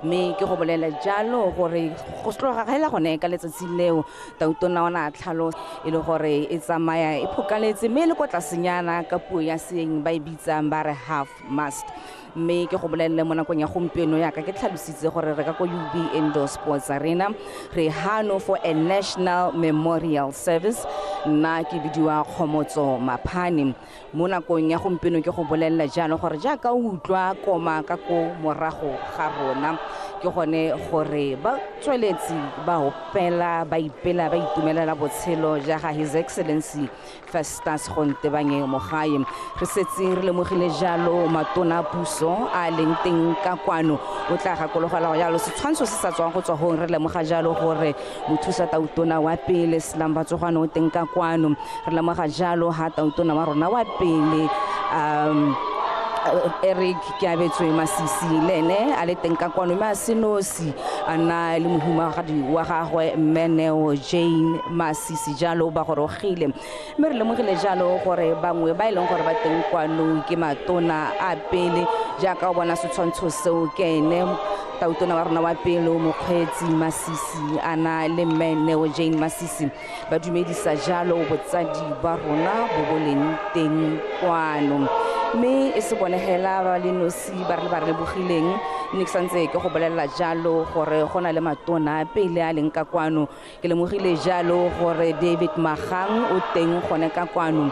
mme ke go bolela jalo gore go tloga gaela gone ka letsatsi leo tautona ona tlhalo e le gore e tsamaya e phokaletse mme le go tlasenyana ka puo ya seeng ba e bitsang ba re half mast mme ke go bolelle mo nakong ya gompieno ya ka ke tlhalositse gore re ka go UB Indoor Sports Arena re hano for a national memorial service nna ke bidiwa Khomotso Maphane mo nakong ya gompieno ke go bolella jalo gore jaaka o utlwa koma ka ko morago ga rona ke gone gore ba tsweletsi ba opela ba ipela ba itumelela botshelo ja ga His Excellency Festus Mogae re setse re lemogile jalo matona puso a leng teng ka kwano o tla gakologela jalo setshwantsho se sa tswang go tswa go re lemoga jalo gore mothusa tautona wa pele Slam Batswana o teng ka kwano re lemoga jalo ha tautona wa rona wa pele Eric Kiabetswe Masisi lene a le teng ka kwano mme a senosi ana le mohumagadi wa gagwe Mmeneo Jane Masisi jalo ba gorogile mme re lemogile jalo gore bangwe ba ileng gore ba teng kwano ke matona a pele jaaka o bona setshwantsho seo ke ene tautona wa rona wa pele mokgweetsi Masisi ana le Mmeneo Jane Masisi ba dumedisa jalo botsadi ba rona bo boleng teng kwano mme e se bonegela ba le nosi ba re bogileng mme ke santse ke go bolela jalo gore gona le matona pele a leng ka kwano ke lemogile jalo gore David Magang o teng gone ka kwano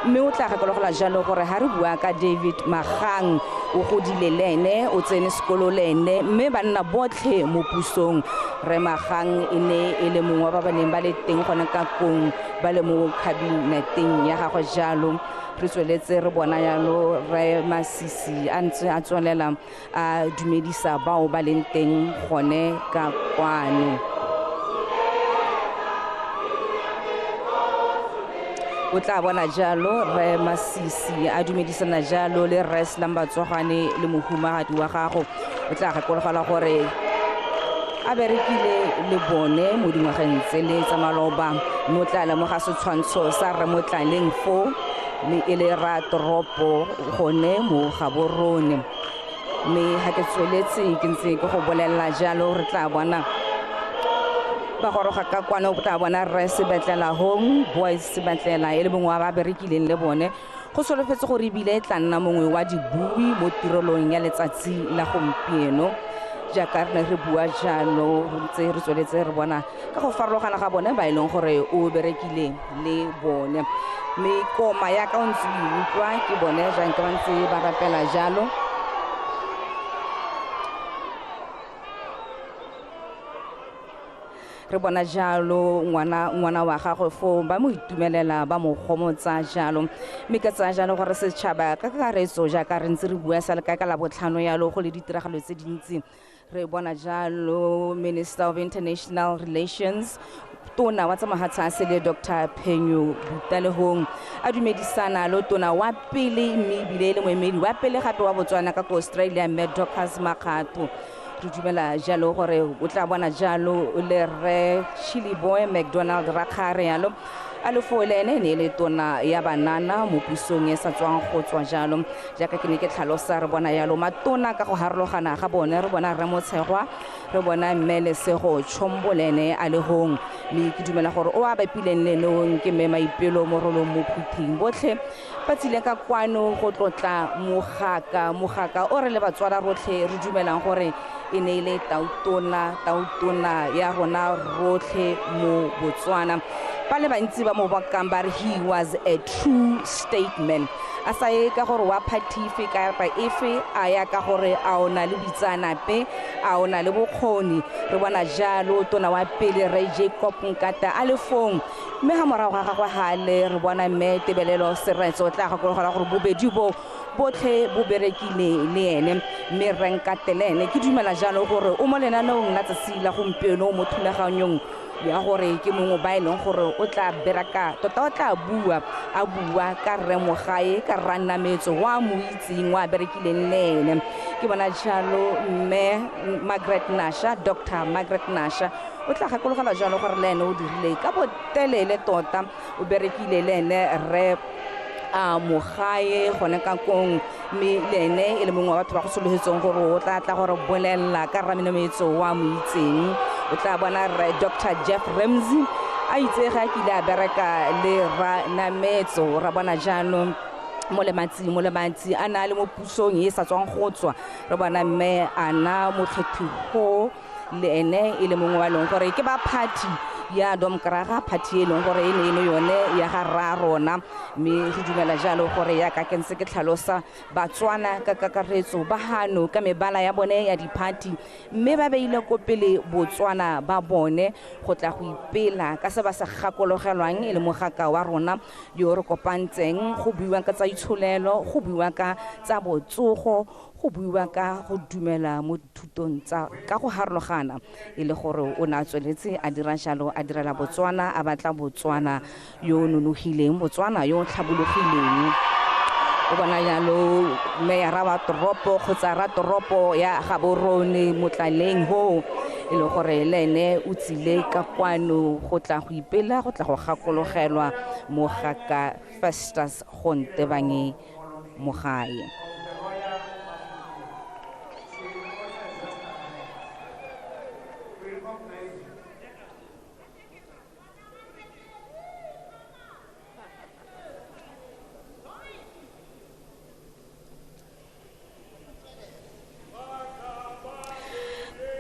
mme o tla gakologola jalo gore ha re bua ka David Magang o godile lene o tsene sekolo lene mme ba nna botlhe mo pusong re Magang ene e le mongwe ba neng ba le teng gone ka kong ba le mo kabineteng ya gagwe jalo re tsweletse re bona yalo re Masisi a ntse a tswelela a dumedisa bao ba leng teng gone ka kwano o tla bona jalo re Masisi a dumedisana jalo le re Slam Batswana le mohumagadi wa gago o tla gakologela gore a berekile le bone mo dingwageng tse le tsa maloba mo tla lemoga setshwantsho sa re motlaleng fo le ele ra toropo gone mo Gaborone mme ha ke tsweletse ke ntse ke go bolella jalo re tla bona ba goroga ka kwano o tla bona re Sebetlela Home Boys Sebetlela e le mongwe wa ba berekileng le bone go solofetse gore bile tla nna mongwe wa dibui mo tirelong ya letsatsi la gompieno jaaka re re bua jalo ntse re tsweletse re bona ka go farologana ga bone ba ileng gore o berekile le bone mme koma ya ka ntse utlwa ke bone jang ka ntse ba rapela jalo re bona jalo ngwana wa gagwe fo ba mo itumelela ba mo gomotsa jalo mme ka tsa jalo gore setšhaba ka karetso jaaka re ntse re bua sa le ka la botlhano yalo go le ditiragalo tse dintsi re bona jalo Minister of International Relations tona wa tsa mahatsase le Dr Penyo Butalehong a dumedisana lo tona wa pele mme bile le moemedi wa pele gape wa Botswana ka Australia Medocas Makgato re dumela jalo gore o tla bona jalo le re Chili Boy McDonald Rakgare yalo a le folene ne le tona ya banana mo pusong e sa tswang go tswa jalo jaaka ke ne ke tlhalosa re bona yalo matona ka go harologana ga bone re bona re Motshegwa re bona Mmele Sego Chombolene a le hong mme ke dumela gore o a bapileng le nong ke me maipelo mo rolo mo phuthing botlhe ba tsile ka kwano go tlotla mogaka o re le Batswana rotlhe re dumelang gore e ne ile tautona ya rona rotlhe mo Botswana ba le bantsi ba mo bakang ba re he was a true statesman a sa ye ka gore wa phatife ka pa efe a ya ka gore a ona le bitsanape a ona le bokgoni re bona jalo tona wa pele re Jacob Nkata a le fong mme ha morago ga gagwe ha le re bona mme Tebelelo Seretso tla ga gore bobedi bo botlhe bo berekile le ene mme re Nkatelene ke dumela jalo gore o mo lenaneong la tsatsi la gompieno mo thulaganyong ya gore ke mongwe ba ileng gore o tla beraka tota o tla bua ka re Mogae ka rana metso wa mo itseng wa berekileng lene ke bona jalo mme Margaret Nasha Dr Margaret Nasha o tla gakologela jalo gore lene o dirile ka botelele tota o berekile lene re Mogae gone ka kong mme le ene e le mongwe wa batho ba go sologetseng gore o tla gore bolelela ka raminametso wa mo itseng o tla bona Dr Jeff Ramsey a itse ga ke ile a bereka le Raminametso ra bona jaanong mo le matsi a na le mo pusong e sa tswang go tswa re bona mme ana mokgethi go le ene e le mongwe wa leng gore ke ba party ya domkraga party e leng gore e ne yone ya ga rona mme go dumela jalo gore ya ka kense ke tlhalosa Batswana ka kakaretso ba hano ka mebala ya bone ya di-party mme ba beile ko pele Botswana ba bone go tla go ipela ka se ba sa gakologelwang e le mogaka wa rona yo re kopantseng go buiwa ka tsa itsholelo go buiwa ka tsa botsogo go buiwa ka go dumela mo thutong tsa ka go harologana e le gore o na tsweletse a dira jalo a direla Botswana a batla Botswana yo nonogileng Botswana yo tlhabologileng o bona jalo meyara wa toropo kgotsa ra toropo ya Gaborone Motlaleng ho e le gore le ene o tsile ka kwano go tla go ipela go tla go gakologelwa mogaka Festus Mogae.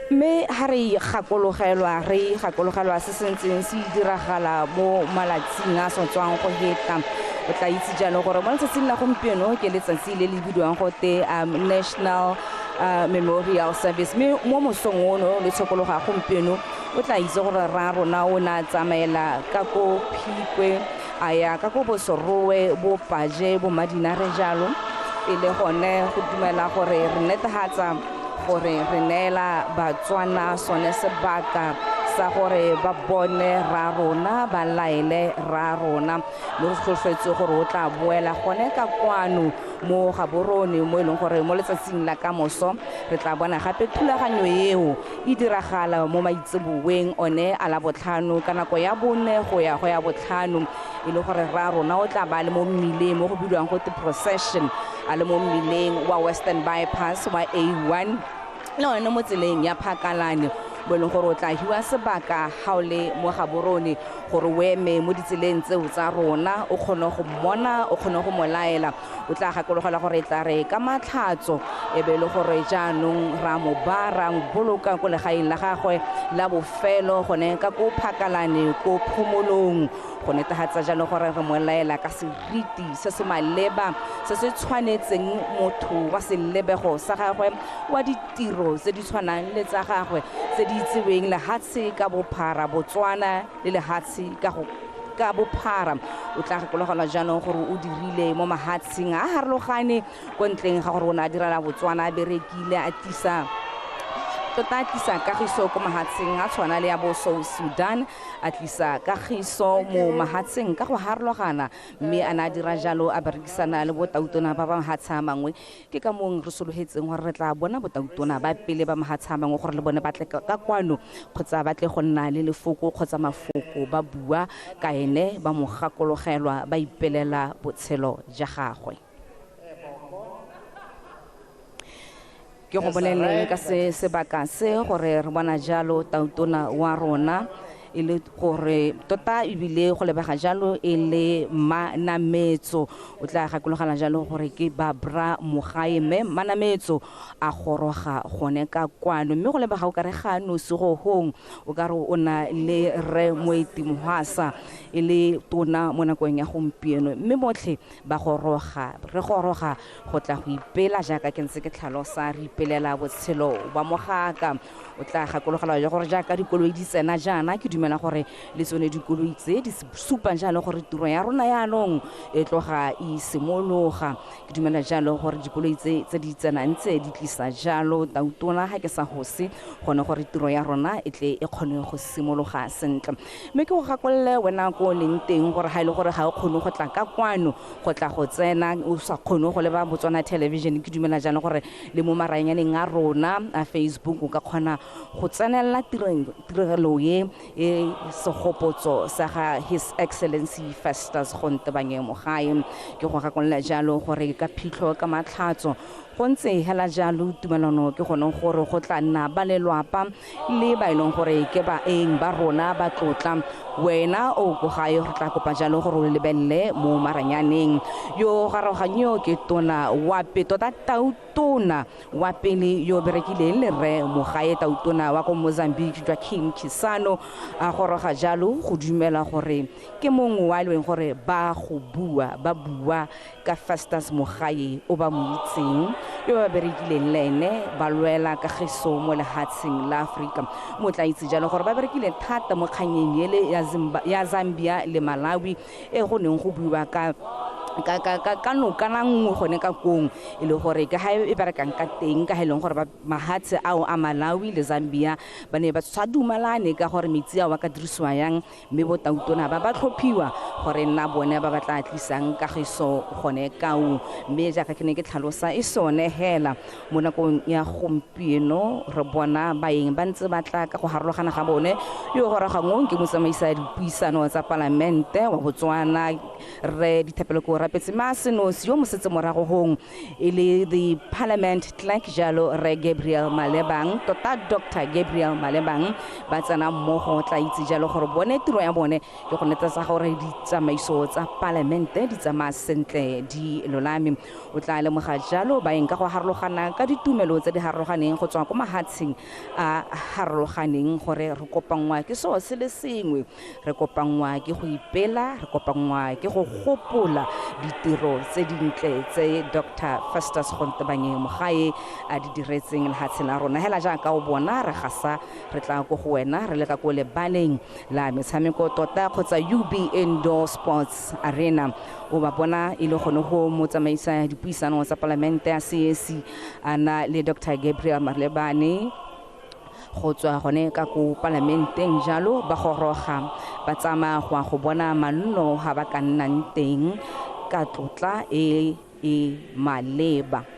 Me ha re gakologelwa se sentseng se diragala mo malatsing a so tswang go heta o tla itse jalo gore mo letsatsing la gompieno ke letsatsi le le bidiwang go te National Memorial Service me mo mosong ono le tshokologa gompieno o tla itse gore ra rona o na tsamaela ka go Phikwe a ya ka go Bosorowe bo Paje bo Madinare jalo e le gone go dumela gore re netehatsa gore re neela Batswana sone sebaka sa gore ba bone ra rona ba laele ra rona le go tlhofetse gore o tla boela gone ka kwano mo Gaborone mo eleng gore mo letsatsing la kamoso re tla bona gape thulaganyo eo e diragala mo maitseboeng one a la botlhano ka nako ya bone go ya botlhano e le gore ra rona o tla ba le mo mmileng mo go bidiwang go te procession a le mo mmileng wa Western Bypass wa A1 le one mo tseleng ya Phakalane bo leng gore o tla hiwa sebaka haole mo Gaborone gore o eme mo ditseleng tseo tsa rona o kgone go mmona o kgone go molaela o tla gakologelwa gore tla re ka matlhatso e be le gore jaanong ra mo bara boloka go legaeng la gagwe la bofelo gone ka go Phakalane go phomolong go netehatsa jalo gore re molaela ka seriti se se maleba se se tshwanetseng motho wa selebego sa gagwe wa ditiro tse di tshwanang le tsa gagwe tse di itseweng lehatshe ka bophara Botswana le lehatshe ka bophara o tla gakologelwa jaanong gore o dirile mo mahatsheng a harologane ko ntleng ga gore o na direla Botswana a berekile a tlisa kagiso ko mahatsheng a tshwana le ya bo South Sudan a tlisa kagiso mo mahatsheng ka go harologana mme a na dira jalo a berekisana le botautona ba mahatsha mangwe ke ka mong re sologetseng gore re tla bona botautona ba pele ba mahatsha mangwe gore le bone ba tle ka kwano kgotsa ba tle go nna le lefoko kgotsa mafoko ba bua ka ene ba mo gakologelwa ba ipelela botshelo ja gagwe ke go boleleng ka sebaka se gore re bona jalo tautona wa rona e le gore tota ebile go lebega jalo e le Manametso o tla gakologana jalo gore ke Babra Mogae mme Manametso a goroga gone ka kwano mme go lebega o ka re ga no se go hong o ka re o na le re moeti mohasa e le tona mo nakong ya gompieno mme motlhe ba re goroga go tla go ipela jaaka ke ntse ke tlhalosa re ipelela botshelo ba mogaka o tla gakologela gore jaaka dikoloi di tsena jana ke dumela gore le tsone dikoloi tse di supa jalo gore tiro ya rona yaanong e tloga e simologa ke dumela jalo gore dikoloi tse di tsena ntse di tlisa jalo tautona ha ke sa hose gone gore tiro ya rona e tle e kgone go simologa sentle mme ke go gakolle wena go leng teng gore ha ile gore ga o kgone go tla ka kwano go tla go tsena o sa kgone go leba Botswana television ke dumela jalo gore le mo marayanyaneng a rona a Facebook o ka kgona go tsenela tirelo e le segopotso sa ga His Excellency Festus Mogae ke go gakolla jalo gore ka phitlho ka matlhatso go ntse hela jalo tumelano ke gone gore go tla nna ba lelwapa le ba ileng gore ke baeng ba rona ba tlotla wena o go gae re tla kopa jalo gore le lebelle mo maranyaneng yo garoganyo ke tona wa petota tautona wa pele yo berekileng le re Mogae tautona wa ko Mozambique jwa King Kisano a goroga jalo go dumela gore ke mongwe wa leng gore ba go bua ka Festus Mogae o ba mo itseng yo ba berekileng lene ba lwela ka geso mo lehatsheng la Afrika mo tla itse jalo gore ba berekile thata mo kganyeng ele ya Zambia le Malawi e go neng go buiwa ka no kana nngwe gone ka kong e le gore ka ha e berekang ka teng ka heleng gore mahatse ao a Malawi le Zambia ba ne ba tshwadumalane ka gore metsi a wa ka dirisiwa yang mme bo tautona ba tlhophiwa gore nna bone ba batla tlisang ka geso gone kao mme ja ka ke ne ke tlhalosa e sone hela mo nakong ya gompieno re bona baeng ba ntse ba tla ka go harologana ga bone yo gore ga ngong ke motsamaisa dipuisano tsa parlamente wa Botswana re dithapelo ko rapetse maseno yo mosetse morago hong ele the parliament clerk jalo re Gabriel Malebang tota Dr Gabriel Malebang ba tsana mmogo tla itse jalo gore bone tiro ya bone ke go netetsa gore di tsamaiso tsa parlamente di tsamaya sentle di lolame o tla le moga jalo baeng ka go harologana ka ditumelo tse di harologaneng go tswa ko mahatsheng a harologaneng gore re kopangwa ke so se le sengwe re kopangwa ke go ipela re kopangwa ke go gopola ditiro tse dintle tse Dr Festus Mogae a di diretseng lehatsheng la rona hela jaaka o bona re gasa re tla go go wena re le ka go le baneng la metshameko tota kgotsa UB Indoor Sports Arena o ba bona ile gone go motsamaisa dipuisano tsa parlamente ya CAC ana le Dr Gabriel Malebane go tswa gone ka ko parlamenteng jalo ba goroga ba tsama go bona manno ha ba ka nnang teng ka tlotla e maleba.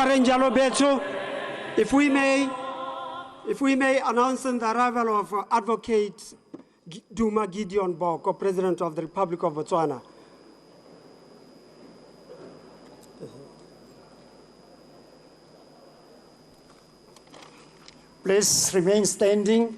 Barenjalo Betso, if we may announce the arrival of Advocate Duma Gideon Boko, President of the Republic of Botswana. Please remain standing.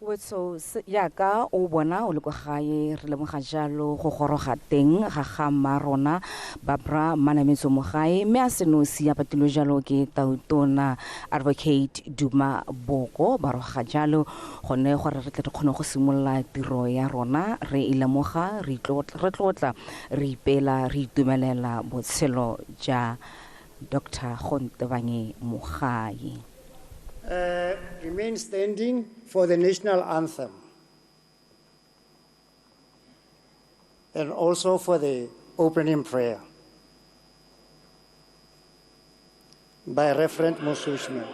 Wetso yaka o bona o le kwa gae re lemoga jalo go goroga teng ga ga marona Barbara Manametso Mogae mme a senosi ya patilo jalo ke tautona Advocate Duma Boko ba roga jalo gone gore re tle re kgone go simolla tiro ya rona re ilemoga re tlotla re ipela re itumelela botshelo ja Dr Mogae. Remain standing for the national anthem and also for the opening prayer by Reverend Mosushman.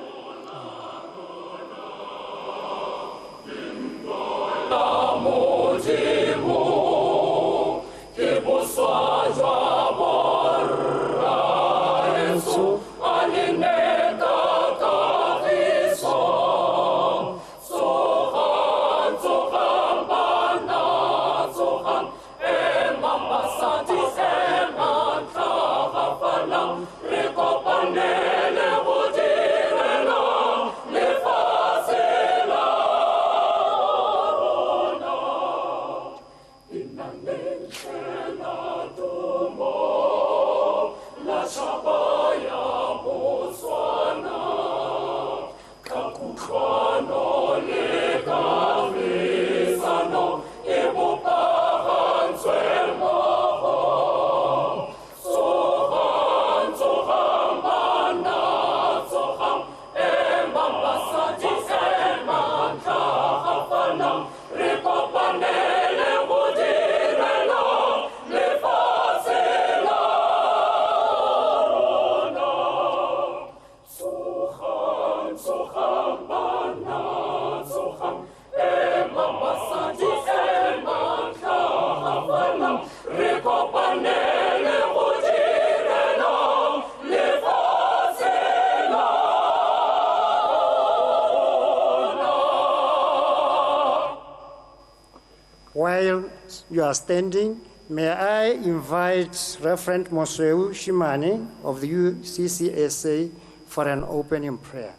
While you are standing, may I invite Reverend Mosweu Shimane of the UCCSA for an opening prayer.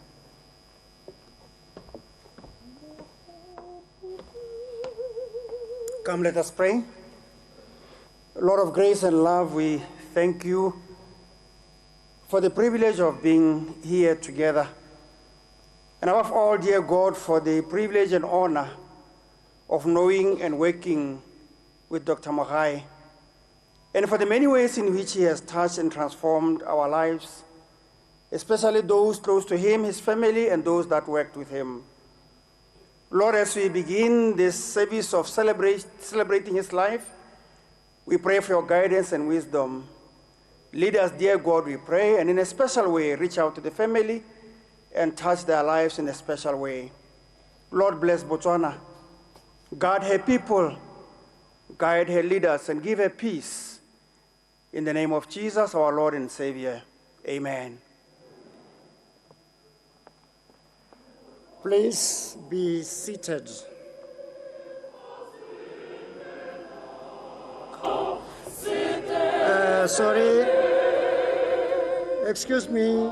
Come, let us pray. Lord of grace and love, we thank you for the privilege of being here together. And above all, dear God, for the privilege and honor of knowing and working with Dr. Mogae, and for the many ways in which he has touched and transformed our lives, especially those close to him, his family, and those that worked with him. Lord, as we begin this service of celebrating his life, we pray for your guidance and wisdom. Lead us, dear God, we pray, and in a special way, reach out to the family and touch their lives in a special way. Lord, bless Botswana. Guard her people, guide her leaders, and give her peace. In the name of Jesus, our Lord and Savior, amen. Please be seated. Sorry, excuse me.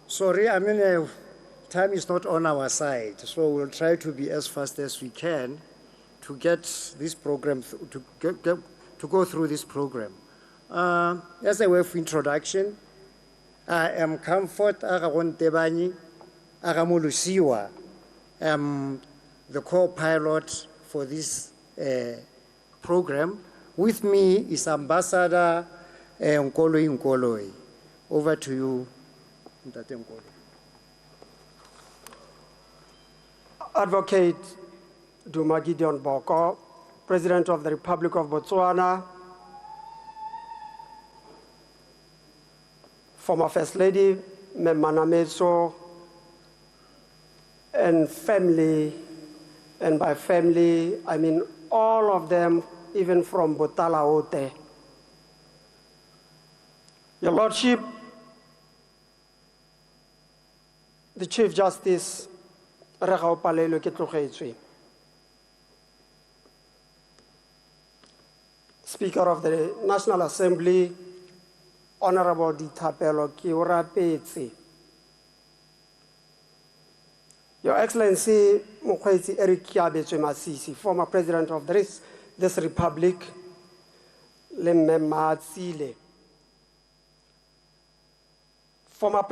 Sorry, I mean, time is not on our side, so we'll try to be as fast as we can to get this program, to go through this program. As a way of introduction, I am Comfort Agawontebani Agamolusiwa. I'm the co-pilot for this program. With me is Ambassador Nkoloi Nkoloi. Over to you, Ntate Nkoloi. Advocate Duma Gideon Boko, President of the Republic of Botswana, former First Lady, Manameso, and family, and by family, I mean all of them, even from Botalaote. Your Lordship, the Chief Justice, Regao Palelo Ketlogetswe, Speaker of the National Assembly, Honorable Ditapelo Kiorapetsi, Your Excellency Mokgweetsi Eric Kiabetswe Masisi, former President of this Republic, Lemme Matsile, former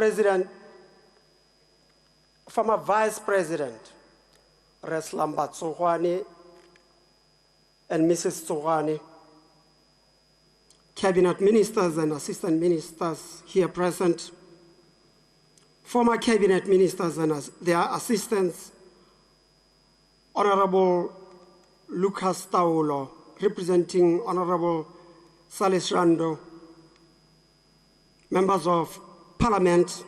Vice President, Reslam Tsohwane and Mrs. Tsohwane, Cabinet Ministers and Assistant Ministers here present, former Cabinet Ministers and their assistants, Honorable Lucas Taulo, representing Honorable Salis Rando, members of Parliament,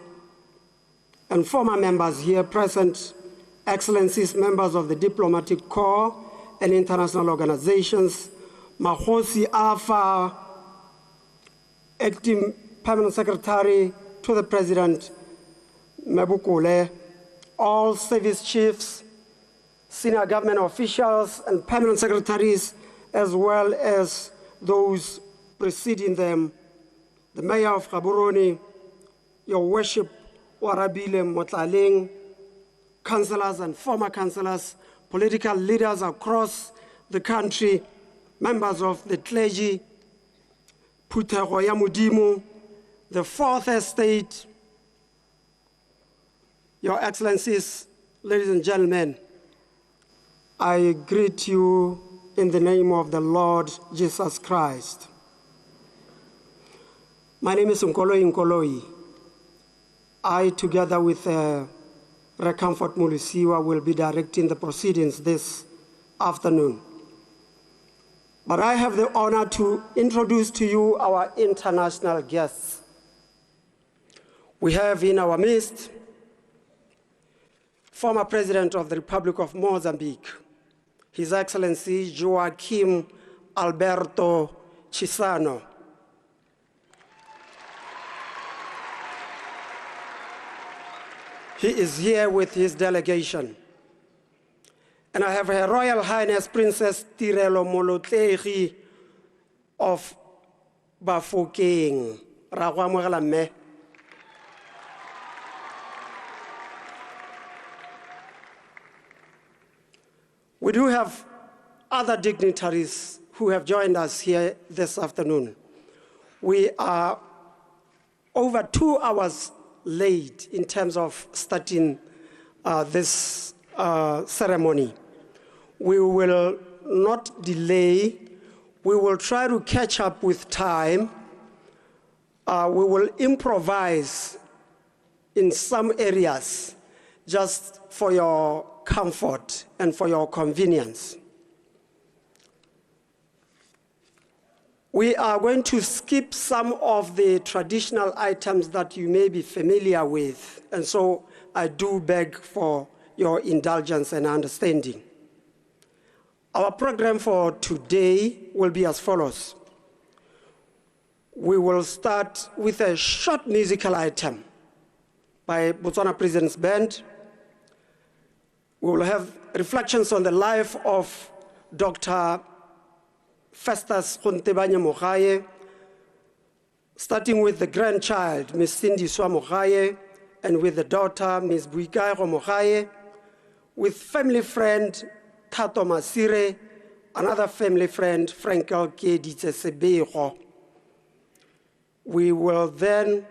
and former members here present, Excellencies, members of the Diplomatic Corps and international organizations, Mahosi Afa, Acting Permanent Secretary to the President, Mabukule, all service chiefs, senior government officials, and permanent secretaries, as well as those preceding them, the Mayor of Gaborone, Your Worship, Warabile Motlaleng, councillors and former councillors, political leaders across the country, members of the clergy, Putego ya Modimo, the Fourth Estate, Your Excellencies, ladies and gentlemen, I greet you in the name of the Lord Jesus Christ. My name is Nkoloi. I, together with Recomfort Mulisiwa, will be directing the proceedings this afternoon. But I have the honor to introduce to you our international guests. We have in our midst former President of the Republic of Mozambique, His Excellency Joaquim Alberto Chissano. He is here with his delegation. And I have Her Royal Highness Princess Tirelo Molotlegi of Bafokeng. We do have other dignitaries who have joined us here this afternoon. We are over 2 hours late in terms of starting this ceremony. We will not delay. We will try to catch up with time. We will improvise in some areas just for your comfort and for your convenience. We are going to skip some of the traditional items that you may be familiar with, and so I do beg for your indulgence and understanding. Our program for today will be as follows. We will start with a short musical item by Botswana President's Band. We will have reflections on the life of Dr. Festus Mogae, starting with the grandchild, Ms. Cindy Mogae, and with the daughter, Ms. Buikairo Mogae, with family friend, Tato Masire, another family friend, Frankel Keditse Sebego. We will then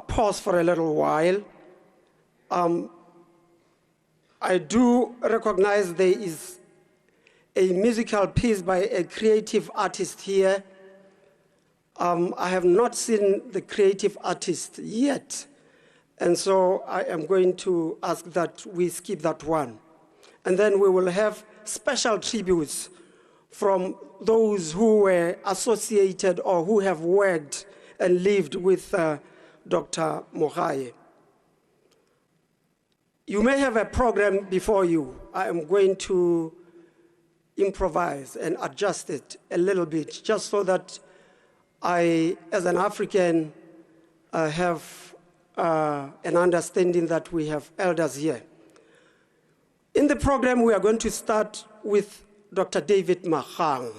pause for a little while. I do recognize there is a musical piece by a creative artist here. I have not seen the creative artist yet, and so I am going to ask that we skip that one. And then we will have special tributes from those who were associated or who have worked and lived with Dr. Mogae. You may have a program before you. I am going to improvise and adjust it a little bit, just so that I, as an African, have an understanding that we have elders here. In the program, we are going to start with Dr. David Mahang,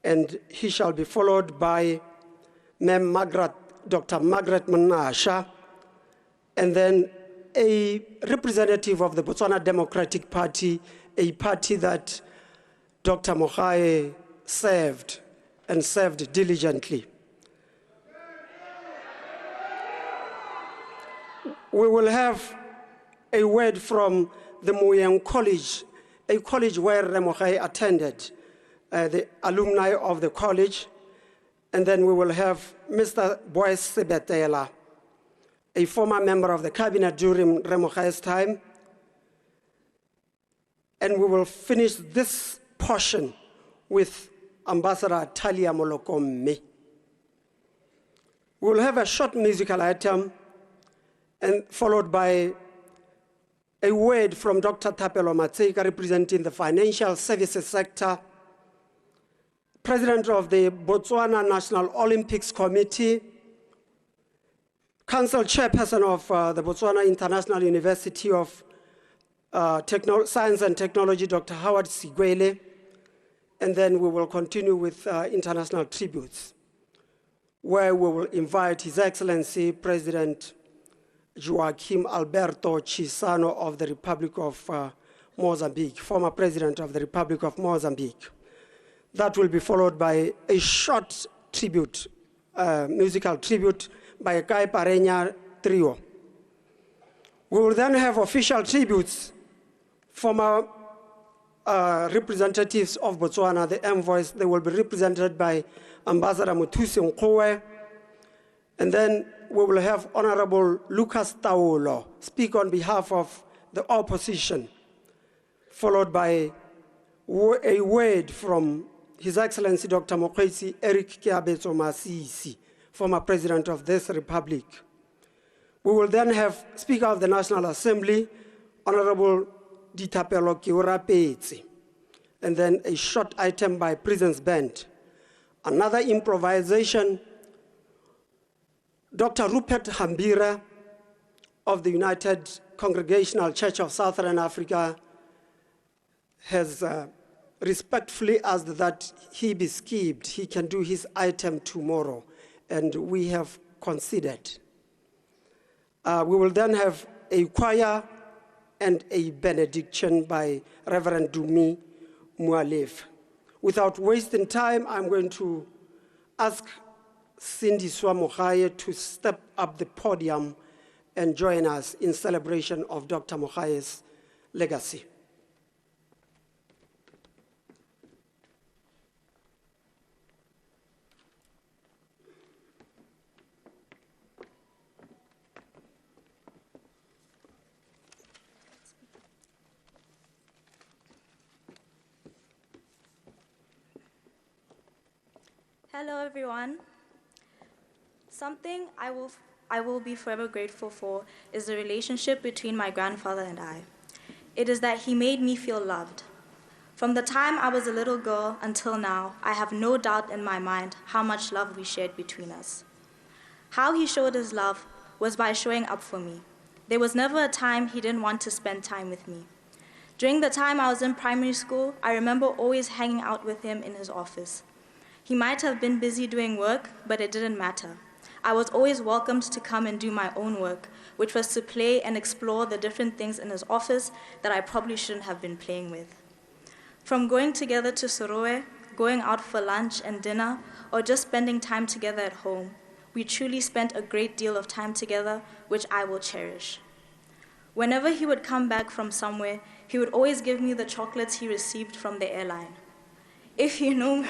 and he shall be followed by Dr. Margaret Monasha, and then a representative of the Botswana Democratic Party, a party that Dr. Mogae served and served diligently. We will have a word from the Moyeng College, a college where Mogae attended, the alumni of the college. And then we will have Mr. Boyce Sebetela, a former member of the cabinet during Mogae's time. And we will finish this portion with Ambassador Talia Molokomme. We will have a short musical item and followed by a word from Dr. Thapelo Matseka, representing the financial services sector, President of the Botswana National Olympics Committee, Council Chairperson of the Botswana International University of Science and Technology, Dr. Howard Sigwele, and then we will continue with international tributes, where we will invite His Excellency President Joaquim Alberto Chissano of the Republic of Mozambique, former President of the Republic of Mozambique. That will be followed by a short tribute, musical tribute by a Kai Parenya trio. We will then have official tributes from our representatives of Botswana, the envoys. They will be represented by Ambassador Muthusi Nkowe. And then we will have Honorable Lucas Taulo speak on behalf of the opposition, followed by a word from His Excellency Dr. Mokgweetsi Eric Keabetso Masisi, former President of this Republic. We will then have Speaker of the National Assembly, Honorable Dithapelo Keorapetse, and then a short item by Prison's Band. Another improvisation, Dr. Rupert Hambira of the United Congregational Church of Southern Africa has respectfully asked that he be skipped. He can do his item tomorrow, and we have considered. We will then have a choir and a benediction by Reverend Dumi Mualev. Without wasting time, I'm going to ask Cindy Mogae to step up the podium and join us in celebration of Dr. Mogae's legacy. Hello, everyone. Something I will be forever grateful for is the relationship between my grandfather and I. It is that he made me feel loved. From the time I was a little girl until now, I have no doubt in my mind how much love we shared between us. How he showed his love was by showing up for me. There was never a time he didn't want to spend time with me. During the time I was in primary school, I remember always hanging out with him in his office. He might have been busy doing work, but it didn't matter. I was always welcomed to come and do my own work, which was to play and explore the different things in his office that I probably shouldn't have been playing with. From going together to Soroe, going out for lunch and dinner, or just spending time together at home, we truly spent a great deal of time together, which I will cherish. Whenever he would come back from somewhere, he would always give me the chocolates he received from the airline. If you know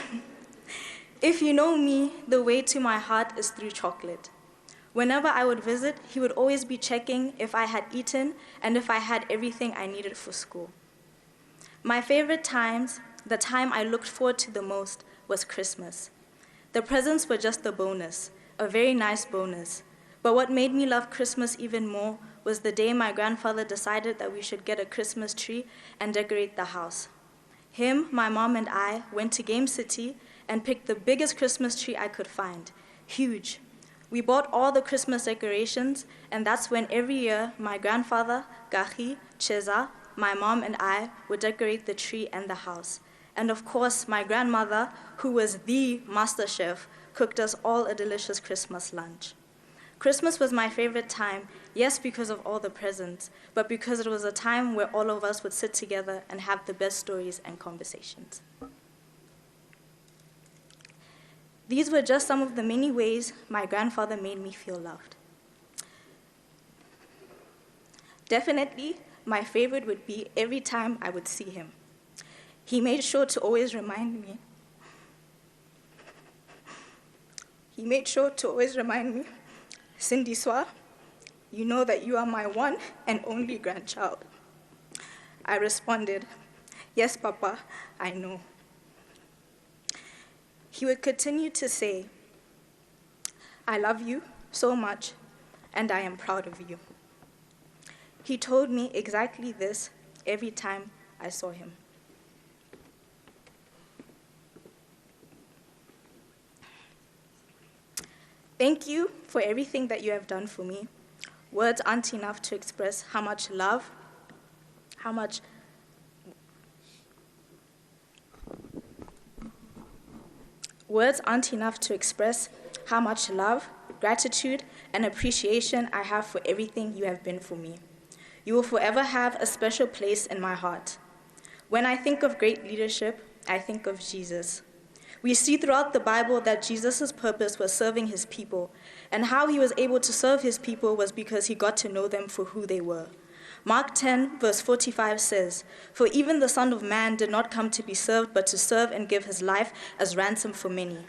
me, the way to my heart is through chocolate. Whenever I would visit, he would always be checking if I had eaten and if I had everything I needed for school. My favorite times, the time I looked forward to the most, was Christmas. The presents were just a bonus, a very nice bonus. But what made me love Christmas even more was the day my grandfather decided that we should get a Christmas tree and decorate the house. Him, my mom, and I went to Game City and picked the biggest Christmas tree I could find. Huge. We bought all the Christmas decorations, and that's when every year my grandfather, Gahi, Cheza, my mom, and I would decorate the tree and the house. And of course, my grandmother, who was the master chef, cooked us all a delicious Christmas lunch. Christmas was my favorite time, yes, because of all the presents, but because it was a time where all of us would sit together and have the best stories and conversations. These were just some of the many ways my grandfather made me feel loved. Definitely, my favorite would be every time I would see him. He made sure to always remind me. Cindy Swa, you know that you are my one and only grandchild. I responded, yes, Papa, I know. He would continue to say, I love you so much, and I am proud of you. He told me exactly this every time I saw him. Thank you for everything that you have done for me. Words aren't enough to express how much love, gratitude, and appreciation I have for everything you have been for me. You will forever have a special place in my heart. When I think of great leadership, I think of Jesus. We see throughout the Bible that Jesus' purpose was serving his people, and how he was able to serve his people was because he got to know them for who they were. Mark 10, verse 45 says, "For even the Son of Man did not come to be served, but to serve and give his life as ransom for many."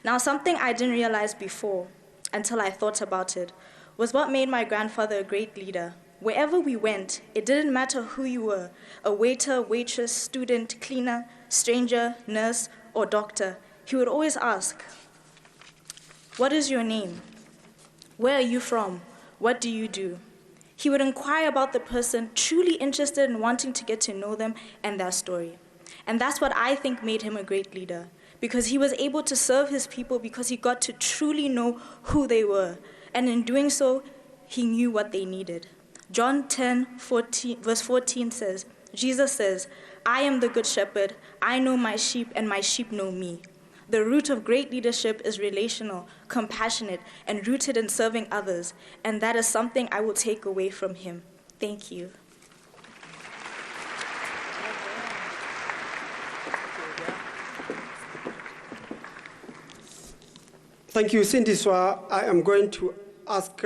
Now, something I didn't realize before, until I thought about it, was what made my grandfather a great leader. Wherever we went, it didn't matter who you were, a waiter, waitress, student, cleaner, stranger, nurse, or doctor, he would always ask, "What is your name? Where are you from? What do you do?" He would inquire about the person, truly interested in wanting to get to know them and their story. And that's what I think made him a great leader, because he was able to serve his people because he got to truly know who they were. And in doing so, he knew what they needed. John 10, verse 14 says, Jesus says, "I am the good shepherd. I know my sheep, and my sheep know me." The root of great leadership is relational, compassionate, and rooted in serving others. And that is something I will take away from him. Thank you. Thank you, Cindy Swa. I am going to ask,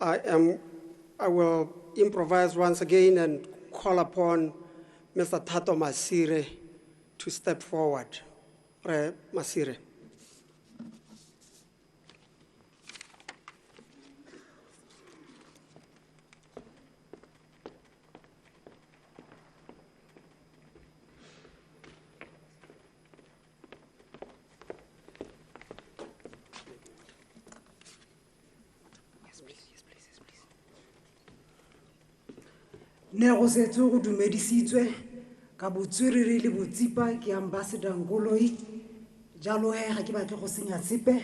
I will improvise once again and call upon Mr. Tato Masire to step forward. Masire. Ne go setse go dumedisitswe ka botswerere le botsipa ke ambassador Ngoloi jalo ga ke batla go senya sepe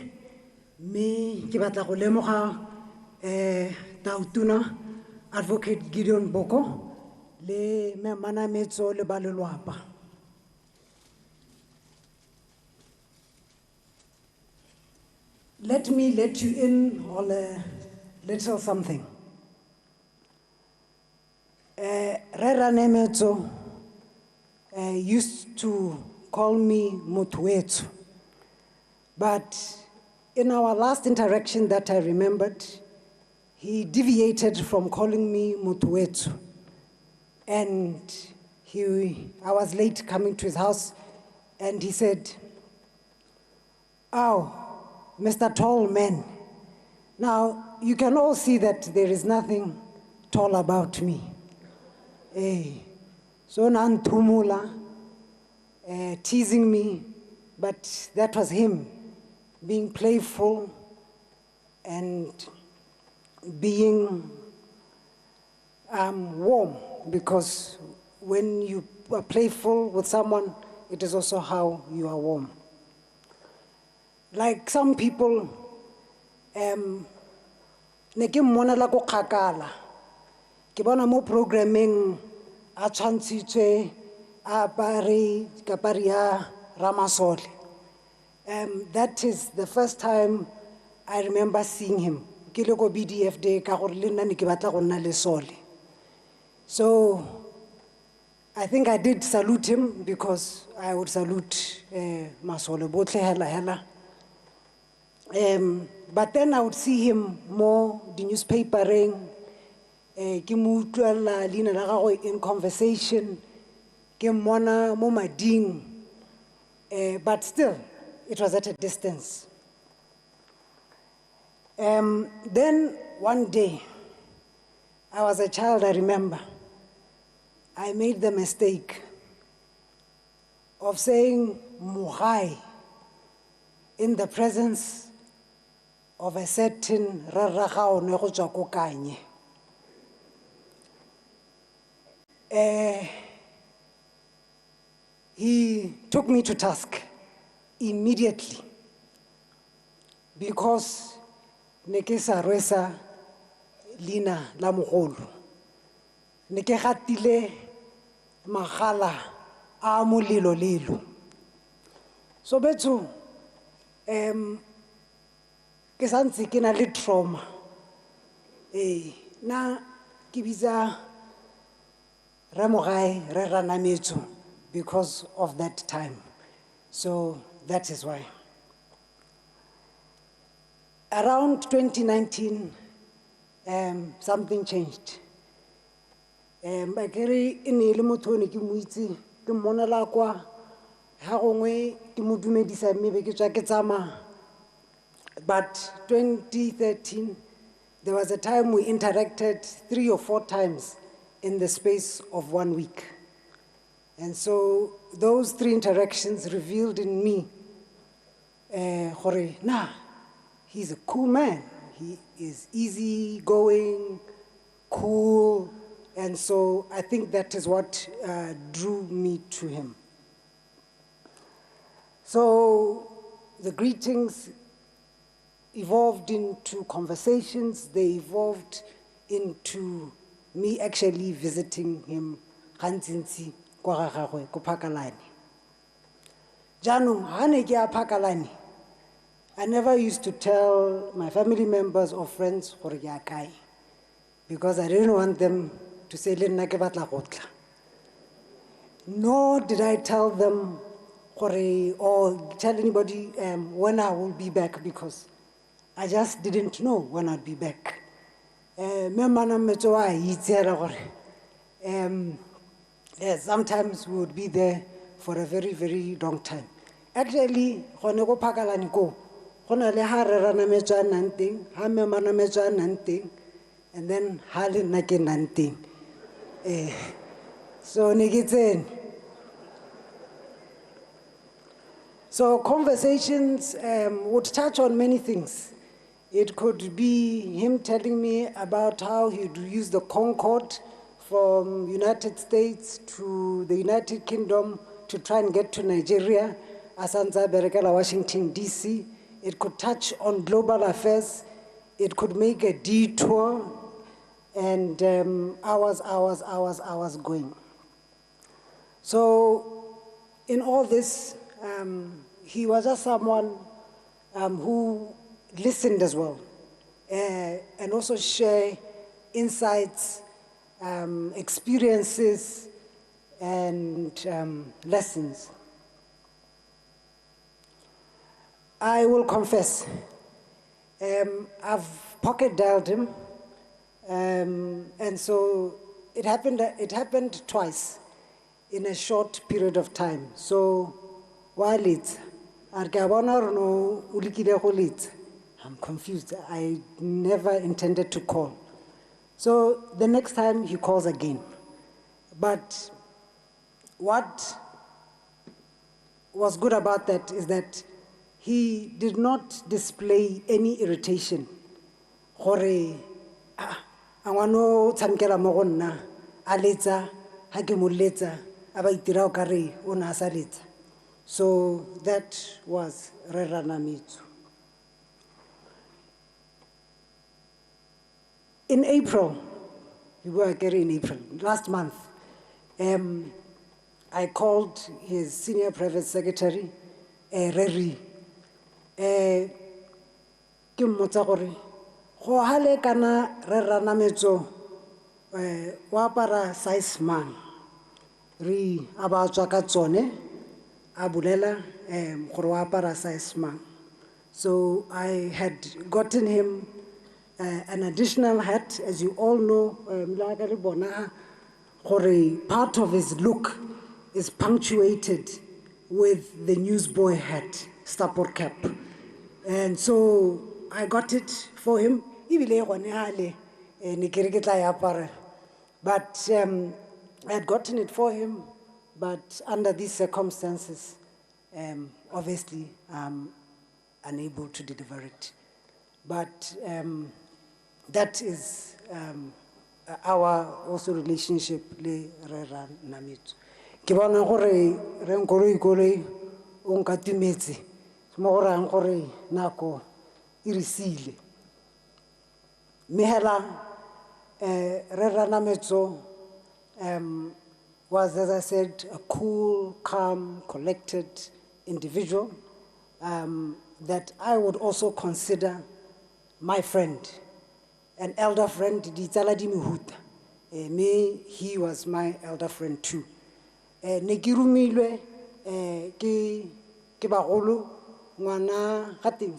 mme ke batla go lemoga Tautuna Advocate Gideon Boko le Manametso le balelwapa. Let me let you in on a little something. Rera Nemetso used to call me Mutuetsu, but in our last interaction that I remembered, he deviated from calling me Mutuetsu, and I was late coming to his house, and he said, "Ow, Mr. Tall Man. Now, you can all see that there is nothing tall about me. So Nantumula, teasing me, but that was him being playful and being warm, because when you are playful with someone, it is also how you are warm. Like some people, ne ke mmonela ko kgakala ke bona mo programming a tshwantshitswe a apare kapari ya Ramasole. That is the first time I remember seeing him. Ke le ko BDF day ka gore le nna ne ke batla go nna le sole. So I think I did salute him, because I would salute Masole botle hela hela. But then I would see him more the newspapering, ke mo utlwela leina la gagwe in conversation, ke mmona mo mading, but still it was at a distance. Then one day, I was a child, I remember, I made the mistake of saying Mogae in the presence of a certain Raragao Nerojaco Kanye. He took me to task immediately, because nekesa rwesa lina la mogolo neke gatile magala a molelo lelo. So betso ke santse ke na le trauma na ke bitsa Ramogae re ranametso because of that time. So that is why. Around 2019, something changed. Bakere ene le motho ne ke mo itse ke mmonela kwa ha gongwe ke mo dumedisa mme be ke tswa ke tsama. But 2013, there was a time we interacted 3 or 4 times in the space of 1 week. And so those 3 interactions revealed in me, he's a cool man. He is easygoing, cool, and so I think that is what drew me to him. So the greetings evolved into conversations. They evolved into me actually visiting him gantsi kwa gagwe ko Phakalane. Jaanong ha ne ke ya Phakalane, I never used to tell my family members or friends gore ke ya kae, because I didn't want them to say le nna ke batla go tla. Nor did I tell them or tell anybody when I will be back, because I just didn't know when I'd be back. Sometimes we would be there for a very, very long time. Actually, go ne go Phakalane ko, go na le ha re rana metswa nnang teng, ha memana metswa nnang teng, and then ha le nna ke nnang teng. So ne ke tsene. So conversations would touch on many things. It could be him telling me about how he'd use the Concorde from United States to the United Kingdom to try and get to Nigeria, Asanza Berekela, Washington, D.C. It could touch on global affairs. It could make a detour, and hours going. So in all this, he was just someone who listened as well, and also share insights, experiences, and lessons. I will confess, I've pocket dialed him, and so it happened twice in a short period of time. So while it's I'm confused. I never intended to call. So the next time he calls again. But what was good about that is that he did not display any irritation. Gore angwano tsamkela mo go nna a letsa ha ke mo letsa a ba itira o kare o na sa letsa. So that was Reranamitso. In April, we were in April, last month, I called his senior private secretary, Reri. Ke mmotsa gore go hale kana Reranamitso wa apara size man re aba tswa ka tsone a bulela gore wa apara size man. So I had gotten him an additional hat. As you all know, part of his look is punctuated with the newsboy hat, Stapor cap. And so I got it for him. But I had gotten it for him, but under these circumstances, obviously, I'm unable to deliver it. But that is our also relationship le Reranamitso. Ke bona gore re nkolo o nkatumetse mo go rang gore nako e re sile. Mehela Reranamitso was, as I said, a cool, calm, collected individual that I would also consider my friend, an elder friend, Ditsala di Mehuta. He was my elder friend too. Ne ke rumilwe ke bagolo ngwana gati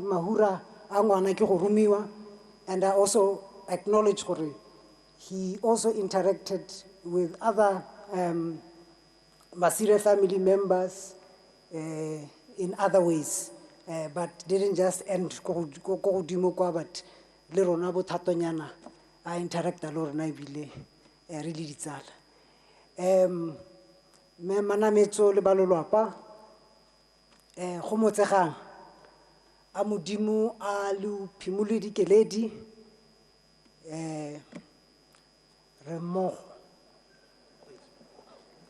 mahura a ngwana ke go rumiwa, and I also acknowledge gore he also interacted with other Masire family members in other ways. But didn't just end ko godimo kwa, but le rona bo thatonyana a interact a lona ebile really ditsala. Me Manametso le balolapa go motsegang a modimo a le phimole dikeledi re mmogo.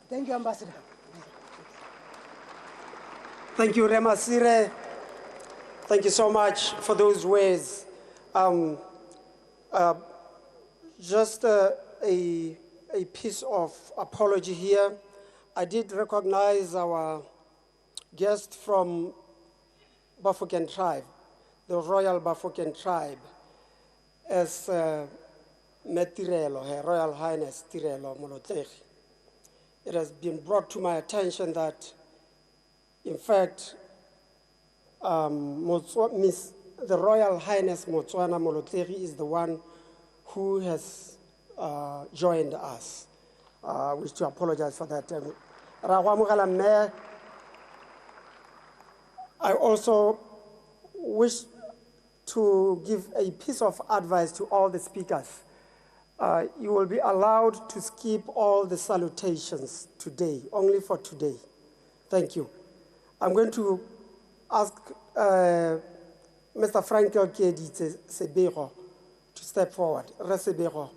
Thank you, Ambassador. Thank you, Remasire. Thank you so much for those words. Just a piece of apology here. I did recognize our guest from Bafokeng tribe, the Royal Bafokeng tribe, as Metirelo, Her Royal Highness Tirelo Molotegi. It has been brought to my attention that, in fact, the Royal Highness Botswana Molotegi is the one who has joined us. I wish to apologize for that. I also wish to give a piece of advice to all the speakers. You will be allowed to skip all the salutations today, only for today. Thank you. I'm going to ask Mr. Frankel Keditse Sebego to step forward. Resebego.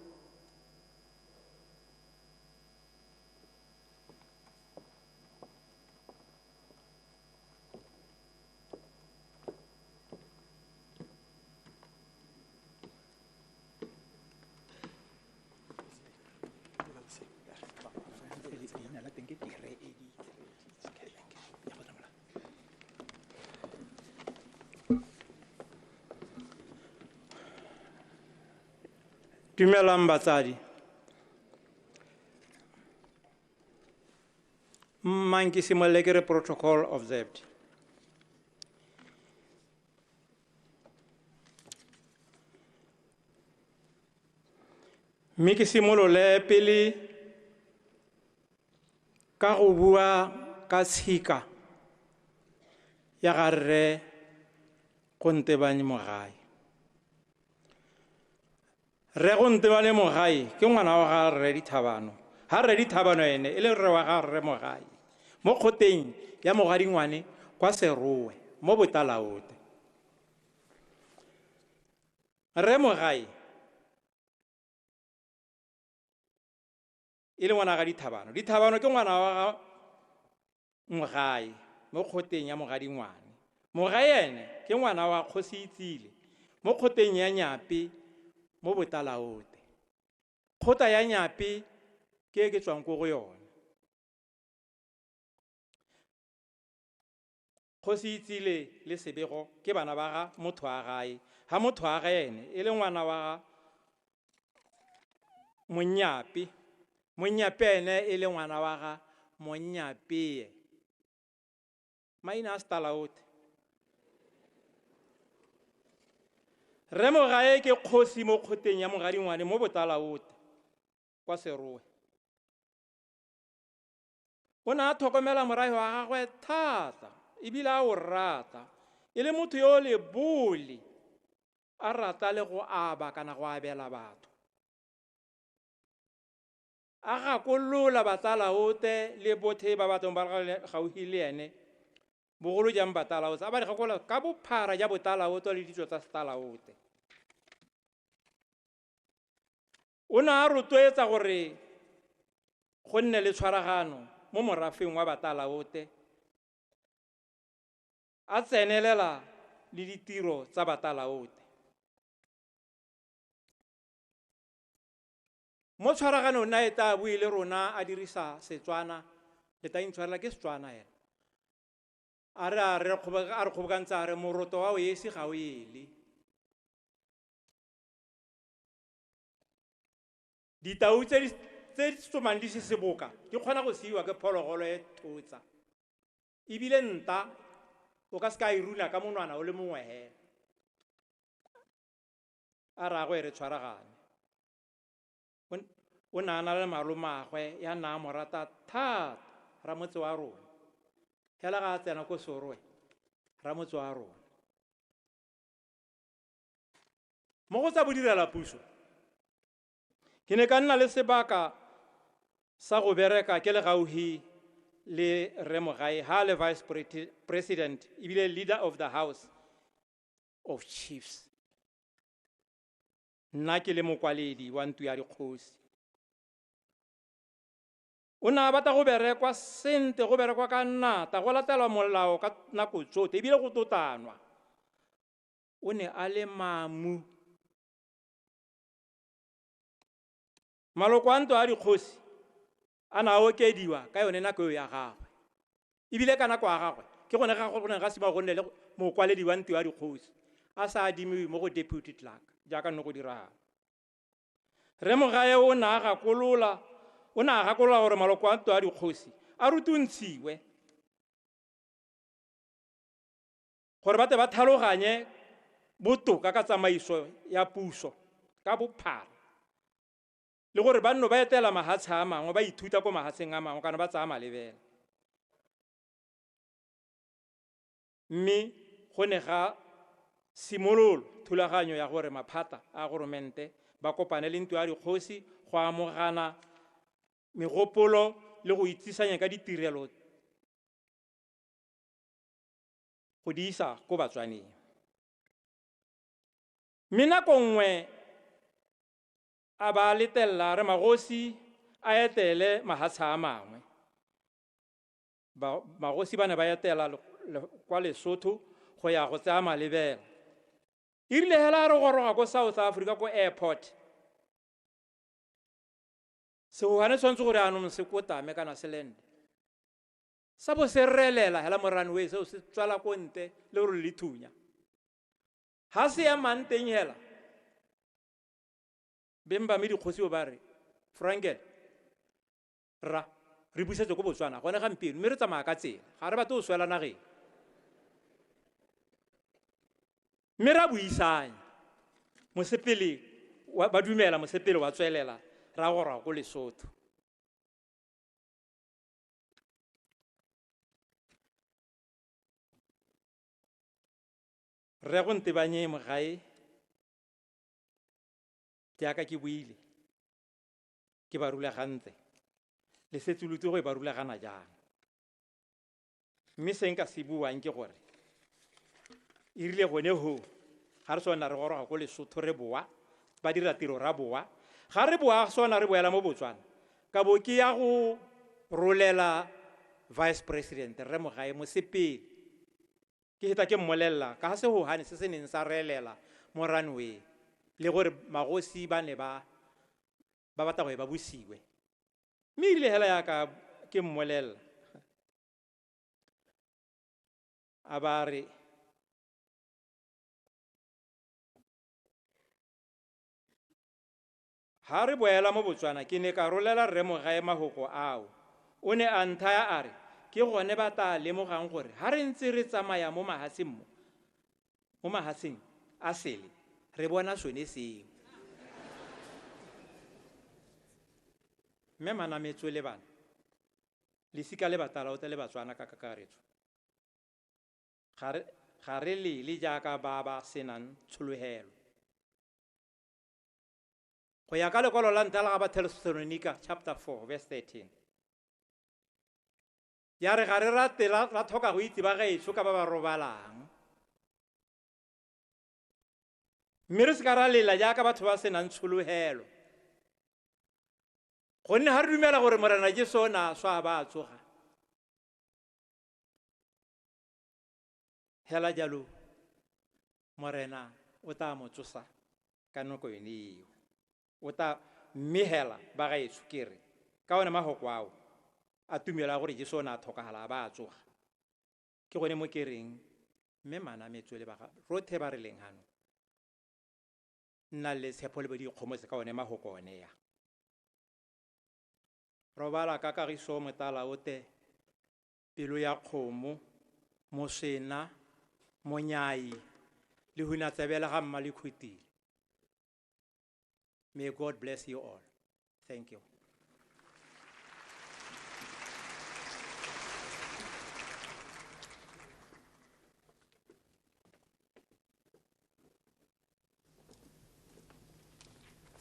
Dumelang batsadi. Manki simolekere protocol observed. Miki simolole pele ka go bua ka tshika ya ga rre Kontebane Mogae. Rre Kontebane Mogae ke ngwana wa ga rre Dithabano. Ha rre Dithabano ene e le rre wa ga rre Mogae mo kgoteng ya Mogadingwane kwa Serowe mo Botalaote. Rre Mogae e le ngwana ga Dithabano. Dithabano ke ngwana wa ga Mogae mo kgoteng ya Mogadingwane. Mogae ene ke ngwana wa Kgosi Itsile mo kgoteng ya Nyapi mo Botalaote. Kgota ya Nyapi ke ke tswang ko go yona. Kgosi Itsile le Sebego ke bana ba ga motho wa gae. Ha motho wa gae ene e le ngwana wa ga Monyapi. Monyapi ene e le ngwana wa ga Monyapi. Maina a Stalaote. Rre Mogae ke kgosi mo kgoteng ya Mogadingwane mo Botalaote kwa Serowe. O ne a tlhokomela morafe wa gagwe thata ebile a o rata. E le motho yo le bole a rata le go aba kana go abela batho. A gakolola Batalaote le bothe ba batho ba gaufi le ene bogolo jang Batalaote. A ba di gakolola ka bophara ja Botalaote le ditso tsa Stalaote. O ne a rotloetsa gore go nne le tshwaragano mo morafeng wa Batalaote. A tsenelela le ditiro tsa Batalaote. Mo tshwaraganong na eta bue le rona a dirisa Setswana le ta intshwarela ke Setswana ena. A re kgobokantsa re moroto wa o Yesu ga o ele. Ditau tse di tsomang di se seboka di kgona go siiwa ke phologolo e thotsa. Ebile nta o ka se ka iruna ka monwana o le mongwe he. A ra go e re tshwaragane. O naana le malomagwe ya nna morata thata ramotse wa rona. Hela ga tsena ko Serowe ramotse wa rona. Mo go tsa bodirela puso ke ne ka nna le sebaka sa go bereka ke le gauhi le Rre Mogae ha le vice president ebile leader of the House of Chiefs. Nna ke le mokwaledi wa ntu ya dikgosi. O na batla go berekwa sente go berekwa ka nnata go latelwa molao ka nako tsotlhe ebile go totanwa. O ne a le mamu. Maloko a ntwa a dikgosi a na okediwa ka yone nako ya gagwe. Ebile ka nako ya gagwe ke gone ga sima go nne le mokwaledi wa ntwa a dikgosi. A sa adimiwe mo go deputy clerk jaaka nno go dira. Rre Mogae o na gakolola gore maloko a ntwa a dikgosi a rutuntshiwe gore bate ba tlhaloganye botoka ka tsamaiso ya puso ka bophara. Le gore ba nno ba etela mahatshe a mangwe ba ithuta ko mahatsheng a mangwe kana ba tsaya malebela. Mme go ne ga simololo thulaganyo ya gore maphata a goromente ba kopane le ntwa ya dikgosi go amogana megopolo le go itsisanya ka ditirelo go di isa ko Batswaneng. Mme nako nngwe a ba letella re magosi a etele mahatshe a mangwe. Magosi ba ne ba etela kwa Lesotho go ya go tsaya malebela. E rile hela re goroga ko South Africa ko airport. Sehwane tshwanetse gore anong se kotame kana se lende. Sa bo se relela hela mo runway seo se tswala ko nte le gore le thunya. Ha se ya manteng hela. Bemba me dikgosi o ba re Frankel ra re busetse ko Botswana gone gampieno mme re tsamaya ka tsela ga re batho o swela nageng. Mme ra buisanya mosepele ba dumela mosepele wa tswelela ra gora go Lesotho. Re go Ntebanye Mogae jaaka ke buile ke ba rulagantse le setse lo itse go e ba rulagana jang mme se nka se buang ke gore e rile gone ho ga re sona re goroga go Lesotho re boa ba dira tiro ra boa ga re boa sona re boela mo Botswana ka bo ke ya go rolela vice president Rre Mogae mo sepele ke heta ke mmolella ka se ho hane se se neng sa relela mo runway le gore magosi ba ne ba batla go e ba busiwe mme ile hela ya ka ke mmolella a ba re ha re boela mo Botswana ke ne ka rolela Rre Mogae mahoko ao o ne a nthaya a re ke gone ba tla lemogang gore ha re ntse re tsamaya mo mahasing a sele re bona sone seo mme Manametso le bana lesika le batalaote le Batswana ka kakaretso ga re le jaaka ba senang tsholohelo go ya ka lekwalo la ntlha la ga Thessalonica chapter 4 verse 13 ya re ga re rate la thoka go itse ba gaetso ka ba ba robalang mme re se ka ra lela jaaka batho ba senang tsholohelo gonne ha re dumela gore morena ke sona swa ba tsoga hela jalo morena o ta mo tsosa ka noko eno o ta mmehela ba gaetso kere ka ona mahoko ao a tumela gore ke sona a thokagala ba tsoga ke gone mo kereng mme Manametso le ba rothe ba re leng hano nna le tshepo le ba di kgomotse ka one mahoko one ya robala ka kagiso motalaote pelo ya kgomo mosena monyai le huna tsebela ga mma le khutile. May God bless you all. Thank you.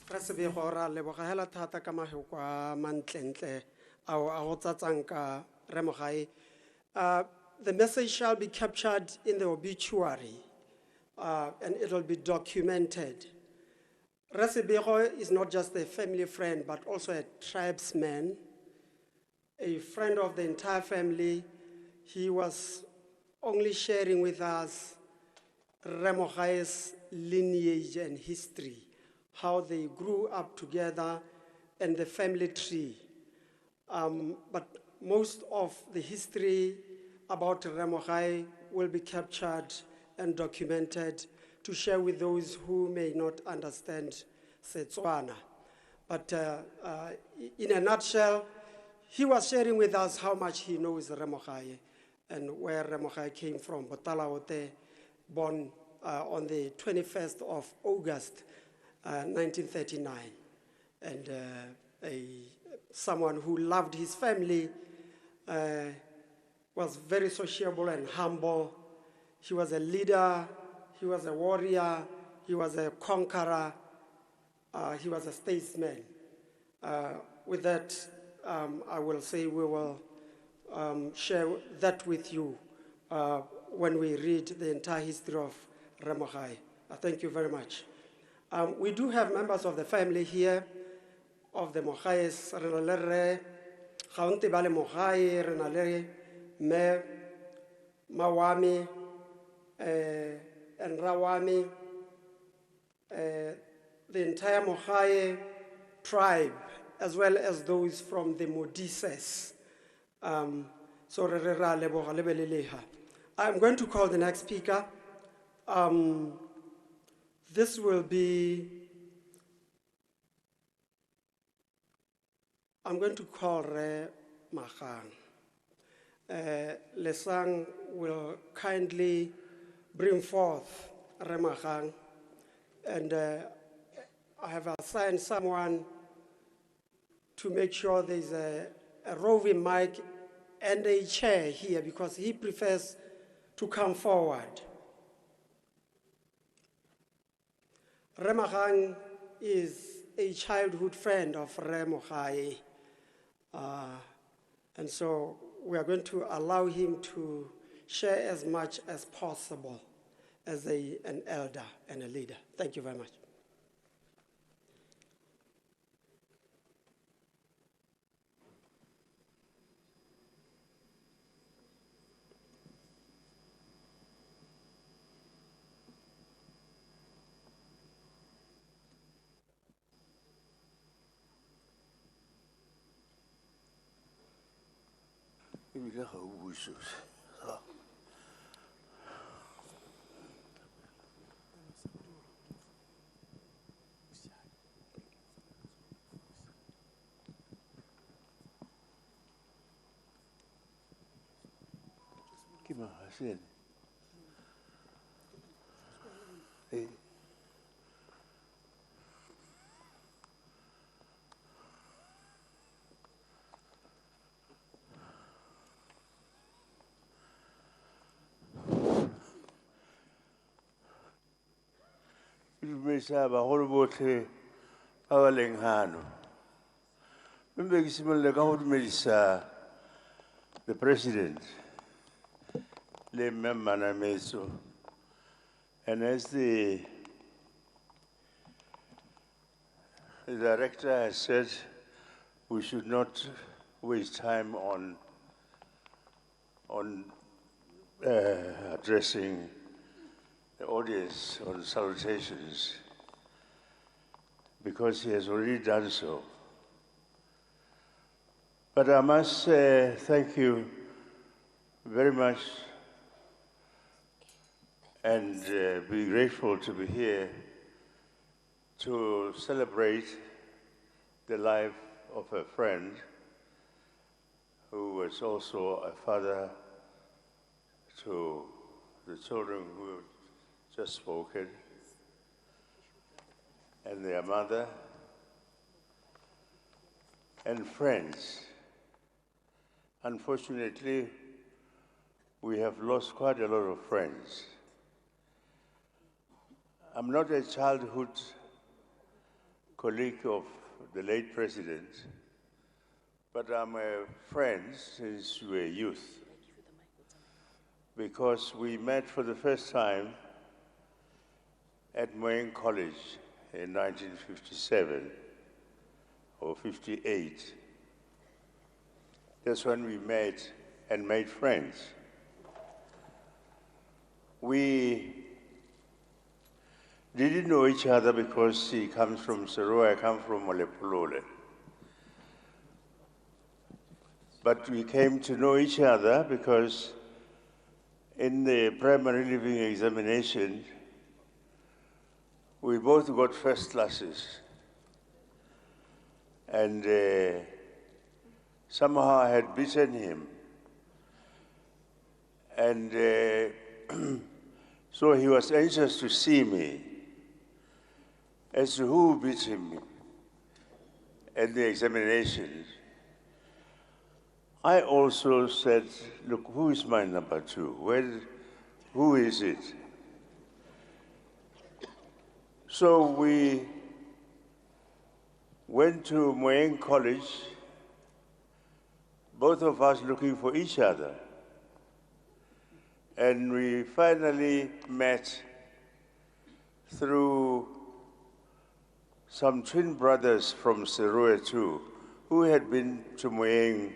Re se be go ra leboga hela thata ka mahoko a mantlentle ao a go tsatsang ka Rre Mogae. The message shall be captured in the obituary and it will be documented. Rre Sebego is not just a family friend but also a tribesman, a friend of the entire family. He was only sharing with us Rre Mogae's lineage and history, how they grew up together and the family tree. But most of the history about Rre Mogae will be captured and documented to share with those who may not understand Setswana. But in a nutshell, he was sharing with us how much he knows Rre Mogae and where Rre Mogae came from. Botalaote, born on the 21st of August, 1939. And someone who loved his family, was very sociable and humble. He was a leader, he was a warrior, he was a conqueror, he was a statesman. With that, I will say we will share that with you when we read the entire history of Rre Mogae. Thank you very much. We do have members of the family here, of the Mogaes. Re na le Rre Gaunte ba le Mogae, re na le me mawami, and Rawami, the entire Mogae tribe, as well as those from the Modises. So I'm going to call the next speaker. This will be, I'm going to call Rre Magang. Lesang will kindly bring forth Rre Magang, and I have assigned someone to make sure there's a roving mic and a chair here because he prefers to come forward. Remagang is a childhood friend of Mogae, and so we are going to allow him to share as much as possible as an elder and a leader. Thank you very much. Mesa bagolo botlhe ba ba leng hano. Mme ke simolola ka go dumedisa the president le mme Manameso, and as the director has said, we should not waste time on addressing the audience on salutations, because he has already done so. But I must thank you very much and be grateful to be here to celebrate the life of a friend who was also a father to the children who have just spoken, and their mother, and friends. Unfortunately, we have lost quite a lot of friends. I'm not a childhood colleague of the late president, but I'm a friend since we were youth, because we met for the first time at Moyeng College in 1957 or 58. That's when we met and made friends. We didn't know each other because he comes from Seroa, I come from Molepolole. But we came to know each other because in the primary living examination, we both got first classes. And somehow I had beaten him. And so he was anxious to see me as to who beat him at the examination. I also said, look, who is my number two? Who is it? So we went to Moyeng College, both of us looking for each other. And we finally met through some twin brothers from Seroe too, who had been to Moyeng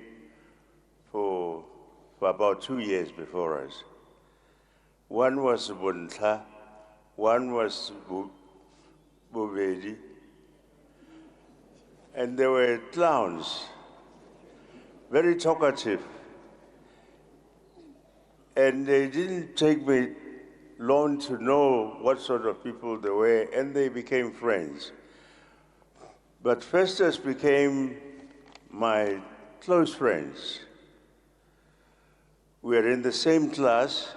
for about 2 years before us. One was Bontla, one was Bobedi, and they were clowns, very talkative. And they didn't take me long to know what sort of people they were, and they became friends. But Festus became my close friends. We were in the same class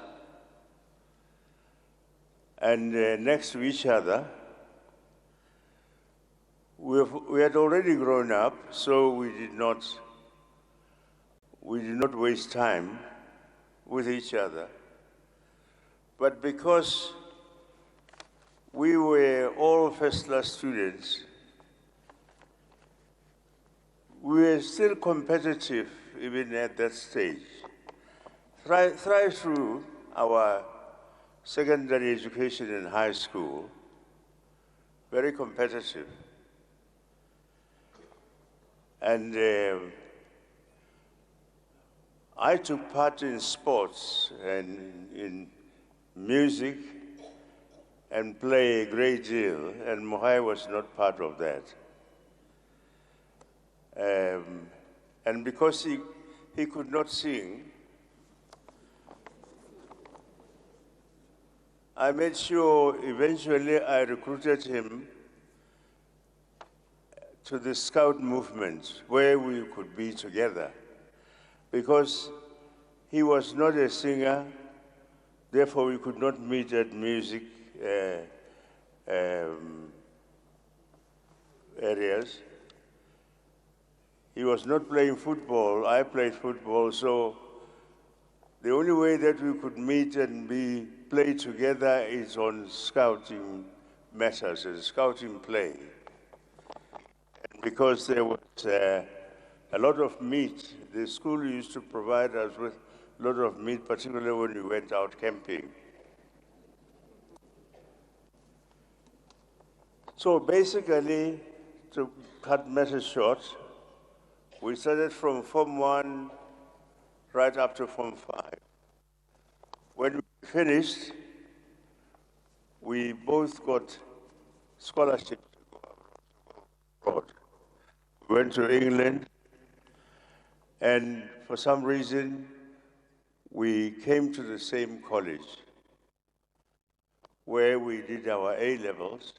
and next to each other. We had already grown up, so we did not waste time with each other. But because We were all first-class students. We were still competitive even at that stage. Right through our secondary education in high school, very competitive. And I took part in sports and in music and play a great deal, and Mogae was not part of that. And because he could not sing, I made sure eventually I recruited him to the scout movement where we could be together, because he was not a singer, therefore we could not meet at music areas. He was not playing football, I played football, so the only way that we could meet and play together is on scouting matters, and scouting play. And because there was a lot of meat, the school used to provide us with a lot of meat, particularly when we went out camping. So basically, to cut matters short, we started from Form 1 right up to Form 5. When we finished, we both got scholarships to go abroad. We went to England, and for some reason, we came to the same college where we did our A-levels,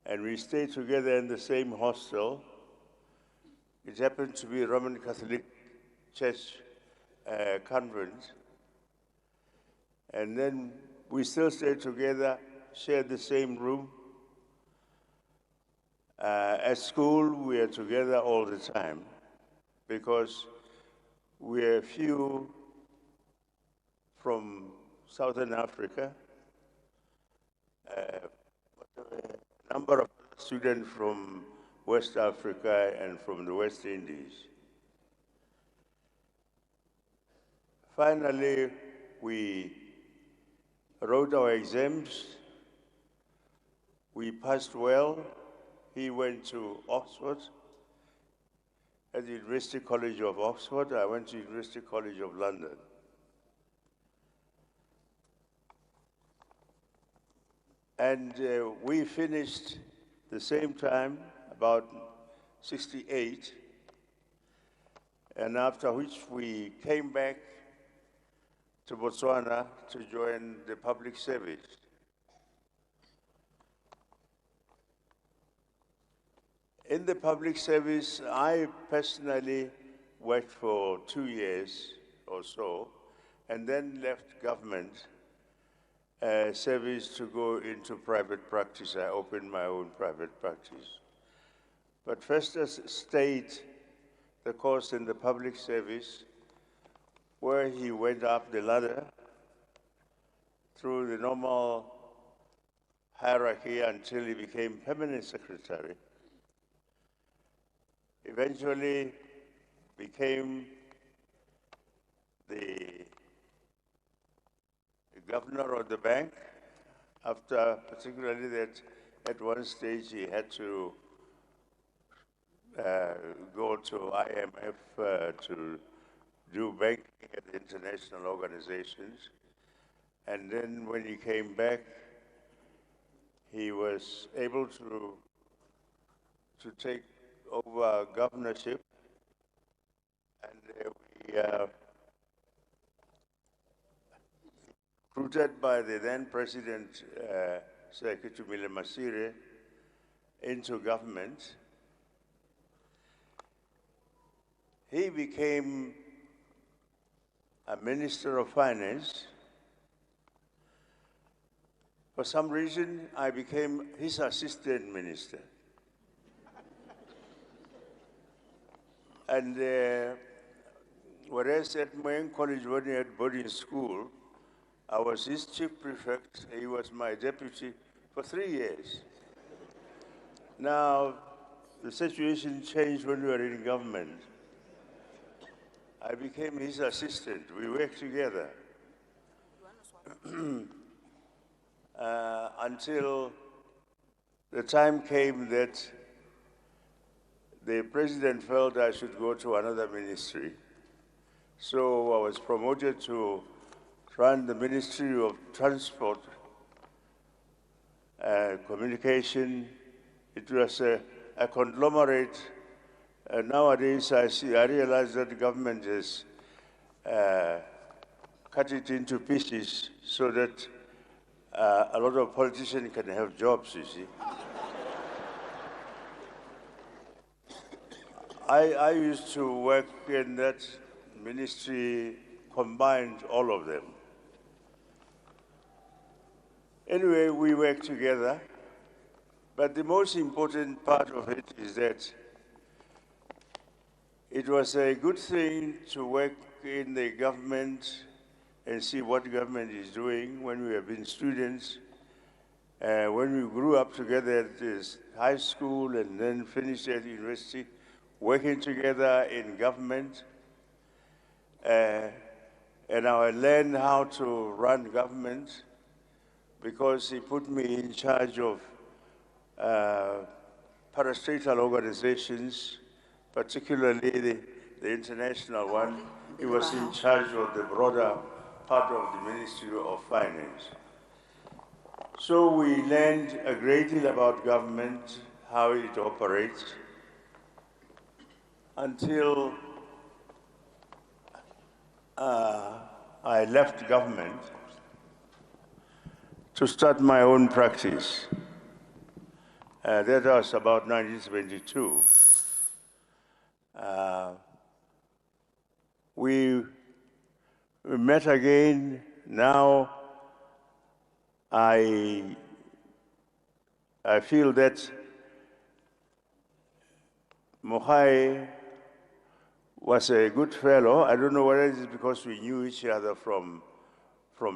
and we stayed together in the same hostel. It happened to be a Roman Catholic Church convent. And then we still stayed together, shared the same room. At school, we were together all the time because we are few from Southern Africa, a number of students from West Africa and from the West Indies. Finally, we wrote our exams. We passed well. He went to Oxford, at the University College of Oxford. I went to University College of London. And we finished the same time, about 68, and after which we came back to Botswana to join the public service. In the public service, I personally worked for 2 years or so, and then left government service to go into private practice. I opened my own private practice. But Festus stayed the course in the public service, where he went up the ladder through the normal hierarchy until he became permanent secretary. Eventually became the governor of the bank, after particularly that at one stage he had to go to IMF to do banking at international organizations. And then when he came back, he was able to take over governorship, and we recruited by the then President Secretary Masire into government. He became a Minister of Finance. For some reason, I became his assistant minister. And whereas at my college, when I had boarding school, I was his chief prefect. He was my deputy for 3 years. Now, the situation changed when we were in government. I became his assistant. We worked together until the time came that the president felt I should go to another ministry. So I was promoted to run the Ministry of Transport and Communication. It was a conglomerate. Nowadays, I realize that the government has cut it into pieces so that a lot of politicians can have jobs, you see. I used to work in that ministry, combined all of them. Anyway, we worked together, but the most important part of it is that it was a good thing to work in the government and see what the government is doing when we have been students. When we grew up together at this high school and then finished at university, working together in government. And I learned how to run government because he put me in charge of parastatal organizations, particularly the international one. He was in charge of the broader part of the Ministry of Finance. So we learned a great deal about government, how it operates, until I left government to start my own practice. That was about 1972. We met again. Now I feel that Mogae was a good fellow. I don't know whether it is because we knew each other from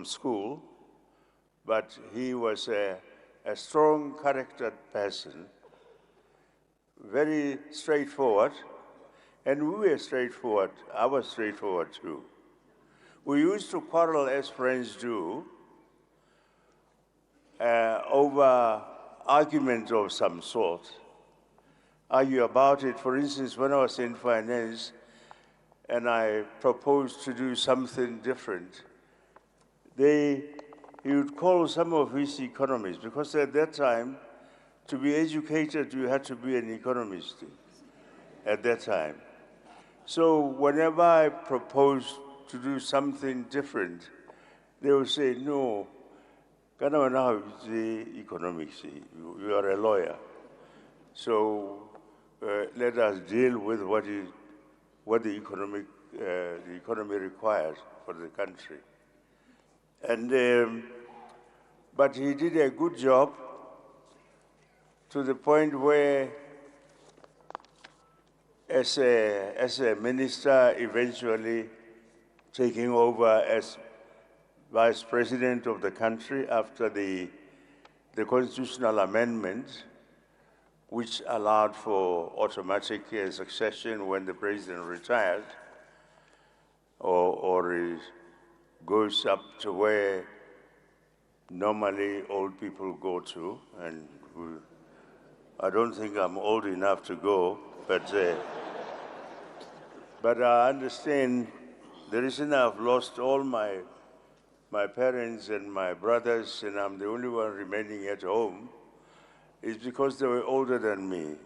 school, but he was a strong charactered person, very straightforward, and we were straightforward. I was straightforward too. We used to quarrel as friends do over arguments of some sort, argue about it. For instance, when I was in finance and I proposed to do something different, he would call some of his economists, because at that time, to be educated, you had to be an economist at that time. So whenever I proposed to do something different, they would say, no, now the economics, you are a lawyer. So let us deal with what the economy requires for the country. And but he did a good job to the point where, as a minister, eventually taking over as vice president of the country after the constitutional amendment, which allowed for automatic succession when the president retired or goes up to where normally old people go to. And I don't think I'm old enough to go, but I understand the reason I've lost all my parents and my brothers, and I'm the only one remaining at home, is because they were older than me.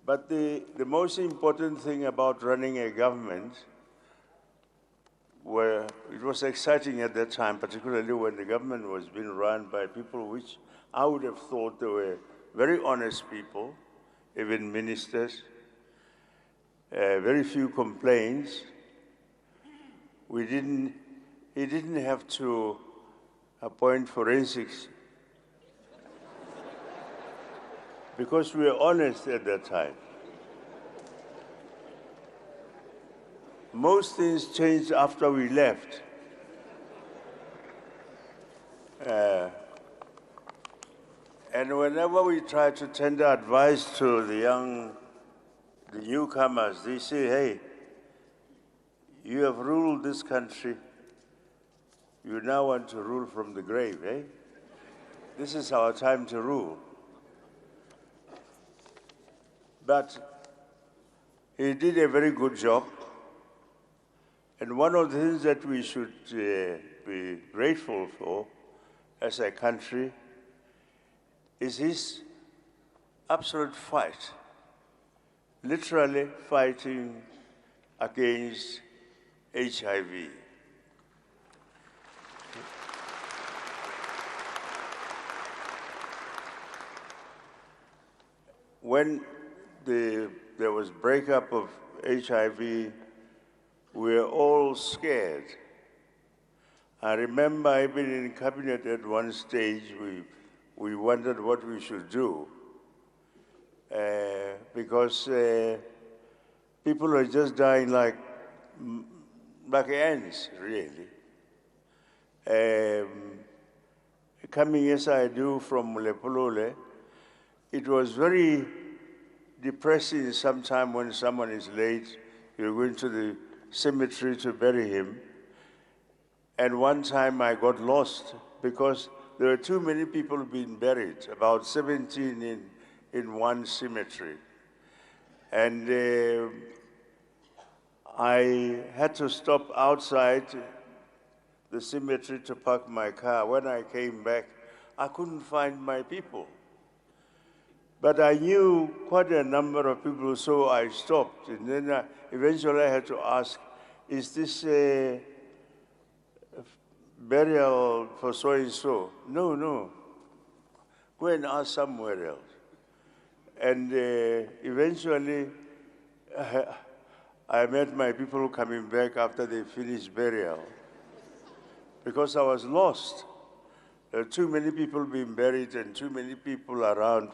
But the most important thing about running a government, where it was exciting at that time, particularly when the government was being run by people which I would have thought they were very honest people, even ministers, very few complaints. He didn't have to appoint forensics because we were honest at that time. most things changed after we left. And whenever we try to tender advice to the newcomers, they say, hey, you have ruled this country. You now want to rule from the grave, eh? This is our time to rule. But he did a very good job. And one of the things that we should be grateful for as a country is his absolute fight, literally fighting against HIV. When there was breakup of HIV, we were all scared. I remember even in cabinet at one stage, we wondered what we should do because people were just dying like ants, really. Coming as I do from Lepolole, it was very depressing sometime when someone is late, you're going to the cemetery to bury him. And one time I got lost because there were too many people being buried, about 17 in one cemetery. And I had to stop outside the cemetery to park my car. When I came back, I couldn't find my people. But I knew quite a number of people, so I stopped. And then eventually I had to ask, is this a burial for so-and-so? No, no. Go and ask somewhere else. And eventually I met my people coming back after they finished burial because I was lost. There were too many people being buried and too many people around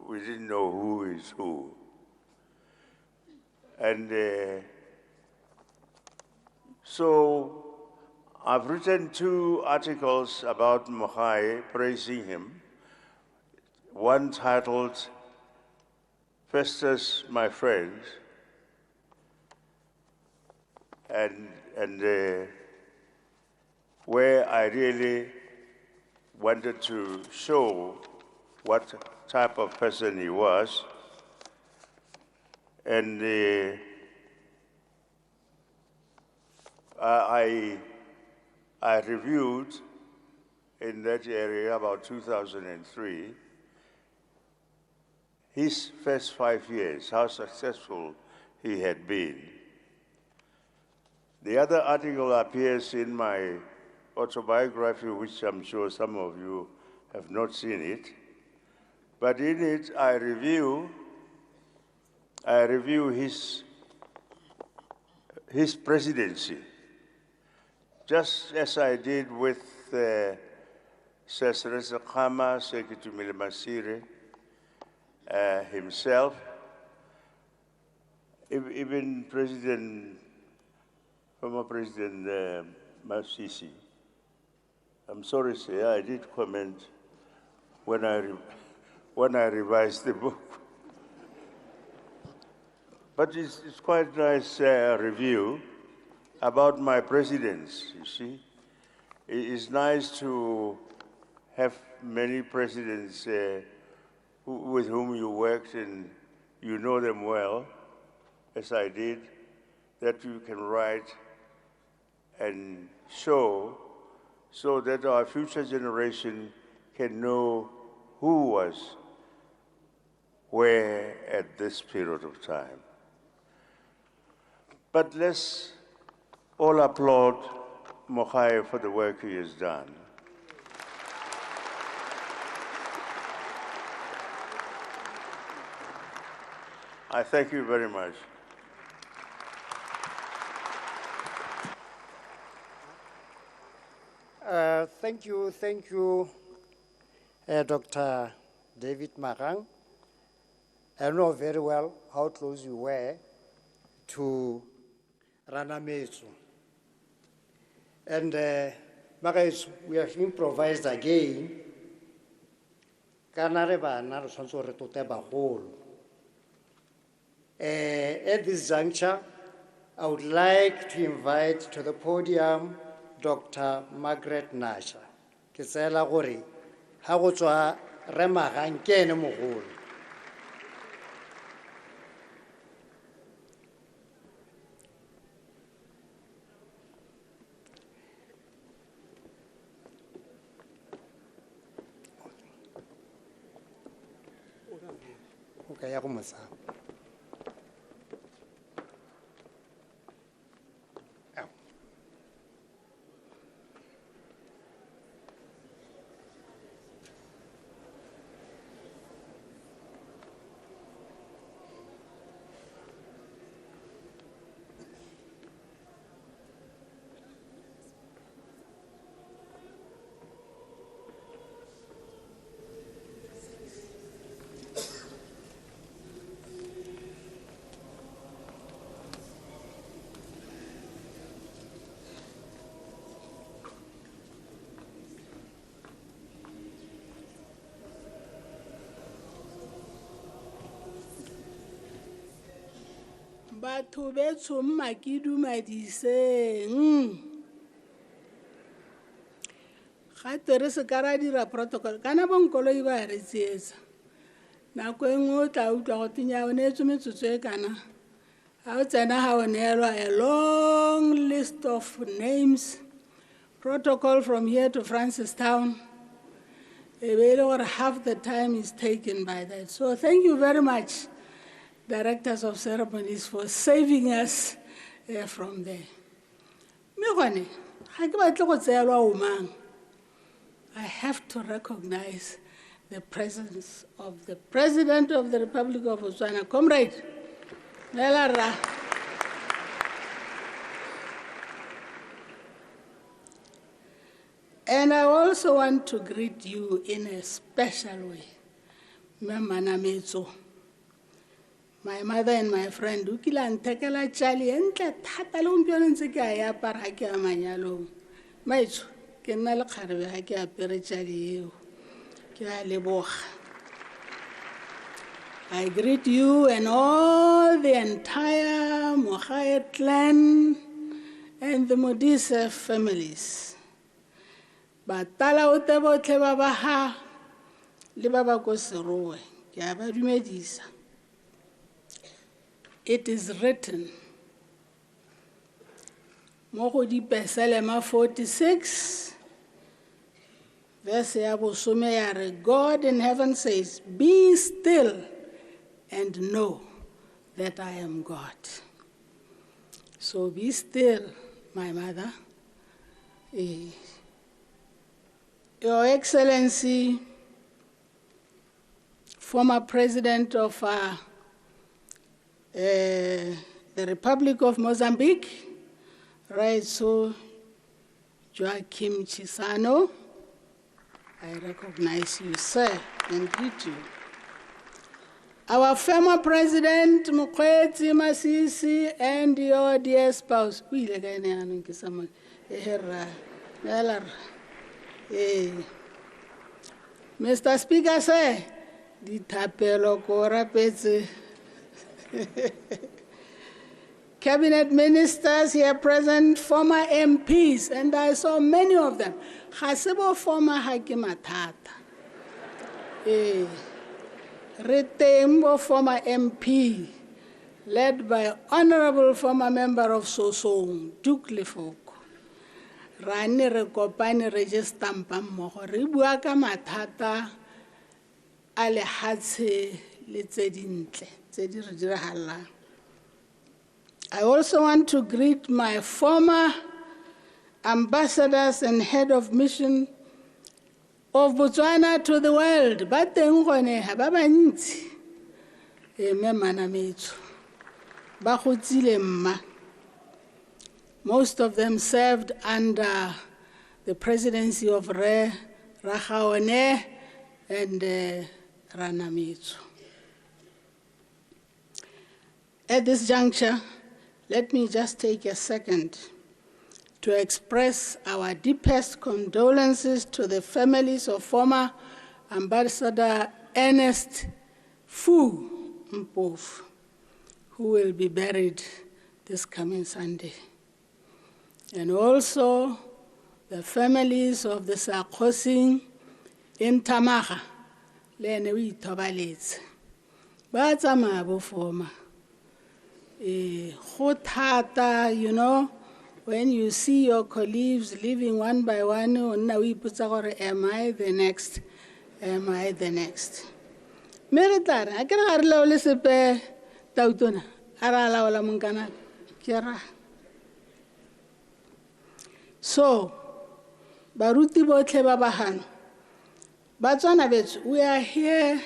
we didn't know who is who. And so I've written 2 articles about Mogae, praising him. One titled, Festus, My Friend, and where I really wanted to show what type of person he was. And I reviewed in that area about 2003 his first 5 years, how successful he had been. The other article appears in my autobiography, which I'm sure some of you have not seen it. But in it, I review his presidency, just as I did with Sesrese Khama, Sekitumi Masire, himself, even former President Masisi. I'm sorry to say, I did comment when I revised the book. But it's quite nice review about my presidents, you see. It's nice to have many presidents with whom you worked and you know them well, as I did, that you can write and show so that our future generation can know who was where at this period of time. But let's all applaud Mogae for the work he has done. I thank you very much. Thank you, Dr. David Marang. I know very well how close you were to Ranametso. And Magaetso, we have improvised again. Kanare bana re tshwantse re tote bagolo. At this juncture, I would like to invite to the podium Dr. Margaret Nasha. Ke tsela gore ha go tswa re magankene mogolo. Okay, ya go motsa. Batho betso mma ke dumadiseng gate re se ka ra dira protocol kana bonkoloi ba re tsietsa nako e nngwe o tla utlwa go tenya o neetswe metsotso e kana ga o tsena ga o neelwa a long list of names protocol from here to Francistown e be e le gore half the time is taken by that. So thank you very much, directors of ceremonies, for saving us from there. I have to recognize the presence of the President of the Republic of Botswana, Comrade Melara. And I also want to greet you in a special way, Mamana Metso. My mother and my friend, Ukilan Tekala Charlie, and Tatalum Pionsica, Paraka Manalo. Maitu, Kenala Carvaka Perichari, Kialeboch. I greet you and all the entire Mogae clan and the Modise families. Batala utebo tleba ba ha le ba ba ko serowe ke a ba dumedisa. It is written mo go Psalm 46 verse ya bosome ya re, God in heaven says, be still and know that I am God. So be still, my mother. Your Excellency, former President of the Republic of Mozambique, Raiso Joaquim Chisano, I recognize you, sir, and greet you. Our former President, Mokgweetsi Masisi, and your dear spouse, Mr. Speaker, sir, di thapelo ko rapetse. Cabinet ministers here present, former MPs, and I saw many of them. Hasebo former Hakimatata. Retembo former MP, led by Honorable former member of Sosong, Duke Lefoko. Rani re kopane re je stampa mmogo re bua ka mathata a lehatshe le tse dintle tse di re diragalang. I also want to greet my former ambassadors and head of mission of Botswana to the world. Ba teng gone ha ba bantsi me mana metso ba go tsile mma. Most of them served under the presidency of Rakgaone and Ranamitso. At this juncture, let me just take a second to express our deepest condolences to the families of former Ambassador Ernest Fu Mpofu, who will be buried this coming Sunday. And also the families of the Sakosing in Tamaga, Lenewi Tobalets. Batsama former. You know, when you see your colleagues living one by one, am I the next? Am I the next? Meritar, I can hardly listen to Tautuna, Arala Ola Munkana, Kira. So, Baruti Botle Babahan, Batswana, we are here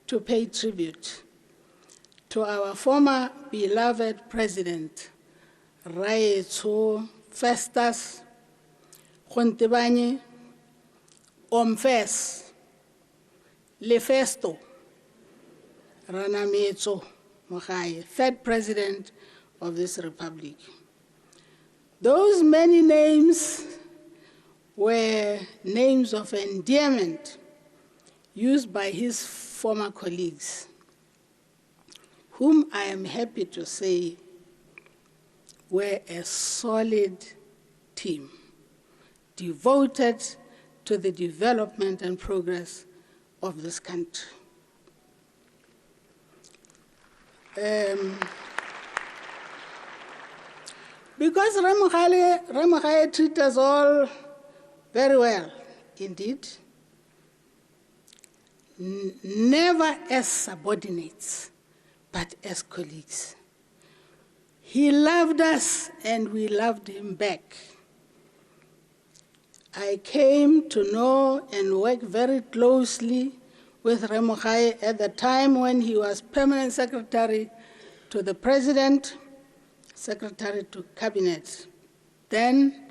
to pay tribute to our former beloved president, Dr Festus Mogae, Omfes, Lefesto, Ranametso Mogae, third president of this republic. Those many names were names of endearment used by his former colleagues, whom I am happy to say were a solid team, devoted to the development and progress of this country. Because Mogae treated us all very well, indeed, never as subordinates, but as colleagues. He loved us and we loved him back. I came to know and work very closely with Mogae at the time when he was permanent secretary to the president, secretary to cabinet. Then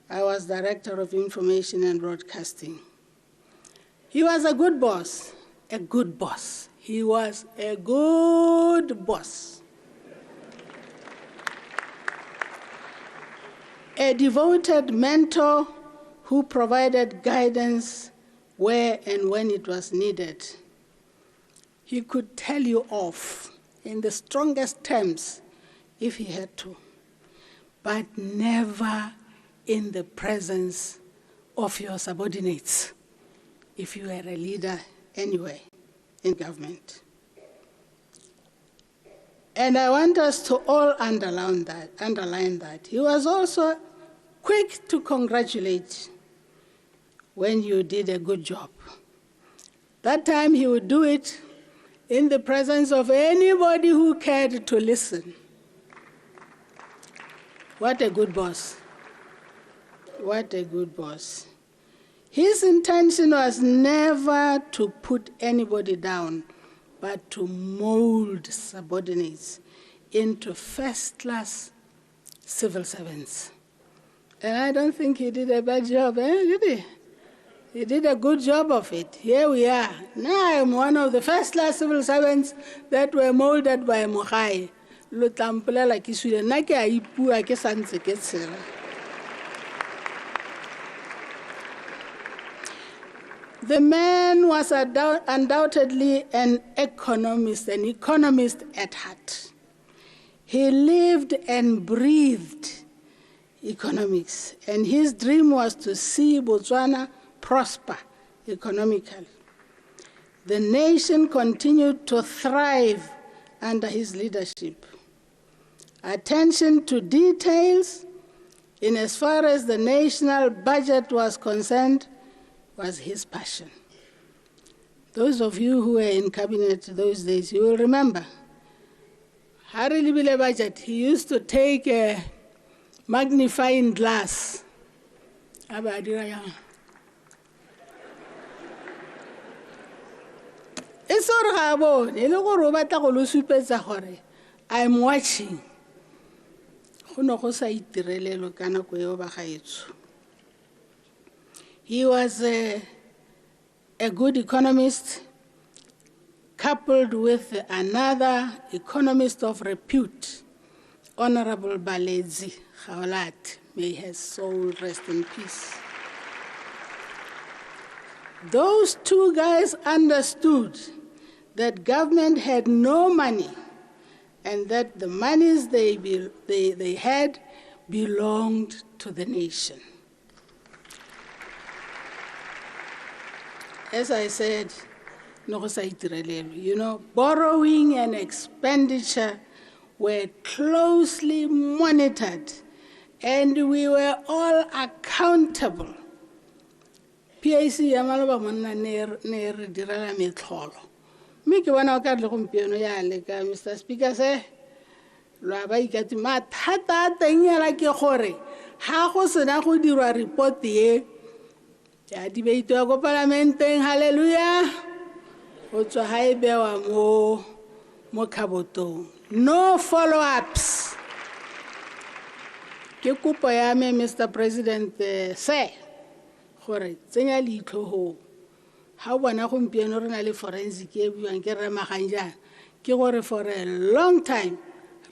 I was director of information and broadcasting. He was a good boss, a good boss. He was a good boss. A devoted mentor who provided guidance where and when it was needed. He could tell you off in the strongest terms if he had to, but never in the presence of your subordinates, if you were a leader anyway in government. And I want us to all underline that. He was also quick to congratulate when you did a good job. That time he would do it in the presence of anybody who cared to listen. What a good boss. What a good boss. His intention was never to put anybody down, but to mold subordinates into first-class civil servants. And I don't think he did a bad job, did he? He did a good job of it. Here we are. Now I am one of the first-class civil servants that were molded by Mogae. The man was undoubtedly an economist at heart. He lived and breathed economics, and his dream was to see Botswana prosper economically. The nation continued to thrive under his leadership. Attention to details, in as far as the national budget was concerned, was his passion. Those of you who were in cabinet those days, you will remember, Harry Libile budget, he used to take a magnifying glass. I'm watching. He was a good economist, coupled with another economist of repute, Honorable Baledzi Gaolat, may his soul rest in peace. Those two guys understood that government had no money and that the monies they had belonged to the nation. As I said, you know, borrowing and expenditure were closely monitored and we were all accountable. PIC yamaloba monna ne re direla metlholo. Mme ke bona o ka le gompieno ya leka Mr. Speaker se lwa ba ikati mathata a teng yela ke gore ha go sena go dirwa report ye ya debate ya go parlamenteng. Hallelujah. Go tswa ha e bewa mo khabotong. No follow-ups. Ke kopo ya me Mr. President se gore tsenya leitlho ho ha bona gompieno re na le forensic e buang ke re maganja ke gore for a long time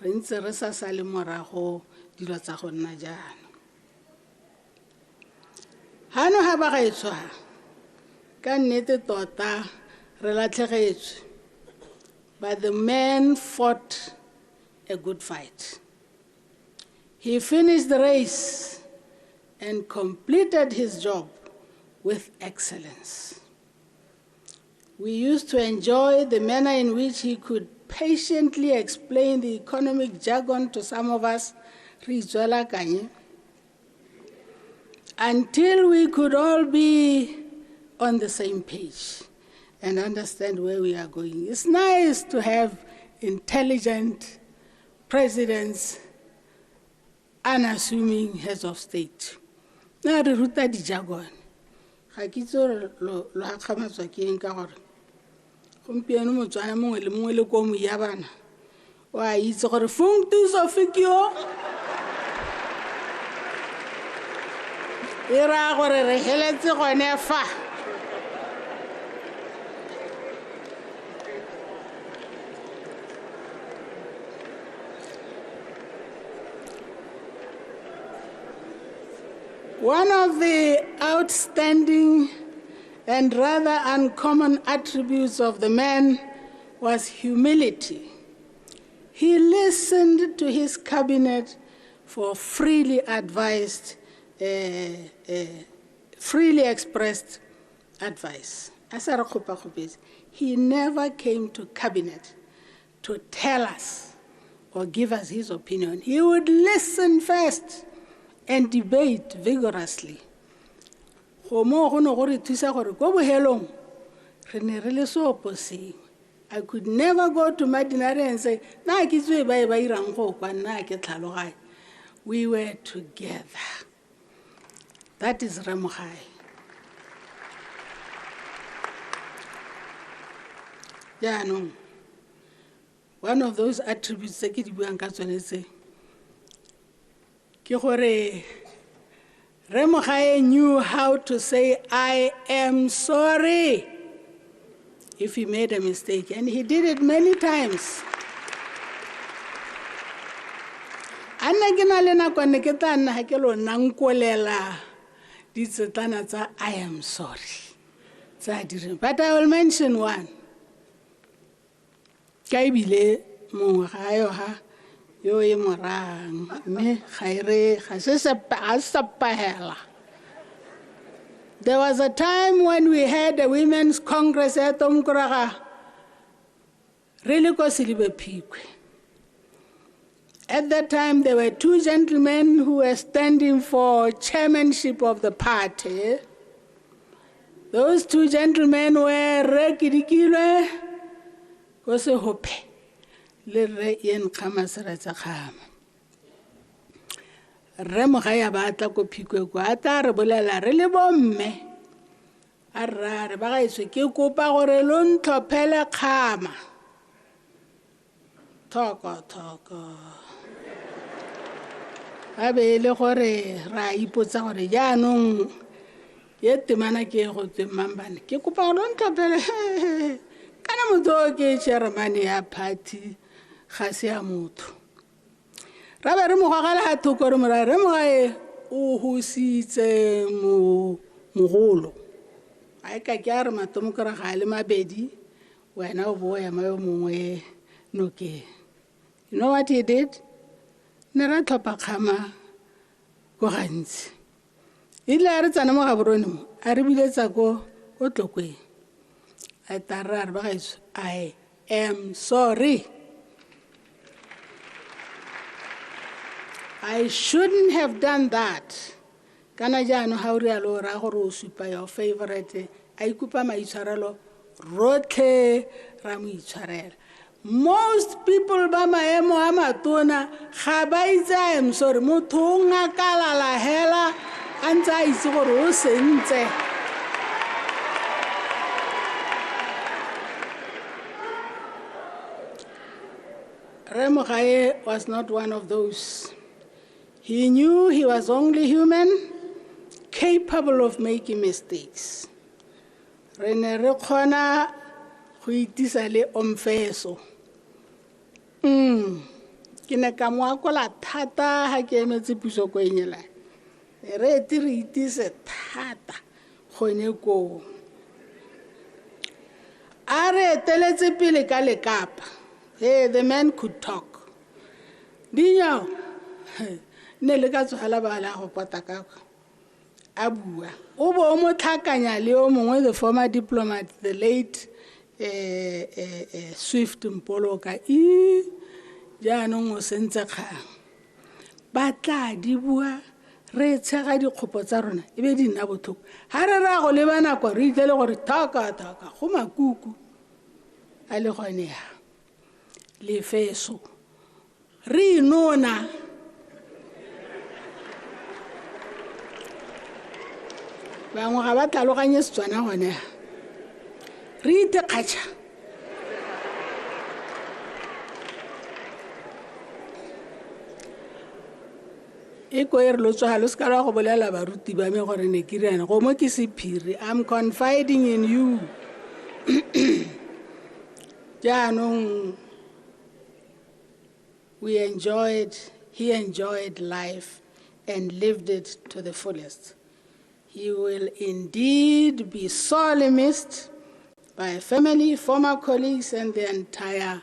re ntse re sa sale morago dilo tsa go nna jana. Hano ha ba gaetswa ka nnete tota re latlhegetswe, but the man fought a good fight. He finished the race and completed his job with excellence. We used to enjoy the manner in which he could patiently explain the economic jargon to some of us, until we could all be on the same page and understand where we are going. It's nice to have intelligent presidents, unassuming heads of state. Na re ruta di jargon. Ga ke tso lo ha khamatswa ke eng ka gore gompieno Motswana mongwe le mongwe le ko mo ya bana wa itse gore functus officio era gore re heletse gone fa. One of the outstanding and rather uncommon attributes of the man was humility. He listened to his cabinet for freely expressed advice. He never came to cabinet to tell us or give us his opinion. He would listen first and debate vigorously. I could never go to Madinari and say, we were together. That is Ramogai. Yeah, no. One of those attributes that Ramogai knew how to say, I am sorry, if he made a mistake, and he did it many times. I am sorry. But I will mention one. Yo e morang me khaire There was a time when we had a women's congress at Tomkuraga. Really At that time there were two gentlemen who were standing for chairmanship of the party. Those two gentlemen were Rekidikile Kose Hope. Remogaya batla ko phikwe kwa ata re bolela re le bomme a rare ba ga itse ke kopa gore lo ntlhophele kgama thoko a be le gore ra ipotsa gore jaanong ye temana ke go tsemambane ke kopa gore lo ntlhophele kana motho ke chairman ya party ga se ya motho ra be re mo gwagala ga thoko re mora re Mogae o hositse mogolo a ka ke a re matomo kore ga le mabedi wena o bo ema yo mongwe nokeng. You know what he did? Ne ra tlhopha kgama ko gantsi ile a re tsana mo gaborone mo a re biletsa ko tlokeng a tara re ba gaetso I am sorry. I shouldn't have done that. Kana jaano ha o rialo ra gore o supa your favorite a ikupa maitshwarelo rotlhe ra mo itshwarela. Most people ba maemo a matona ga ba itse I am sorry motho o ngakalala hela a ntse a itse gore o sentse. Re Mogae was not one of those. He knew he was only human, capable of making mistakes. Re ne re kgona go itisa le omfeso. Ke ne ka mo akola thata ha ke emetse puso ko enyela. Re ti re itise thata gone ko. A re eteletse pele ka lekapa. Hey, the man could talk. Dinyo ne le ka tswala ba la go pota ka a bua. O bo mo tlhakanya le o mongwe the former diplomat, the late Swift Mpoloka jaanong o sentse kgang ba tla di bua re tshega dikgopo tsa rona e be di nna bothoko ha re ra go leba nako re itlele gore thaka go makuku a le gone ya lefeso re inona bangwe ga ba tlaloganye Setswana gone re ite kgatša e ko e re lo tswa lo ska la go bolela baruti ba me gore ne ke riana go mo ke sephiri. I'm confiding in you. Jaanong he enjoyed life and lived it to the fullest. He will indeed be sorely missed by family, former colleagues, and the entire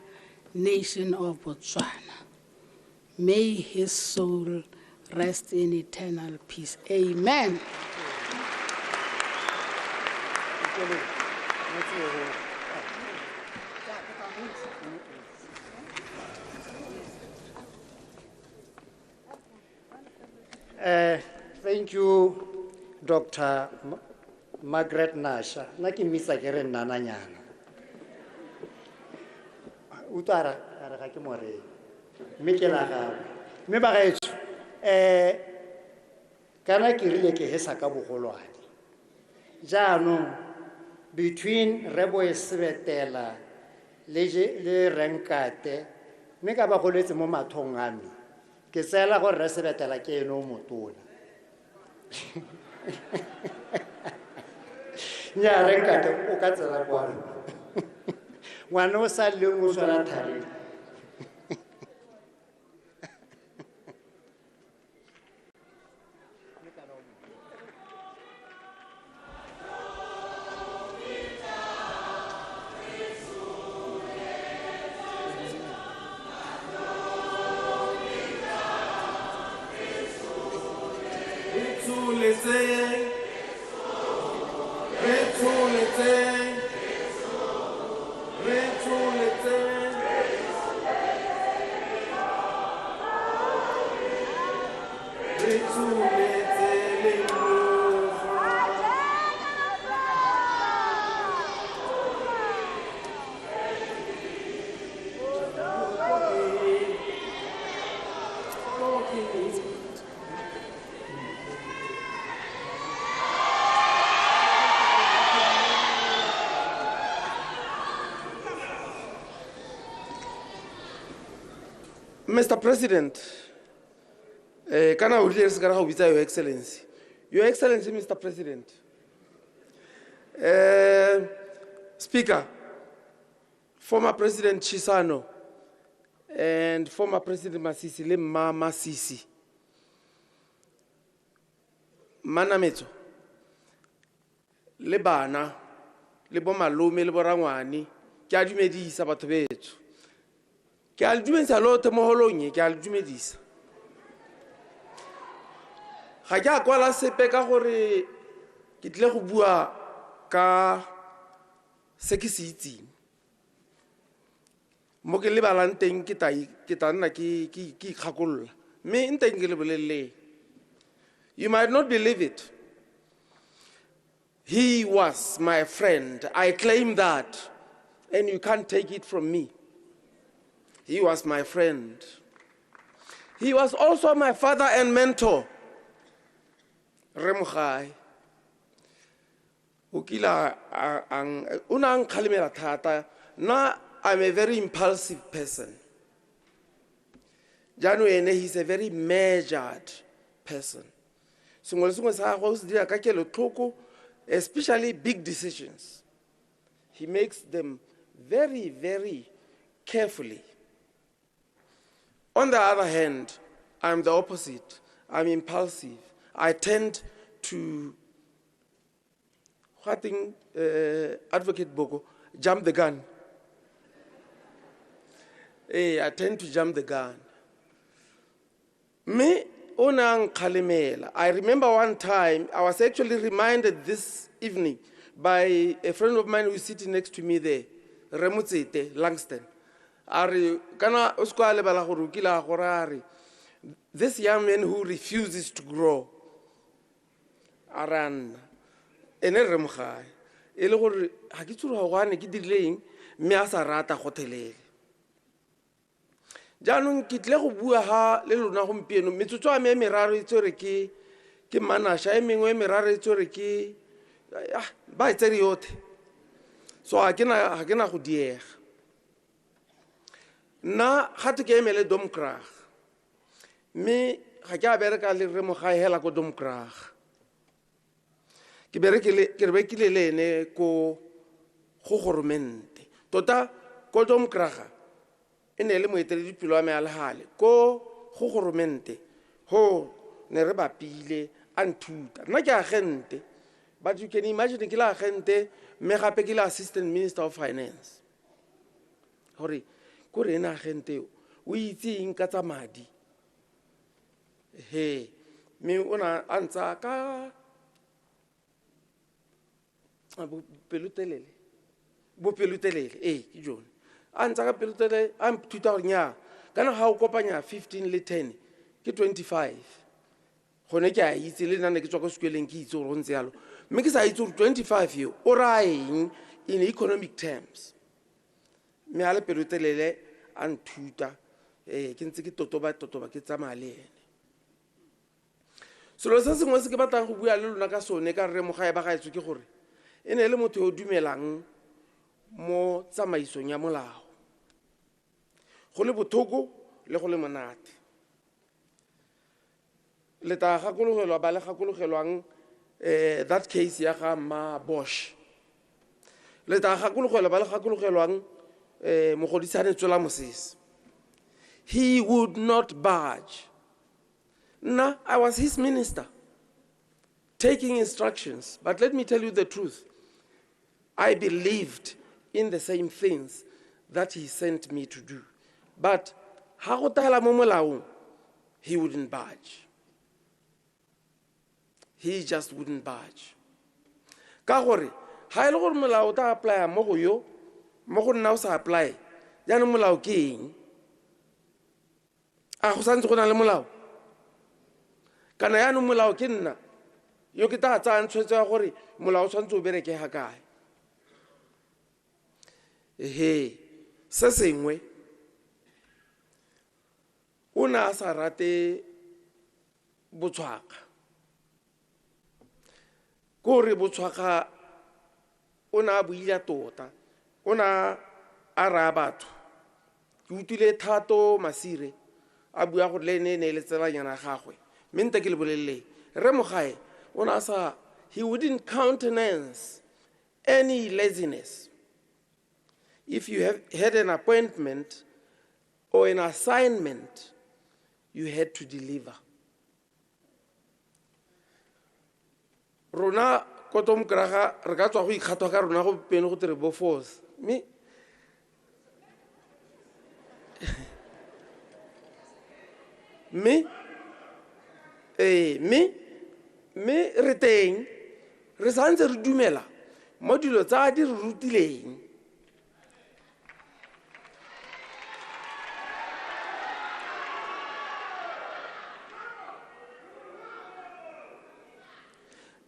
nation of Botswana. May his soul rest in eternal peace. Amen. Thank you, Dr. Margaret Nasha. Naki misa kere nana nyana. Utara ara ka more. Mikela ga. Me ba gaetso. Kana ke rile ke hesa ka bogolwane. Jaanong between Rebo Sebetela le Renkate me ka ba goletse mo mathong a me. Ke tsela gore re Sebetela ke eno motona. Nya Renkate o ka tsela kwa. Ngwana o sa le mo tsala thari. Mr. President, kana o rile se ka go bitsa Your Excellency. Your Excellency, Mr. President. Speaker, former President Chisano, and former President Masisi le Mama Sisi. Manametso, le bana, le bo malome, le bo rangwane, ke a dumedisa batho betso. Ke a le dumedisa lotlhe mo holong e, ke a le dumedisa. Ga ke a kwala sepe ka gore ke tle go bua ka se ke se itseng. Mo ke lebalang teng ke ta nna ke ikgakolola. Me nteng ke le bolelele. You might not believe it. He was my friend. I claim that. And you can't take it from me. He was my friend. He was also my father and mentor. Remogai. Ukila unang kalimera thata. Na I'm a very impulsive person. Janu ene, he's a very measured person. Especially big decisions. He makes them very, very carefully. On the other hand, I'm the opposite. I'm impulsive. I tend to, what thing, Advocate Boko, jump the gun. I tend to jump the gun. Me, Onang Kalimela. I remember one time, I was actually reminded this evening by a friend of mine who is sitting next to me there, Remutsete, Langston. This young man who refuses to grow. Aran. Ene Remkhai. Ele gore ha ke tsuru hawane ke dileng me a sa rata gotelele. Jaanong ke tle go bua ha le lona gompieno metsotso a me meraro e tsore ke manasha e mengwe meraro e tsore ke ba itsere yote. So ha ke na go diega. Na ga ke emele Domkrag. Me ga ke a bereka le Remogai hela ko Domkrag. Ke berekile le ene ko goromente. Tota ko Domkrag. Ene le moeteledipelo wa me a lehale ko goromente ho ne re bapile a nthuta nna ke agente but you can imagine ke la agente me gape ke la assistant minister of finance hore ko re ena agente o itseng ka tsa madi he me ona antsa ka bopelutelele ke jone Antaka pelutele am 2000 kana ha o kopanya 15 le 10 ke 25 gone ke a itse le nna ke tswa go skweleng ke itse go ntse yalo mme ke sa itse 25 yo o raeng in economic terms me ale pelutelele an thuta ke ntse ke totoba ke tsamaya le ene selo se sengwe se ke batlang go bua le lona ka sone ka Remogai ba gaetso ke gore ene le motho o dumelang mo tsamaisong ya molao go le bothoko le go le monate le ta gakologelwa ba le gakologelwang that case ya ga Ma Bosch le ta gakologelwa ba le gakologelwang mogodisane Tswela Mosese. He would not budge. No, I was his minister taking instructions, but let me tell you the truth, I believed in the same things that he sent me to do. But he wouldn't budge. He just wouldn't budge. Ka gore ha ile gore molao ta apply mo go yo mo go nna o sa apply ya no molao ke eng a go santse go na le molao kana ya no molao ke nna yo ke ta tsa ntshwetsa gore molao tshwantse o bereke ha kae se sengwe o na sa rate botshwaka gore botshwaka o na buila tota o na a raya batho ke utlwile Thato Masire a bua gore le ne le tselanyana gagwe mme nta ke le bolelele Remogai o na sa he wouldn't countenance any laziness. If you have had an appointment or an assignment you had to deliver. Rona koto mokraga re ka tswa go ikgatwa ka rona go pene go tere bo force me re teng re santse re dumela mo dilo tsa di re rutileng.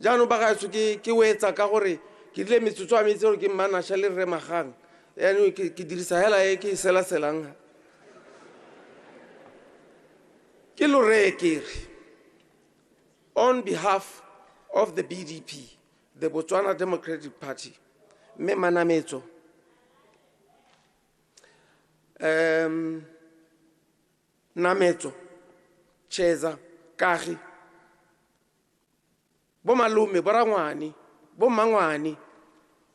Jaanong ba gaetsho ke wetsa ka gore ke dile metsotso a metsi gore ke mmanasha le rre Magang yaanong ke dirisa hela e ke selaselang ke lore ke re on behalf of the BDP, the Botswana Democratic Party, me manametso nametso cheza kagi bo malume bo rangwane bo mangwane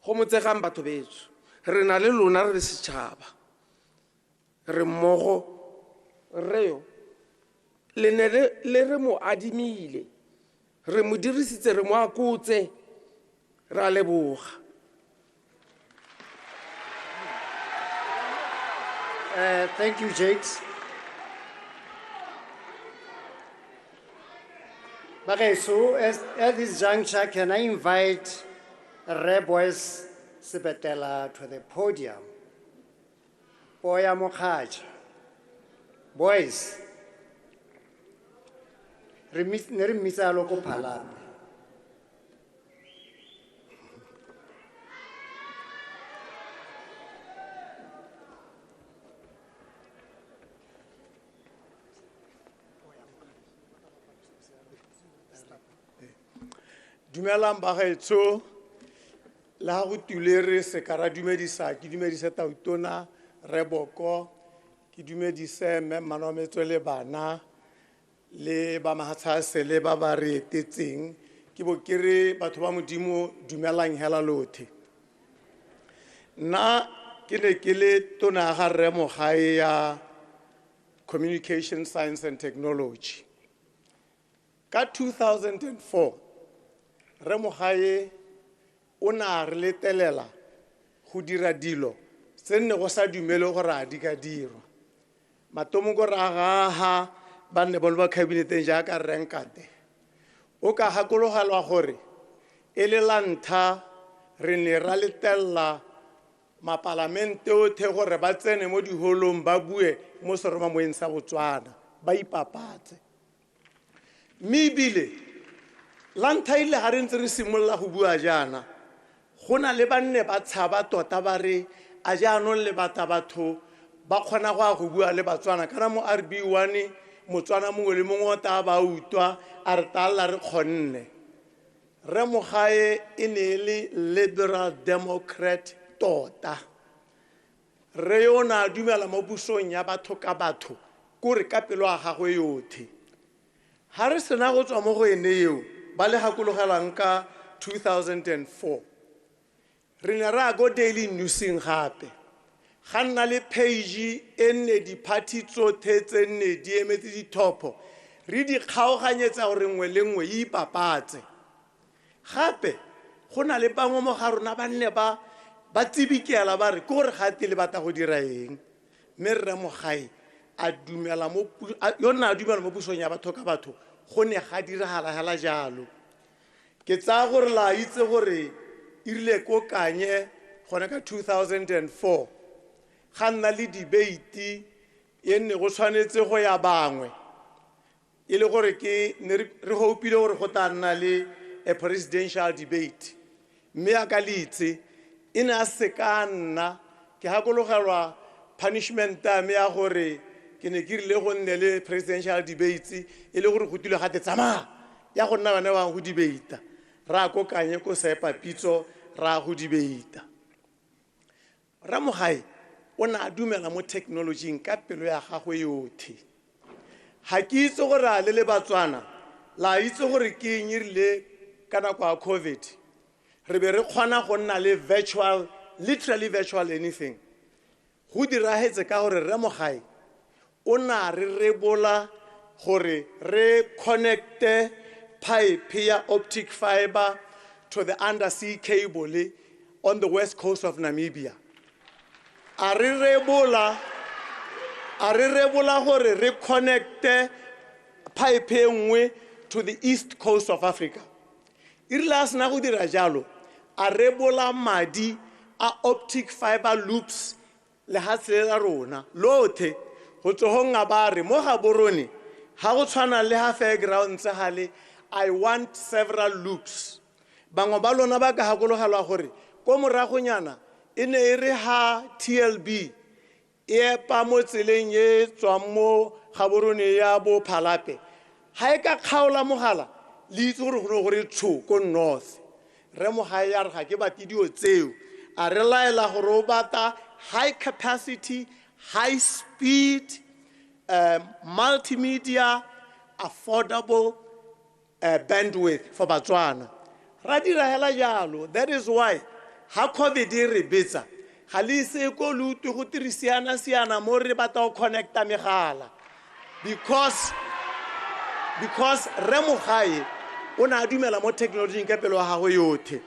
go motsegang batho betso re na le lona re setšhaba re mmogo reo le ne le re mo adimile re mo dirisitse re mo akotse ra leboga. Thank you, Jakes. Okay, so at this juncture, can I invite Boys Sebetela to the podium? Boya Mokhaja. Boys. Remisa loko phalapa. Dumelang bagaetsho la go tulere se ka ra dumedisa ke dumedise Tautona Reboko ke dumedise mme Manometso le bana le ba mahatsase le ba ba re etetseng ke bo kere batho ba modimo dumelang hela lothe nna ke ne ke le tona ga Rre Mogae ya Communication Science and Technology ka 2004 Rre Mogae o na re letelela go dira dilo se nne go sa dumele gore a di ka dirwa matomo go ragaga ba nne bona ba kabineteng jaaka renkate o ka gakologelwa gore e le lantha re ne ra letella mapalamente othe gore ba tsene mo diholong ba bue mo seromamoeng sa Botswana ba ipapatse mme ebile lantha ile ga re ntse re simolola go bua jaana go na le banne ba tshaba tota ba re a jaanong le batho ba kgona go bua le Batswana kana mo RB1 Motswana mongwe le mongwe o ta ba utwa a re talla re kgonne Rre Mogae e ne le liberal democrat tota re yona dumela mo pusong ya batho ka batho kore ka pelo a gagwe yothe ha re sena go tswa mo go ene eo ba le gakologelang ka 2004 re ne ra go daily newsing gape ga nna le page e nne di-party tsotlhe tse nne di emetse dithopo re di kgaoganyetsa gore nngwe le nngwe e ipapatse gape go na le bangwe mo ga rona ba nne ba tsebikela ba re ke gore gate le batla go dira eng mme Rre Mogae a dumela mo pusong ya batho ka batho go ne ga diragala hela jalo ke tsaya gore la itse gore irile ko kanye gone ka 2004 ga nna le debate e nne go tshwanetse go ya bangwe e le gore re hopile gore go tla nna le a presidential debate mme a ka litse e ne a se ka nna ke gakologelwa punishment me ya gore ke ne ke rile go nne le presidential debates e le gore go tile gate tsamaya ya go nna bana ba go debate ra ko kanye ko sepa pitso ra go debate Rre Mogae o na dumela mo technology ka pelo ya gagwe yothe ha ke itse gore a le Batswana la itse gore ke nyirile kana kwa COVID re be re kgona go nna le virtual literally virtual anything go diragetse ka gore Rre Mogae o na re rebola gore re connecte pipe ya optic fiber to the undersea cable on the west coast of Namibia. A re rebola gore re connecte pipe e nngwe to the east coast of Africa. Irile a sena go dira jalo, a rebola madi a optic fiber loops le hatsele la rona lothe go tsohonga ba re mo ga borone ha go tshwana le ha fairground tse hale. I want several loops. Bangwe ba lona ba ka hakologelwa gore ko moragonyana e ne e re ha TLB e epa mo tseleng e tswang mo gaborone ya bo Phalape ha e ka kgaola mogala le itse gore tsho ko north re mo ga ya re ga ke batidio tseo a re laela gore o bata high capacity, high speed, multimedia, affordable bandwidth for Batswana. Radira hela jalo. That is why ha COVID re betsa ga le se ko lutu go tirisiana siana mo re bata go connecta megala because re mo gae o na dumela mo technology ka pelo ga go yothe.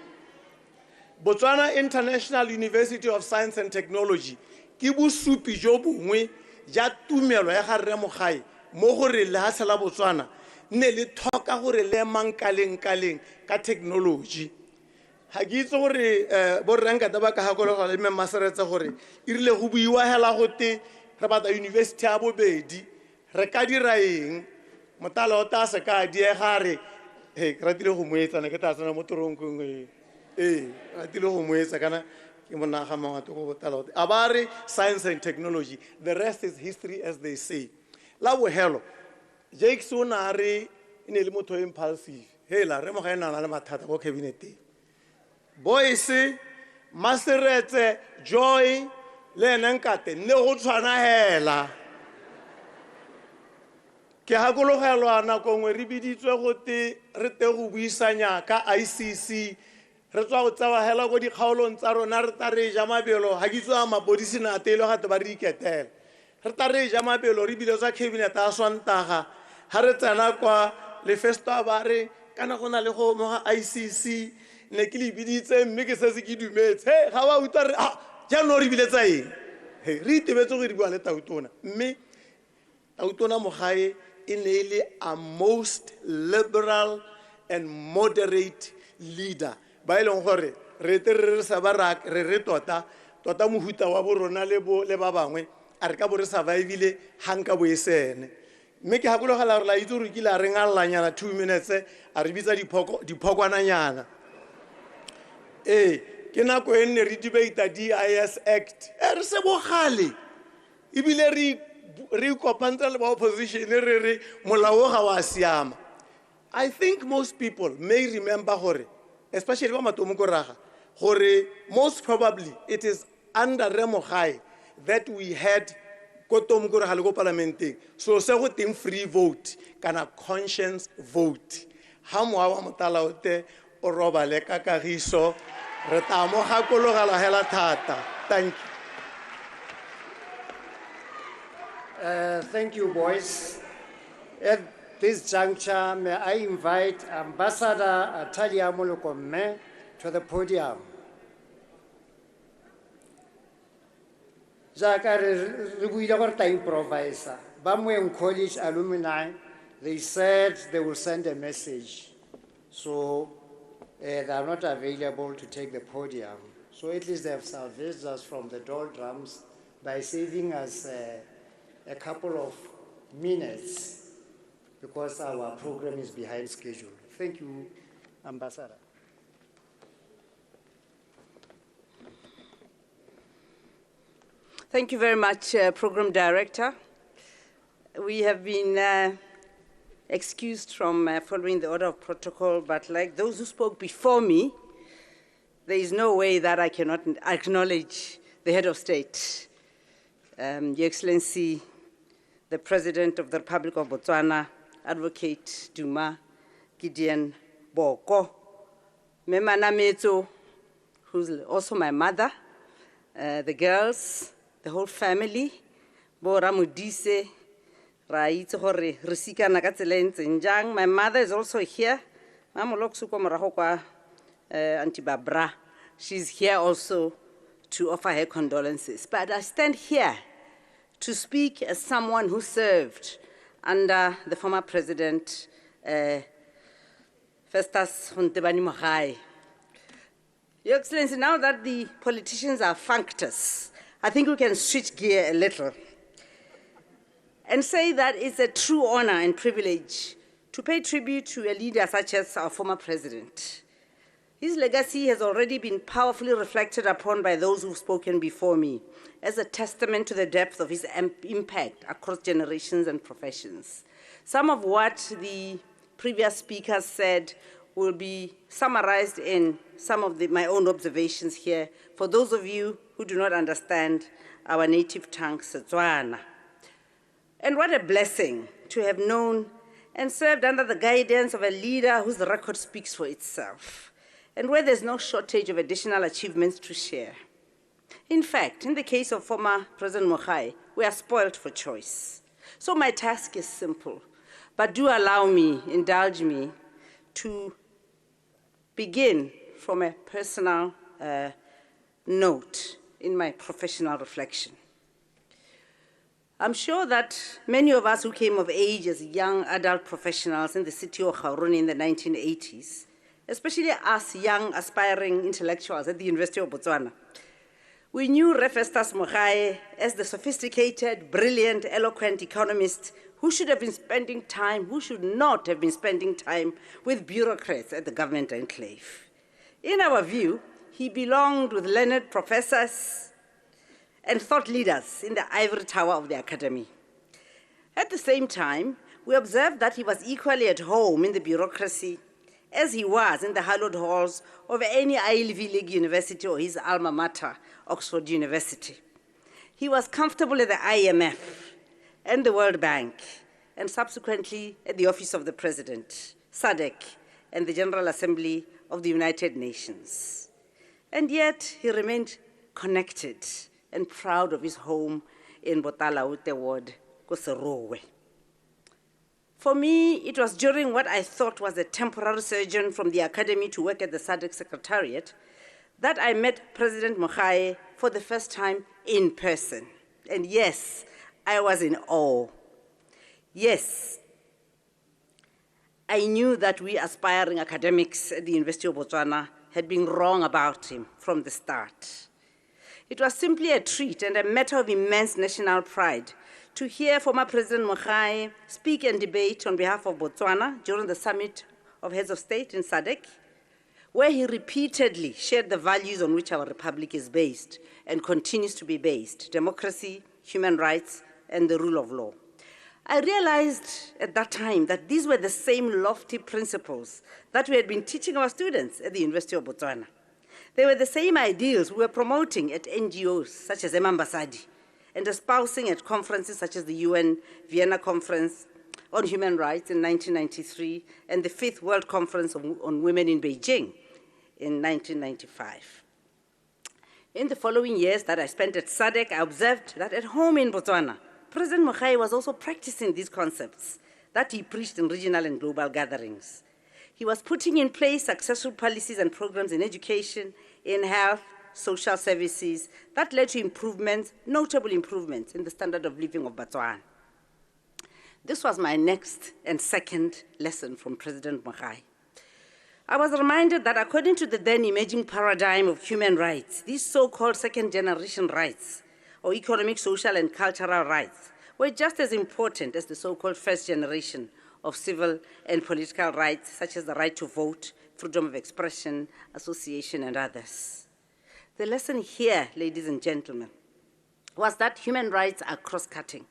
Botswana International University of Science and Technology ke bosupi jo bongwe ja tumelo ya ga re mo gae mo gore le ha sela Botswana ne le thoka gore le mankaleng ka technology. Ha ke itse gore bo renka taba ka hakologa le memaseretse gore irile go buiwa hela gote re bata university ya bobedi re ka dira eng motala o ta se ka diega re ke ratile go moetsana ke ta tsena mo toronkong ratile go moetsa kana ke mona ga mangwe go botala gote a ba re science and technology, the rest is history as they say. La bo hello Jake Sonare in le motho impulsive hela re mo ga ena le mathata go cabinet boys maseretse joy le nenkate ne go tshwana hela ke hakologelwa nako ngwe re biditswe gote re te go buisanya ka ICC re tswa go tsawa hela go dikgaolong tsa rona re ta re ja mabelo ha ke tswa mapodisi na telo ga te ba re iketela re ta re ja mabelo re bile tsa cabinet a Swantaga ha re tsena kwa le festo ba re kana gona le go mo ICC ne ke le biditse mme ke se ke dumetse ga ba utlwa re ja no re bile tsa eng re itebetse go di bua le tautona mme tautona mo gae e ne le a most liberal and moderate leader ba ileng gore re te re sa ba re tota mohuta wa borona le ba bangwe a re ka bo re surviveile hanka bo esene mme ke hakologela re la itse re kile a re ngallanyana 2 minutes a re bitsa diphokwananyana ke nako e nne re debate DIS Act re se bogale ebile re kopantse le ba opposition re molao ga wa siama. I think most people may remember gore especially ba matomo ko raga gore most probably it is under Remogai that we had kotomo ko raga le go parlamenteng so se go teng free vote kana conscience vote ha moa wa motala ote o roba le ka kagiso re ta mo gakologela hela thata. Thank you. Thank you, boys. At this juncture, may I invite Ambassador Atalia Molokome to the podium. Jaka re buile gore ta improvisa. Ba Moeng College alumni, they said they will send a message. So they are not available to take the podium. So at least they have salvaged us from the doldrums by saving us a couple of minutes because our program is behind schedule. Thank you, Ambassador. Thank you very much, Program Director. We have been excused from following the order of protocol, but like those who spoke before me, there is no way that I cannot acknowledge the head of state, Your Excellency, the President of the Republic of Botswana, Advocate Duma Gideon Boko, Memana Meto, who's also my mother, the girls, the whole family, Bora Mudise, Ra itse gore re sikana ka tsela e ntseng jang. My mother is also here. Mamoloksu kwa morago kwa Auntie Barbara. She's here also to offer her condolences. But I stand here to speak as someone who served under the former President Festus Mogae. Your Excellency, now that the politicians are functus, I think we can switch gear a little and say that it's a true honor and privilege to pay tribute to a leader such as our former president. His legacy has already been powerfully reflected upon by those who've spoken before me as a testament to the depth of his impact across generations and professions. Some of what the previous speakers said will be summarized in some of my own observations here for those of you who do not understand our native tongue, Batswana. And what a blessing to have known and served under the guidance of a leader whose record speaks for itself, and where there's no shortage of additional achievements to share. In fact, in the case of former President Mogae, we are spoiled for choice. So my task is simple, but do allow me, indulge me, to begin from a personal note in my professional reflection. I'm sure that many of us who came of age as young adult professionals in the city of Gaborone in the 1980s, especially us young aspiring intellectuals at the University of Botswana, we knew Festus Mogae as the sophisticated, brilliant, eloquent economist who should have been spending time, who should not have been spending time with bureaucrats at the government enclave. In our view, he belonged with learned professors and thought leaders in the ivory tower of the academy. At the same time, we observed that he was equally at home in the bureaucracy as he was in the hallowed halls of any Ivy League university or his alma mater, Oxford University. He was comfortable at the IMF and the World Bank, and subsequently at the Office of the President, SADC, and the General Assembly of the United Nations. And yet, he remained connected and proud of his home in Botalaute Ward, Koserowe. For me, it was during what I thought was a temporary sojourn from the academy to work at the SADC Secretariat that I met President Mogae for the first time in person. And yes, I was in awe. Yes, I knew that we aspiring academics at the University of Botswana had been wrong about him from the start. It was simply a treat and a matter of immense national pride to hear former President Mogae speak and debate on behalf of Botswana during the summit of heads of state in SADC, where he repeatedly shared the values on which our republic is based and continues to be based: democracy, human rights, and the rule of law. I realized at that time that these were the same lofty principles that we had been teaching our students at the University of Botswana. They were the same ideals we were promoting at NGOs such as Emambasadi and espousing at conferences such as the UN Vienna Conference on Human Rights in 1993 and the 5th World Conference on Women in Beijing in 1995. In the following years that I spent at SADC, I observed that at home in Botswana, President Mogae was also practicing these concepts that he preached in regional and global gatherings. He was putting in place successful policies and programs in education, in health, social services that led to improvements, notable improvements in the standard of living of Batswana. This was my next and second lesson from President Mogae. I was reminded that according to the then emerging paradigm of human rights, these so-called second-generation rights, or economic, social, and cultural rights, were just as important as the so-called first generation of civil and political rights, such as the right to vote, freedom of expression, association, and others. The lesson here, ladies and gentlemen, was that human rights are cross-cutting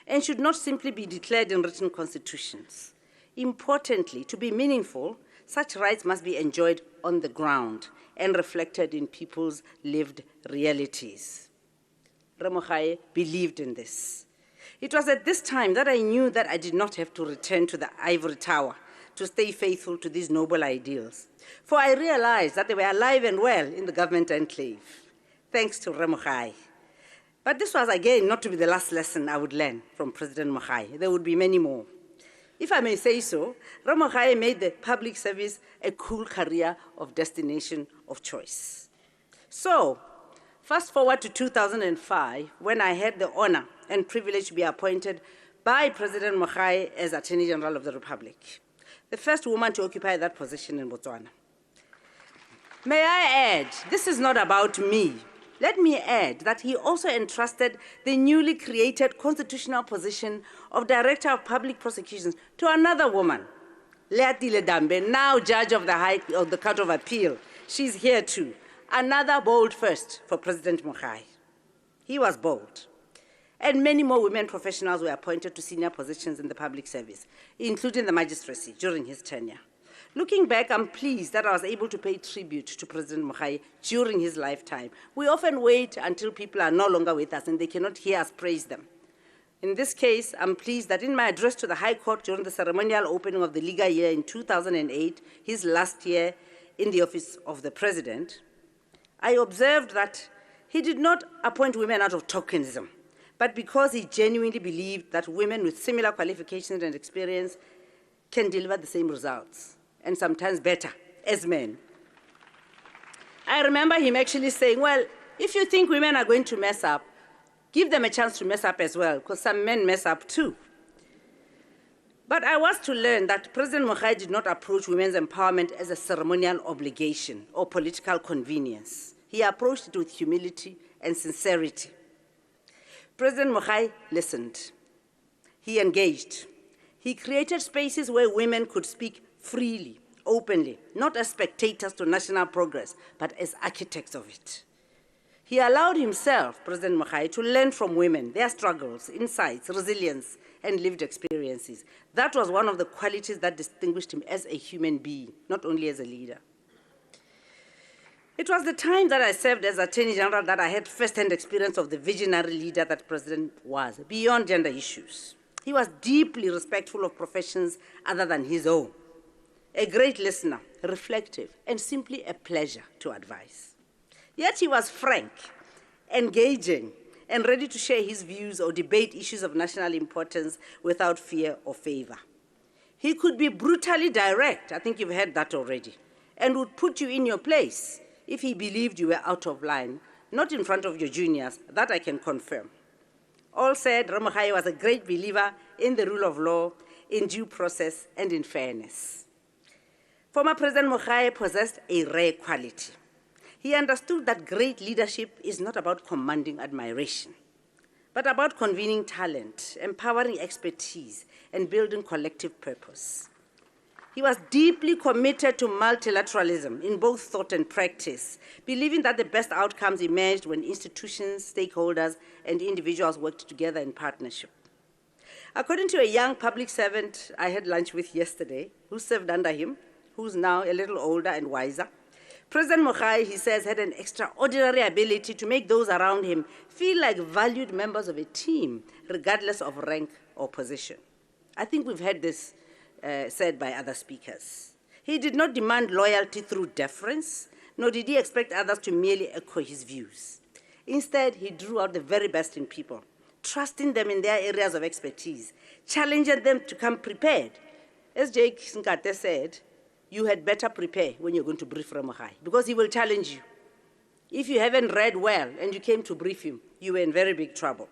and should not simply be declared in written constitutions. Importantly, to be meaningful, such rights must be enjoyed on the ground and reflected in people's lived realities. Mogae believed in this. It was at this time that I knew that I did not have to return to the ivory tower to stay faithful to these noble ideals, for I realized that they were alive and well in the government enclave, thanks to Mogae. But this was, again, not to be the last lesson I would learn from President Mogae. There would be many more. If I may say so, Mogae made the public service a cool career of destination of choice. So, fast forward to 2005, when I had the honor and privilege to be appointed by President Mogae as Attorney General of the Republic, the first woman to occupy that position in Botswana. May I add, this is not about me. Let me add that he also entrusted the newly created constitutional position of Director of Public Prosecutions to another woman, Leatile Dambe, now Judge of the Court of Appeal. She's here too. Another bold first for President Mogae. He was bold. And many more women professionals were appointed to senior positions in the public service, including the magistracy during his tenure. Looking back, I'm pleased that I was able to pay tribute to President Mogae during his lifetime. We often wait until people are no longer with us and they cannot hear us praise them. In this case, I'm pleased that in my address to the High Court during the ceremonial opening of the legal year in 2008, his last year in the office of the President, I observed that he did not appoint women out of tokenism, but because he genuinely believed that women with similar qualifications and experience can deliver the same results, and sometimes better, as men. I remember him actually saying, well, if you think women are going to mess up, give them a chance to mess up as well, because some men mess up too. But I was to learn that President Mogae did not approach women's empowerment as a ceremonial obligation or political convenience. He approached it with humility and sincerity. President Mogae listened. He engaged. He created spaces where women could speak freely, openly, not as spectators to national progress, but as architects of it. He allowed himself, President Mogae, to learn from women, their struggles, insights, resilience, and lived experiences. That was one of the qualities that distinguished him as a human being, not only as a leader. It was the time that I served as Attorney General that I had first-hand experience of the visionary leader that President was, beyond gender issues. He was deeply respectful of professions other than his own. A great listener, reflective, and simply a pleasure to advise. Yet he was frank, engaging, and ready to share his views or debate issues of national importance without fear or favor. He could be brutally direct, I think you've heard that already, and would put you in your place if he believed you were out of line, not in front of your juniors, that I can confirm. All said, Mogae was a great believer in the rule of law, in due process, and in fairness. Former President Mogae possessed a rare quality. He understood that great leadership is not about commanding admiration, but about convening talent, empowering expertise, and building collective purpose. He was deeply committed to multilateralism in both thought and practice, believing that the best outcomes emerged when institutions, stakeholders, and individuals worked together in partnership. According to a young public servant I had lunch with yesterday, who served under him, who's now a little older and wiser, President Mogae, he says, had an extraordinary ability to make those around him feel like valued members of a team, regardless of rank or position. I think we've heard this said by other speakers. He did not demand loyalty through deference, nor did he expect others to merely echo his views. Instead, he drew out the very best in people, trusting them in their areas of expertise, challenging them to come prepared. As Jake Nkate said, you had better prepare when you're going to brief Mogae, because he will challenge you. If you haven't read well and you came to brief him, you were in very big trouble.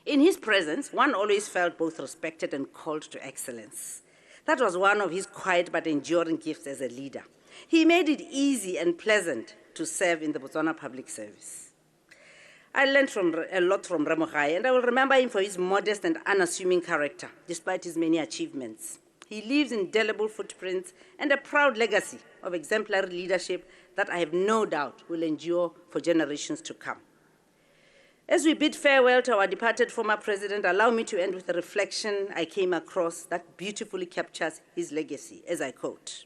In his presence, one always felt both respected and called to excellence. That was one of his quiet but enduring gifts as a leader. He made it easy and pleasant to serve in the Botswana public service. I learned a lot from Mogae, and I will remember him for his modest and unassuming character, despite his many achievements. He leaves indelible footprints and a proud legacy of exemplary leadership that I have no doubt will endure for generations to come. As we bid farewell to our departed former president, allow me to end with a reflection I came across that beautifully captures his legacy, as I quote.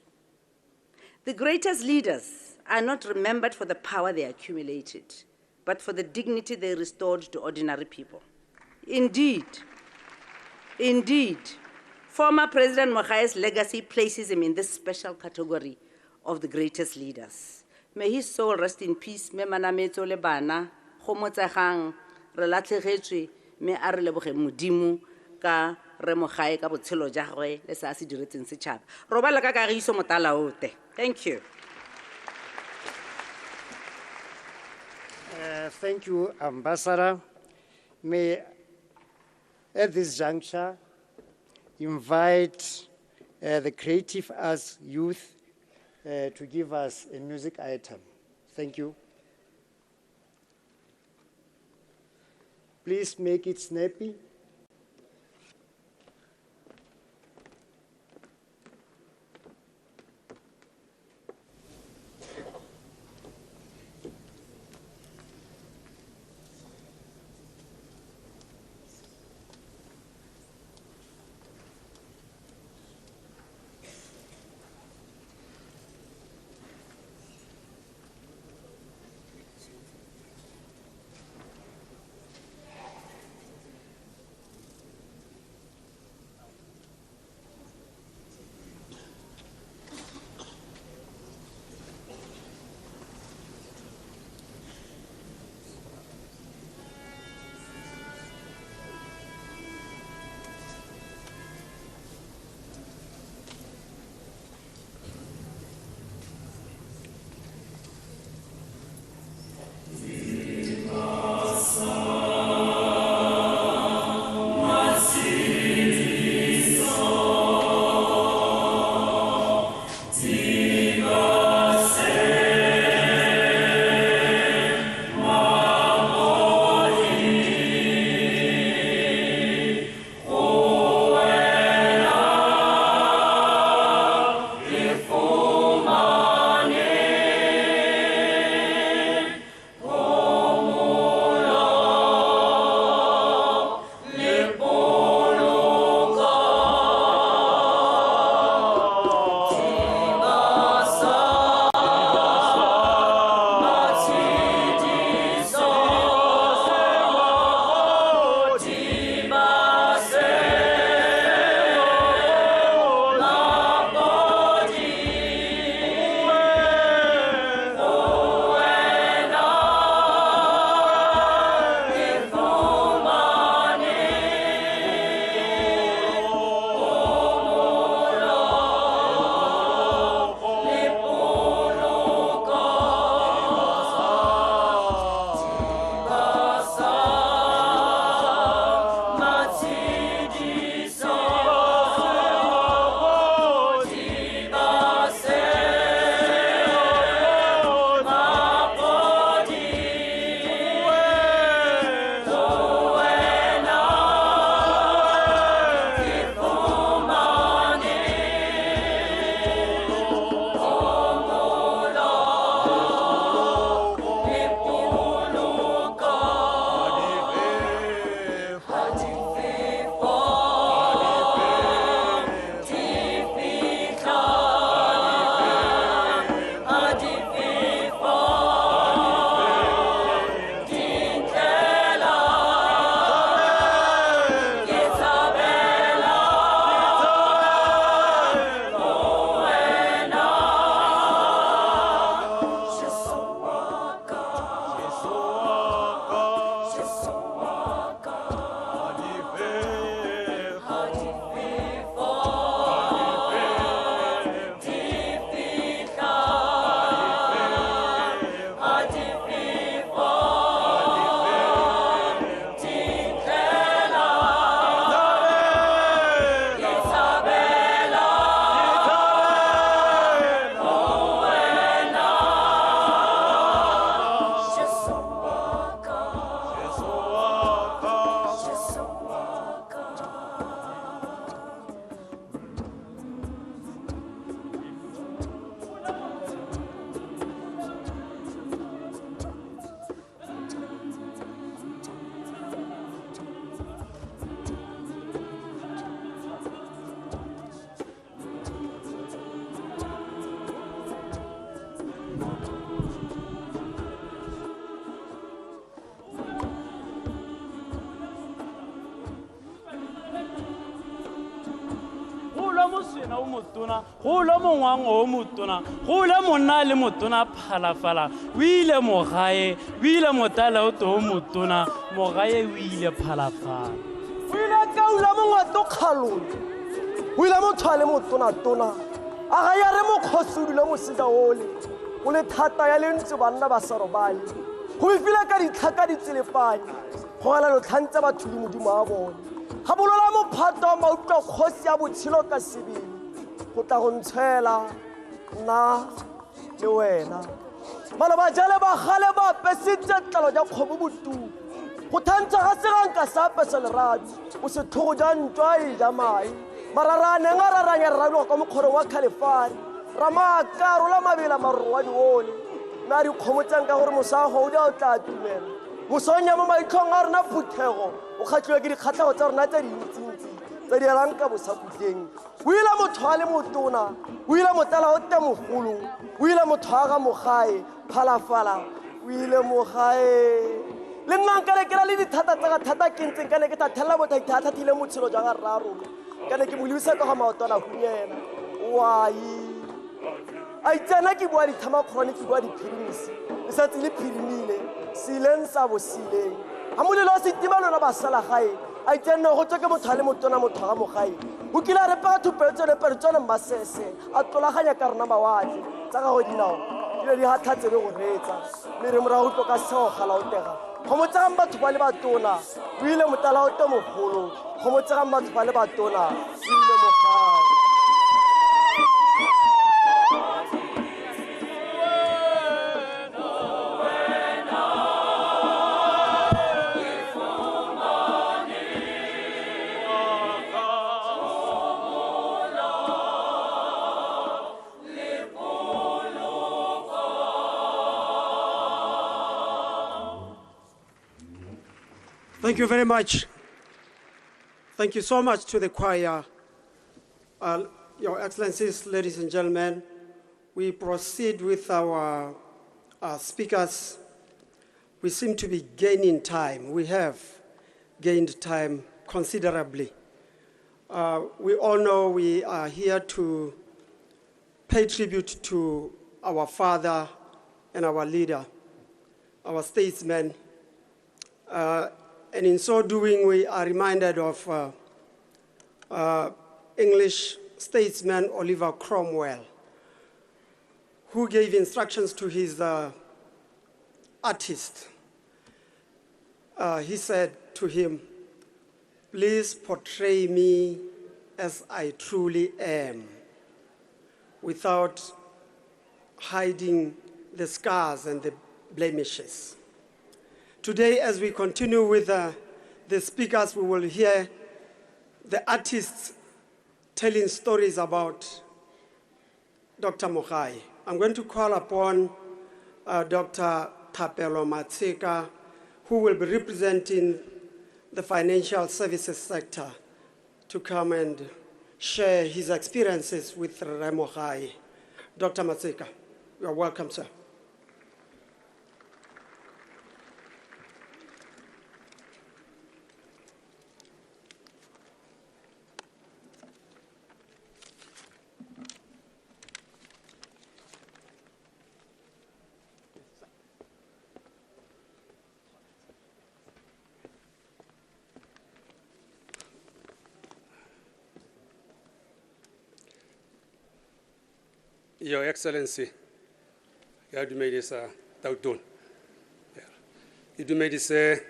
The greatest leaders are not remembered for the power they accumulated, but for the dignity they restored to ordinary people. Indeed, former President Mogae's legacy places him in this special category of the greatest leaders. May his soul rest in peace. Me manametso le bana, gomotsegang re latlhegetswe mme a re leboge modimo ka Re Mogae ka botshelo jwa gagwe le se a se diretseng setšhaba. Robala ka Kagiso Motalaote. Thank you. Thank you, Ambassador. May, at this juncture, invite the Creative Arts youth to give us a music item. Thank you. Please make it snappy. moswena o motona go le mongwango o motona go le monna le motona phalafala o ile mogae o ile motalaoto o motona mogae o ile phalafala o ile kaula mongwato kgalolo o ile motho a le motonatona a ga ya re mokgosi o dule mosida ole o le thata ya lentse banna ba sa robale go befile ka ditlhaka di tselepanye go gela lotlhantse batho di modimo a bone ga bolola mophato wa mautlwa kgosi ya botshelo ka sebele go tla go ntshela nna le wena maloba jale ba gale ba apesitse tlalo ja kgomo botuku go thantsa ga seganka sa apesa lerabi o se thogo ja ntwa e ja mae mararane nga raranya rrabiwa ka mokgorong wa Califari ra maakaro la mabela maroro wa diole na di kgomotsang ka gore mosago o di a o tla tumela mosonya mo maitlhong a rona phuthego o kgatlhiwa ke dikgatlhego tsa rona tse dintsintsi tse di elang ka bosaputleng o ile motho a le motona o ile motala o te mogolo o ile motho a ga mogae phalafala o ile mogae le nna nka le ke na le dithata tsa ga thata ke ntseng ka ne ke tla thelela bothaitha a thathile motshelo jwa ga rra rona ka ne ke mo lebisa ka ga maotwana hunyela wai a itsena ke bua dithamakgorwane ke bua diphirimisi le santse le phirimile seileng sa bosileng ga molelo wa setima lona ba sala gae a itsenne go tswe ke motho a le motona motho ga mogae o kile a repega thupelo pere tsone masese a tlolaganya ka rona mawatle tsa gago dinao di ne di gathatsebe go reetsa mme re morago tlo ka sego galaotega go motsegang batho ba le batona o ile motalaote mogolo go motsegang batho ba le batona o ile mogae Thank you very much. Thank you so much to the choir. Your Excellencies, ladies and gentlemen, we proceed with our speakers. We seem to be gaining time. We have gained time considerably. We all know we are here to pay tribute to our father and our leader, our statesman. And in so doing, we are reminded of English statesman Oliver Cromwell, who gave instructions to his artist. He said to him, "Please portray me as I truly am, without hiding the scars and the blemishes." Today, as we continue with the speakers, we will hear the artists telling stories about Dr. Mogae. I'm going to call upon Dr. Thapelo Matseka, who will be representing the financial services sector, to come and share his experiences with Mogae. Dr. Matseka, you are welcome, sir. Your Excellency, ya dumedisa tautona. E dumedise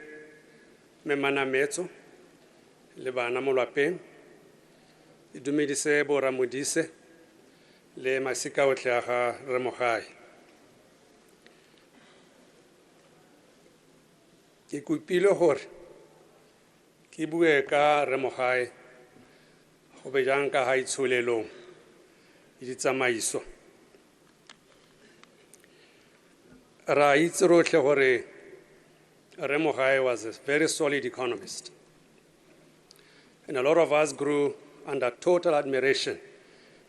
memana metso le bana mo lapeng. E dumedise boramodise le masika otlhe a ga Re Mogae. Ke kopile gore ke bue ka Re Mogae go be jang ka ga itsholelong le ditsamaiso. Ra itse rotlhe gore Re Mogae was a very solid economist. And a lot of us grew under total admiration.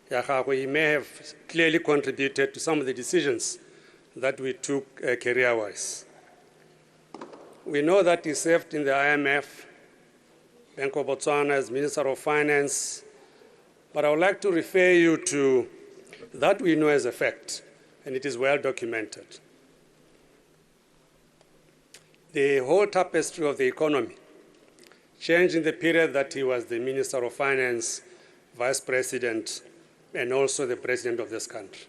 He may have clearly contributed to some of the decisions that we took career-wise. We know that he served in the IMF, Bank of Botswana as Minister of Finance, But I would like to refer you to that we know as a fact, and it is well documented. The whole tapestry of the economy changed in the period that he was the Minister of Finance, Vice President, and also the President of this country.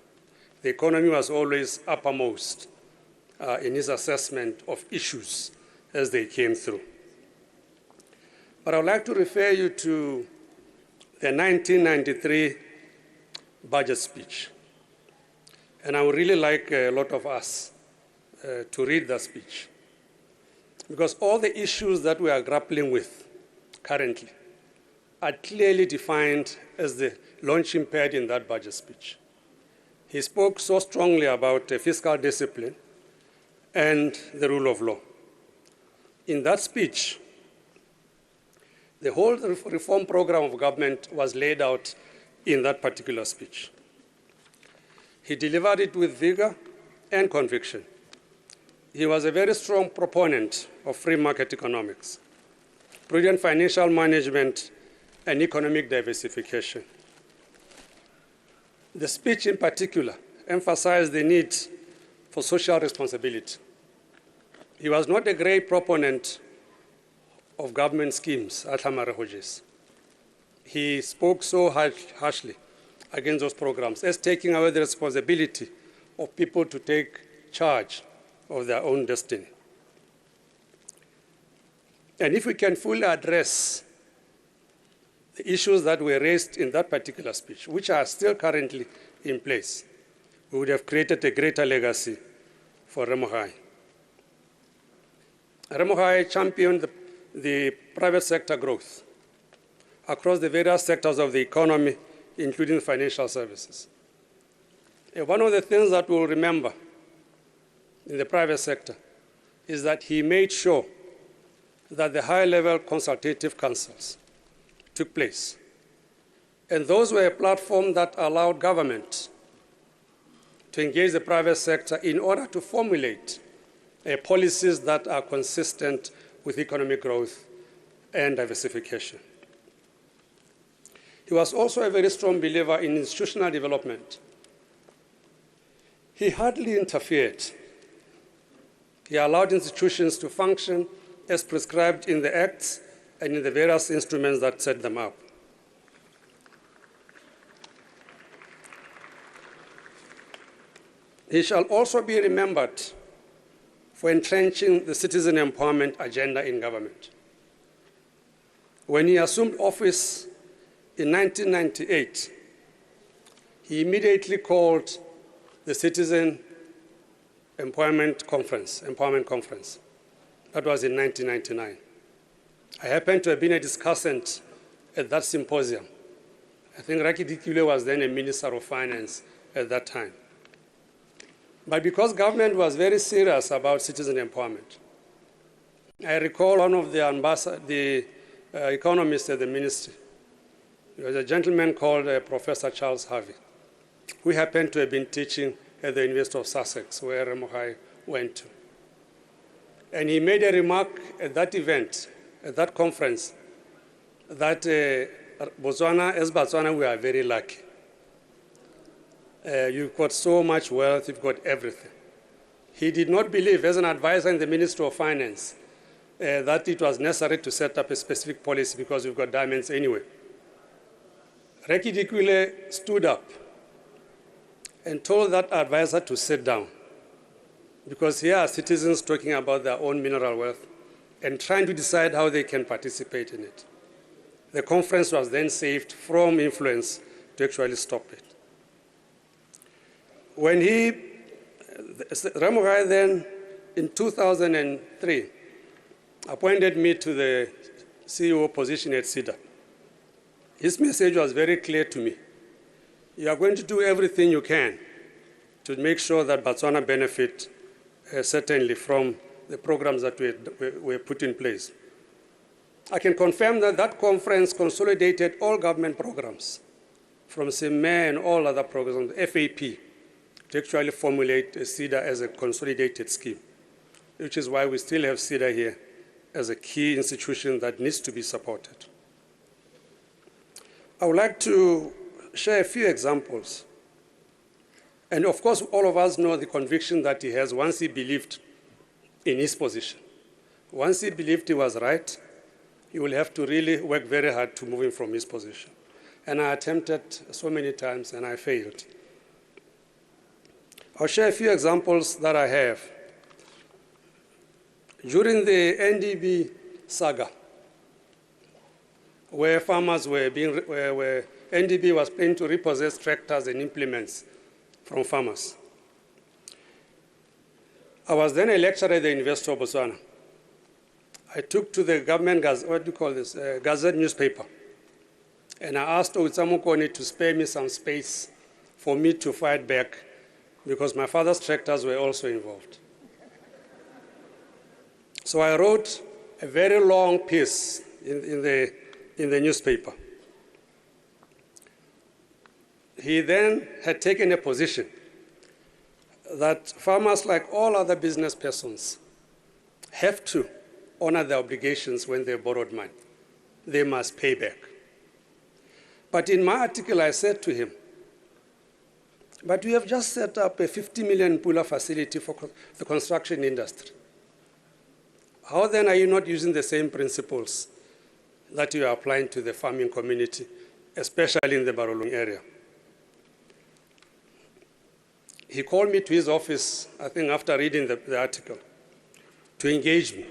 The economy was always uppermost in his assessment of issues as they came through. But I would like to refer you to the 1993 budget speech. And I would really like a lot of us to read that speech, because all the issues that we are grappling with currently are clearly defined as the launching pad in that budget speech. He spoke so strongly about fiscal discipline and the rule of law. In that speech, the whole reform program of government was laid out in that particular speech. He delivered it with vigor and conviction. He was a very strong proponent of free market economics, prudent financial management, and economic diversification. The speech in particular emphasized the need for social responsibility. He was not a great proponent of government schemes, he spoke so harshly against those programs as taking away the responsibility of people to take charge of their own destiny. And if we can fully address the issues that were raised in that particular speech, which are still currently in place, we would have created a greater legacy for Mogae. Mogae championed the private sector growth across the various sectors of the economy, including financial services. One of the things that we'll remember in the private sector is that he made sure that the high-level consultative councils took place. And those were a platform that allowed government to engage the private sector in order to formulate policies that are consistent with economic growth and diversification. He was also a very strong believer in institutional development. He hardly interfered. He allowed institutions to function as prescribed in the acts and in the various instruments that set them up. He shall also be remembered for entrenching the citizen empowerment agenda in government. When he assumed office in 1998, he immediately called the Citizen Empowerment Conference. That was in 1999. I happened to have been a discussant at that symposium. I think Raki Dikule was then a Minister of Finance at that time. But because government was very serious about citizen empowerment, I recall one of the economists at the ministry. There was a gentleman called Professor Charles Harvey, who happened to have been teaching at the University of Sussex, where Mogae went to. And he made a remark at that event, at that conference, that Batswana, we are very lucky. You've got so much wealth, you've got everything. He did not believe, as an advisor in the Ministry of Finance, that it was necessary to set up a specific policy because we've got diamonds anyway. Reki Dikwile stood up and told that advisor to sit down, because here are citizens talking about their own mineral wealth and trying to decide how they can participate in it. The conference was then saved from influence to actually stop it. When Mogae then, in 2003, appointed me to the CEO position at SIDA, his message was very clear to me. You are going to do everything you can to make sure that Batswana benefit certainly from the programs that were put in place. I can confirm that that conference consolidated all government programs, from CME and all other programs, the FAP, to actually formulate SIDA as a consolidated scheme, which is why we still have SIDA here as a key institution that needs to be supported. I would like to share a few examples. And of course, all of us know the conviction that he has once he believed in his position. Once he believed he was right, he will have to really work very hard to move him from his position. And I attempted so many times and I failed. I'll share a few examples that I have. During the NDB saga, where farmers were where NDB was planning to repossess tractors and implements from farmers. I was then a lecturer at the University of Botswana. I took to the government, Gazette newspaper, and I asked Mogae to spare me some space for me to fight back because my father's tractors were also involved. So I wrote a very long piece in the newspaper. He then had taken a position that farmers, like all other business persons, have to honor their obligations when they borrowed money. They must pay back. But in my article, I said to him, but we have just set up a 50 million pula facility for the construction industry. How then are you not using the same principles that you are applying to the farming community, especially in the Barolong area? He called me to his office, I think after reading the article, to engage me.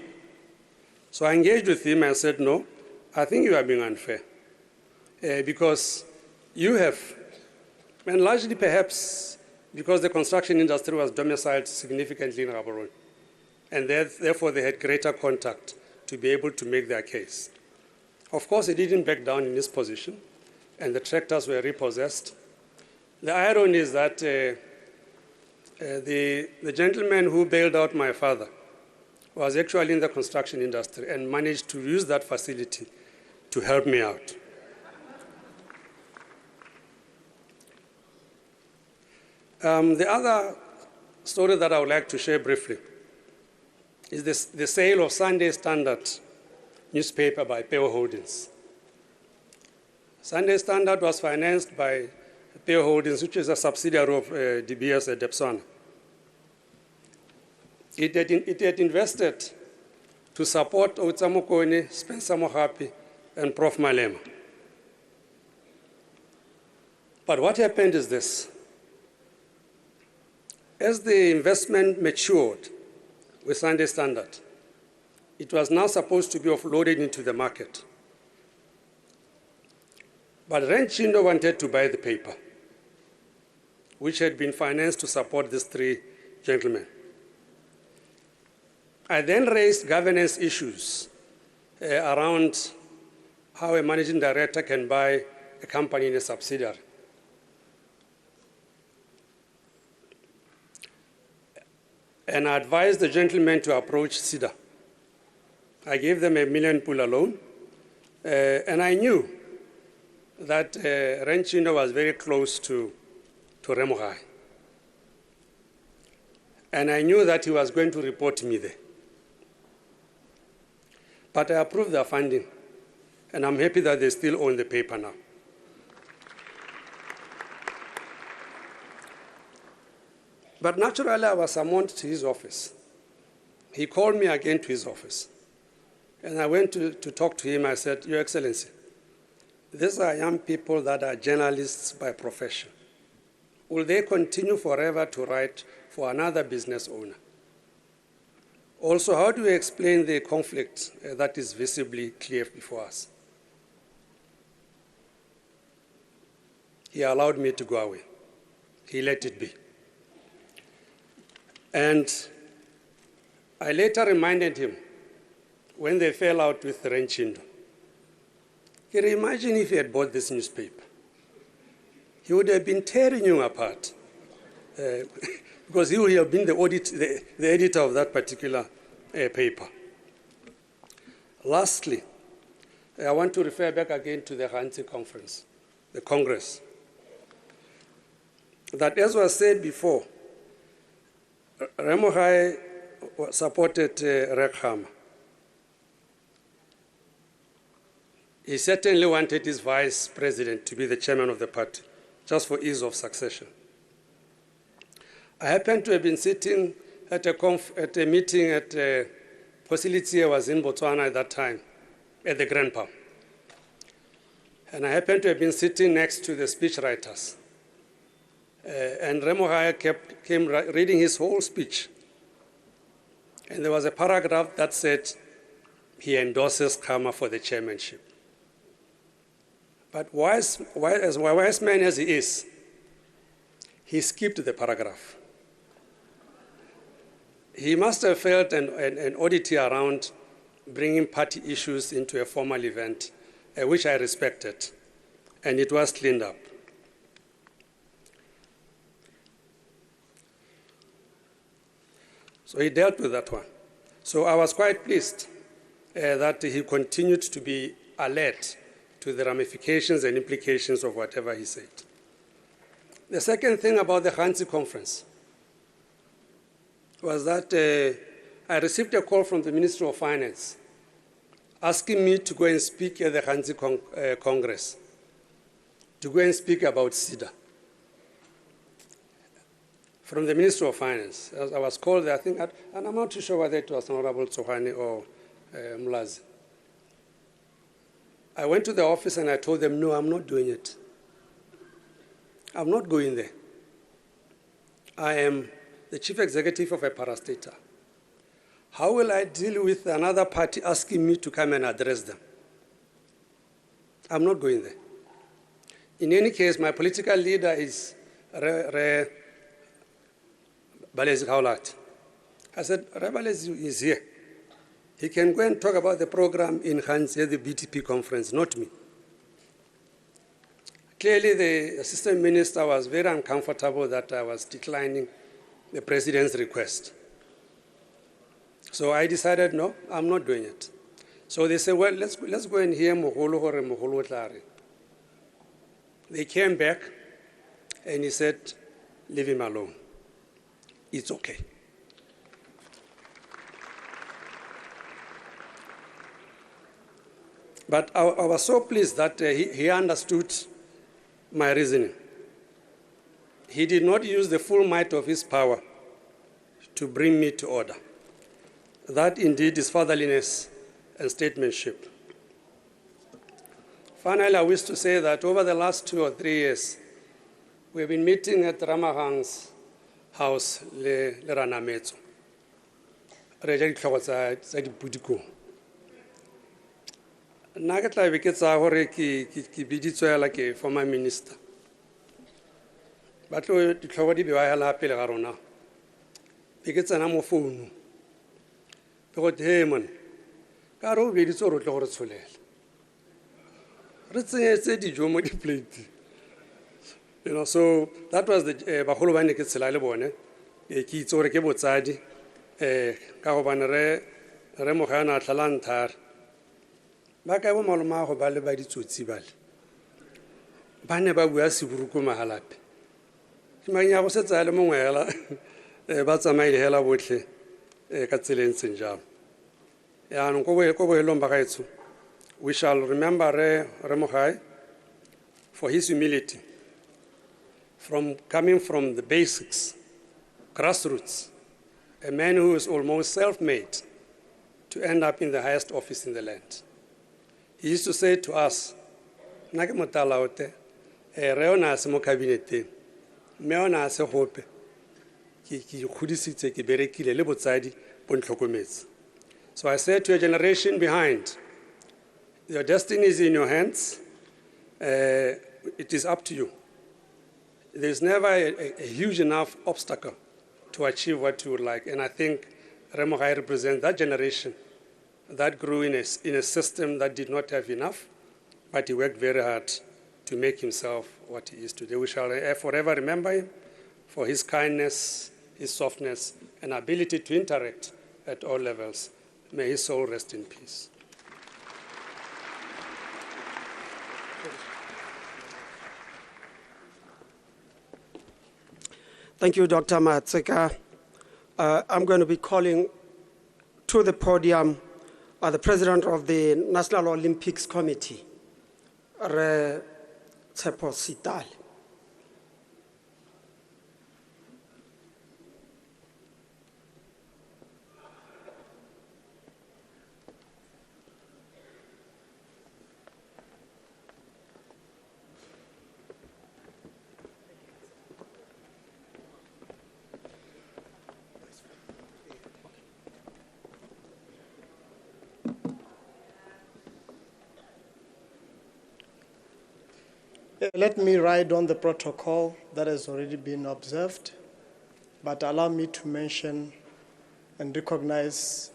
So I engaged with him and said, no, I think you are being unfair. Because you have, and largely perhaps because the construction industry was domiciled significantly in Gaborone, and therefore they had greater contact to be able to make their case. Of course, he didn't back down in his position, and the tractors were repossessed. The irony is that the gentleman who bailed out my father was actually in the construction industry and managed to use that facility to help me out. The other story that I would like to share briefly is the sale of Sunday Standard newspaper by Peo Holdings. Sunday Standard was financed by Peo Holdings, which is a subsidiary of DBS at Batswana. It had invested to support Mogae, Spencer Mogae, and Prof. Malema. But what happened is this. As the investment matured with Sunday Standard, it was now supposed to be offloaded into the market. But Renchindo wanted to buy the paper, which had been financed to support these three gentlemen. I then raised governance issues around how a managing director can buy a company in a subsidiary. And I advised the gentleman to approach SIDA. I gave them $1 million pula loan, and I knew that Renchindo was very close to Mogae. And I knew that he was going to report me there. But I approved their funding, and I'm happy that they still own the paper now. But naturally, I was summoned to his office. He called me again to his office. And I went to talk to him. I said, Your Excellency, these are young people that are journalists by profession. Will they continue forever to write for another business owner? Also, how do we explain the conflict that is visibly clear before us? He allowed me to go away. He let it be. And I later reminded him, when they fell out with Renchindo, can you imagine if he had bought this newspaper? He would have been tearing you apart. Because he would have been the editor of that particular paper. Lastly, I want to refer back again to the Hansi conference, the Congress. That, as was said before, Mogae supported Rekhama. He certainly wanted his vice president to be the chairman of the party, just for ease of succession. I happened to have been sitting at a meeting at Posilitsi. I was in Botswana at that time, at the Grandpa. And I happened to have been sitting next to the speechwriters. And Mogae came reading his whole speech. And there was a paragraph that said he endorses Khama for the chairmanship. But as wise man as he is, he skipped the paragraph. He must have felt an oddity around bringing party issues into a formal event, which I respected, and it was cleaned up. So he dealt with that one. So I was quite pleased that he continued to be alert to the ramifications and implications of whatever he said. The second thing about the Khansi conference was that I received a call from the Ministry of Finance asking me to go and speak at the Khansi Congress, to go and speak about SIDA. From the Ministry of Finance. I was called there, I think, and I'm not too sure whether it was Honorable Tsohane or Mlazi. I went to the office and I told them, no, I'm not doing it. I'm not going there. I am the chief executive of a parastatal. How will I deal with another party asking me to come and address them? I'm not going there. In any case, my political leader is Balezi Kaulat. I said, Balezi is here. He can go and talk about the program in Khansi at the BTP conference, not me. Clearly, the assistant minister was very uncomfortable that I was declining the president's request. So I decided, no, I'm not doing it. So they said, well, let's go and hear Mogolo or Mogolo Tlari. They came back, and he said, leave him alone. It's okay. But I was so pleased that he understood my reasoning. He did not use the full might of his power to bring me to order. That indeed is fatherliness and statesmanship. Finally, I wish to say that over the last 2 or 3 years, we've been meeting at Ramahang's house, le Ranametso. Nna ke tla be ke tsaya gore ke biditswe hela ke former minister. Ba tlo ditlhogo di bewa hela pele ga rona. Be ke tsena mo founu. Ke go hey man. Ka re o biditse gore o tle gore tsholela. Re tsenyetse dijo mo di plate. You know, so that was the bagolo ba ne ke tshela le bone. Ke itse gore ke botsadi ka go bana re Mogae a tlala nthara. Ba ka bo maloma go ba le ba ditsotsi bale. Ba ne ba bua seburuko mahalape. Ke manya go setsa le mongwe hela ba tsamaile hela botlhe ka tseleng tsenjalo. Ya no go helong ba gaetso. We shall remember Mogae for his humility, coming from the basics, grassroots, a man who is almost self-made to end up in the highest office in the land. He used to say to us, "Nake motala ote, re ona se mo kabineteng, me ona se hope, ki khudisitse ke berekile le botsadi bo ntlhokometse." So I say to a generation behind, your destiny is in your hands. It is up to you. There's never a huge enough obstacle to achieve what you would like. And I think Mogae represents that generation that grew in a system that did not have enough, but he worked very hard to make himself what he is today. We shall forever remember him for his kindness, his softness, and ability to interact at all levels. May his soul rest in peace. Thank you, Dr. Matseka. I'm going to be calling to the podium the President of the National Olympics Committee, Re Tshepo Sitale. Let me ride on the protocol that has already been observed, but allow me to mention and recognize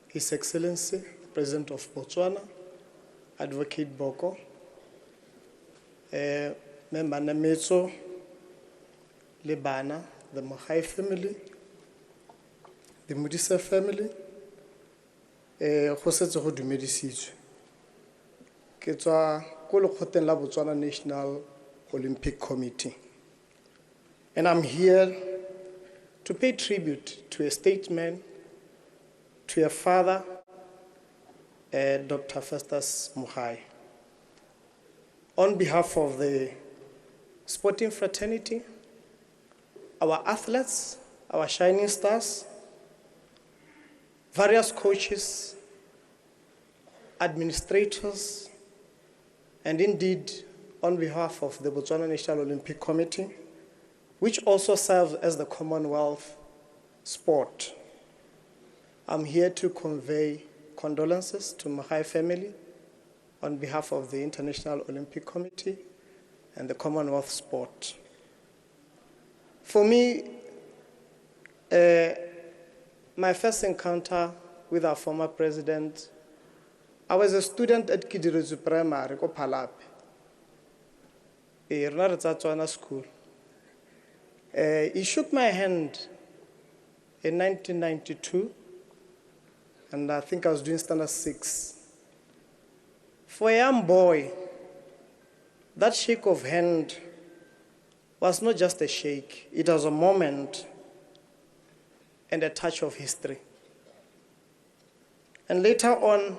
His Excellency, President of Botswana, Advocate Boko, Member Nemetso, Lebana, the Mogae family, the Modise family, go setse go dumedisitswe. Ke tswa ko lekgotleng la Botswana National Olympic Committee. And I'm here to pay tribute to a statesman, to a father, Dr. Festus Mogae. On behalf of the sporting fraternity, our athletes, our shining stars, various coaches, administrators, and indeed on behalf of the Botswana National Olympic Committee, which also serves as the Commonwealth sport. I'm here to convey condolences to Mogae family on behalf of the International Olympic Committee and the Commonwealth sport. For me, my first encounter with our former president, I was a student at Kidirezu Primary, ko Phalape, rena re tsa Tswana school. He shook my hand in 1992, and I think I was doing standard 6. For a young boy, that shake of hand was not just a shake, it was a moment and a touch of history. And later on,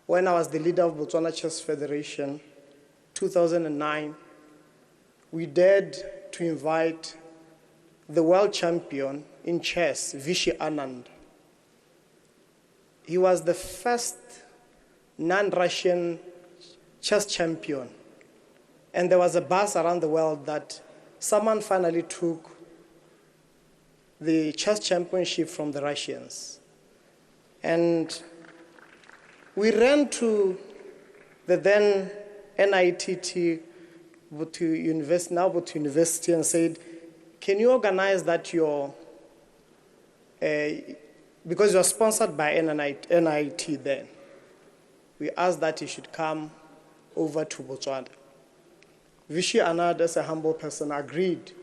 when I was the leader of Botswana Chess Federation, 2009, we dared to invite the world champion in chess, Vishy Anand. He was the first non-Russian chess champion. And there was a buzz around the world that someone finally took the chess championship from the Russians. And we ran to the then NITT, now Botu University, and said, can you organize that because you're sponsored by NIT then. We asked that he should come over to Botswana. Vishy Anand, as a humble person, agreed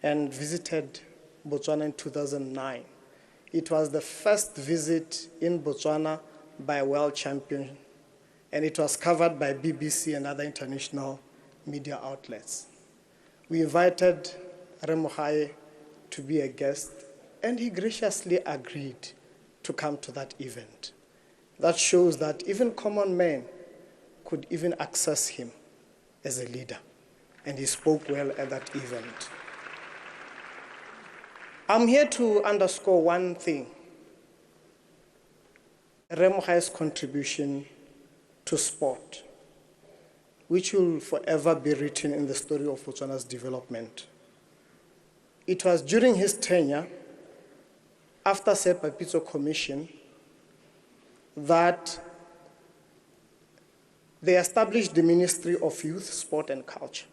and visited Botswana in 2009. It was the first visit in Botswana by a world champion, and it was covered by BBC and other international media outlets. We invited Mogae to be a guest, and he graciously agreed to come to that event. That shows that even common men could even access him as a leader, and he spoke well at that event. I'm here to underscore one thing: Mogae's contribution to sport, which will forever be written in the story of Botswana's development. It was during his tenure, after Sepapitso Commission, that they established the Ministry of Youth, Sport and Culture.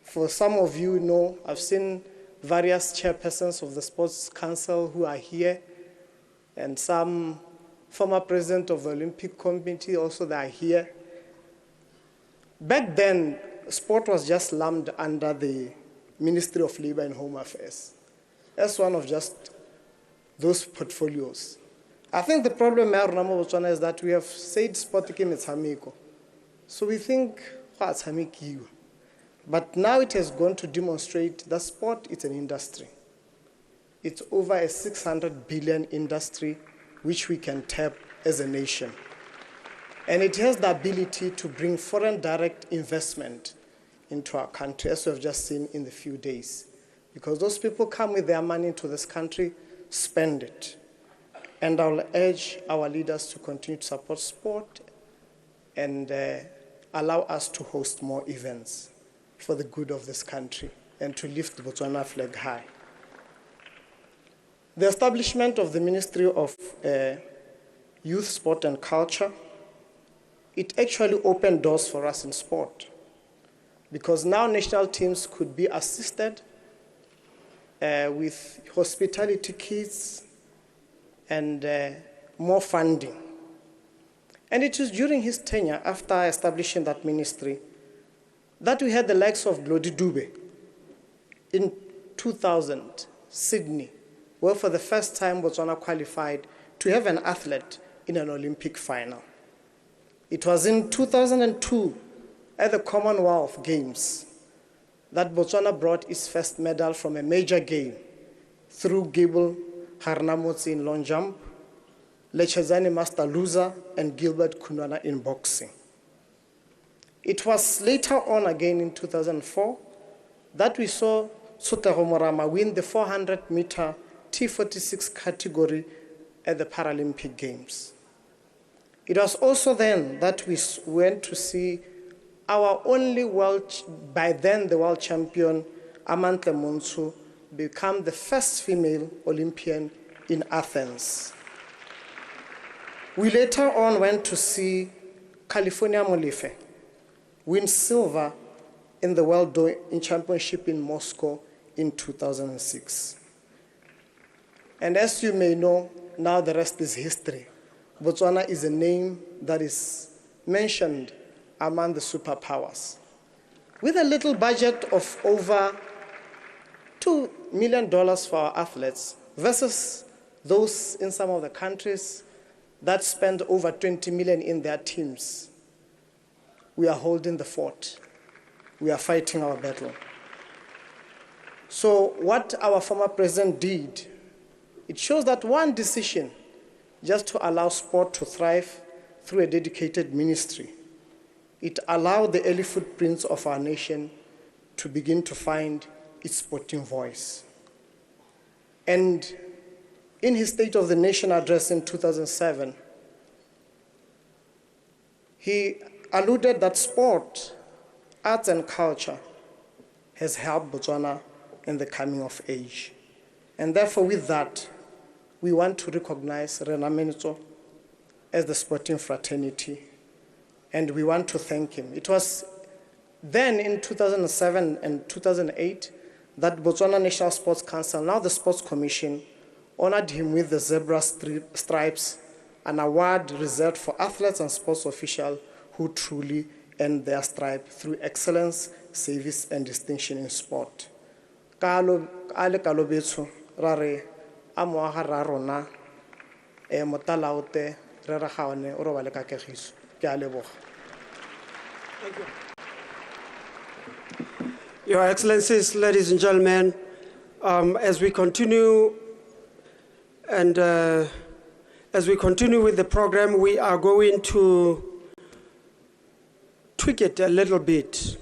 For some of you know, I've seen various chairpersons of the Sports Council who are here, and some former president of the Olympic Committee also that are here. Back then, sport was just lumped under the Ministry of Labor and Home Affairs as one of just those portfolios. I think the problem in Botswana is that we have said sport is metshameko. So we think, but now it has gone to demonstrate that sport is an industry. It's over a 600 billion industry which we can tap as a nation. And it has the ability to bring foreign direct investment into our country, as we've just seen in the few days. Because those people come with their money into this country, spend it. And I'll urge our leaders to continue to support sport and allow us to host more events for the good of this country and to lift the Botswana flag high. The establishment of the Ministry of Youth, Sport and Culture it actually opened doors for us in sport, because now national teams could be assisted with hospitality kits and more funding. And it was during his tenure, after establishing that ministry, that we had the likes of Glody Dube in 2000, Sydney, where for the first time Botswana qualified to have an athlete in an Olympic final. It was in 2002 at the Commonwealth Games that Botswana brought its first medal from a major game through Gable Harnamotsi in long jump, Lechezani Master Loser, and Gilbert Kunwana in boxing. It was later on again in 2004 that we saw Sotego Morama win the 400-meter T46 category at the Paralympic Games. It was also then that we went to see our only by then the world champion, Amantle Monsu, become the first female Olympian in Athens. We later on went to see California Molefe win silver in the World Rowing Championship in Moscow in 2006. And as you may know, now the rest is history. Botswana is a name that is mentioned among the superpowers. With a little budget of over $2 million for our athletes versus those in some of the countries that spend over 20 million in their teams, we are holding the fort. We are fighting our battle. So what our former president did, it shows that one decision just to allow sport to thrive through a dedicated ministry, it allowed the early footprints of our nation to begin to find its sporting voice. And in his State of the Nation address in 2007, he alluded that sport, arts and culture has helped Botswana in the coming of age. And therefore with that, we want to recognize Rena Menzo as the sporting fraternity, and we want to thank him. It was then in 2007 and 2008 that Botswana National Sports Council, now the Sports Commission, honored him with the Zebra Stripes, an award reserved for athletes and sports officials who truly earned their stripe through excellence, service, and distinction in sport. Kalo kalobetso rare amoaga ra rona motalaote re ra gaone o robale ka kegiso ke a leboga. Thank you. Your Excellencies, ladies and gentlemen, as we continue with the program, we are going to tweak it a little bit.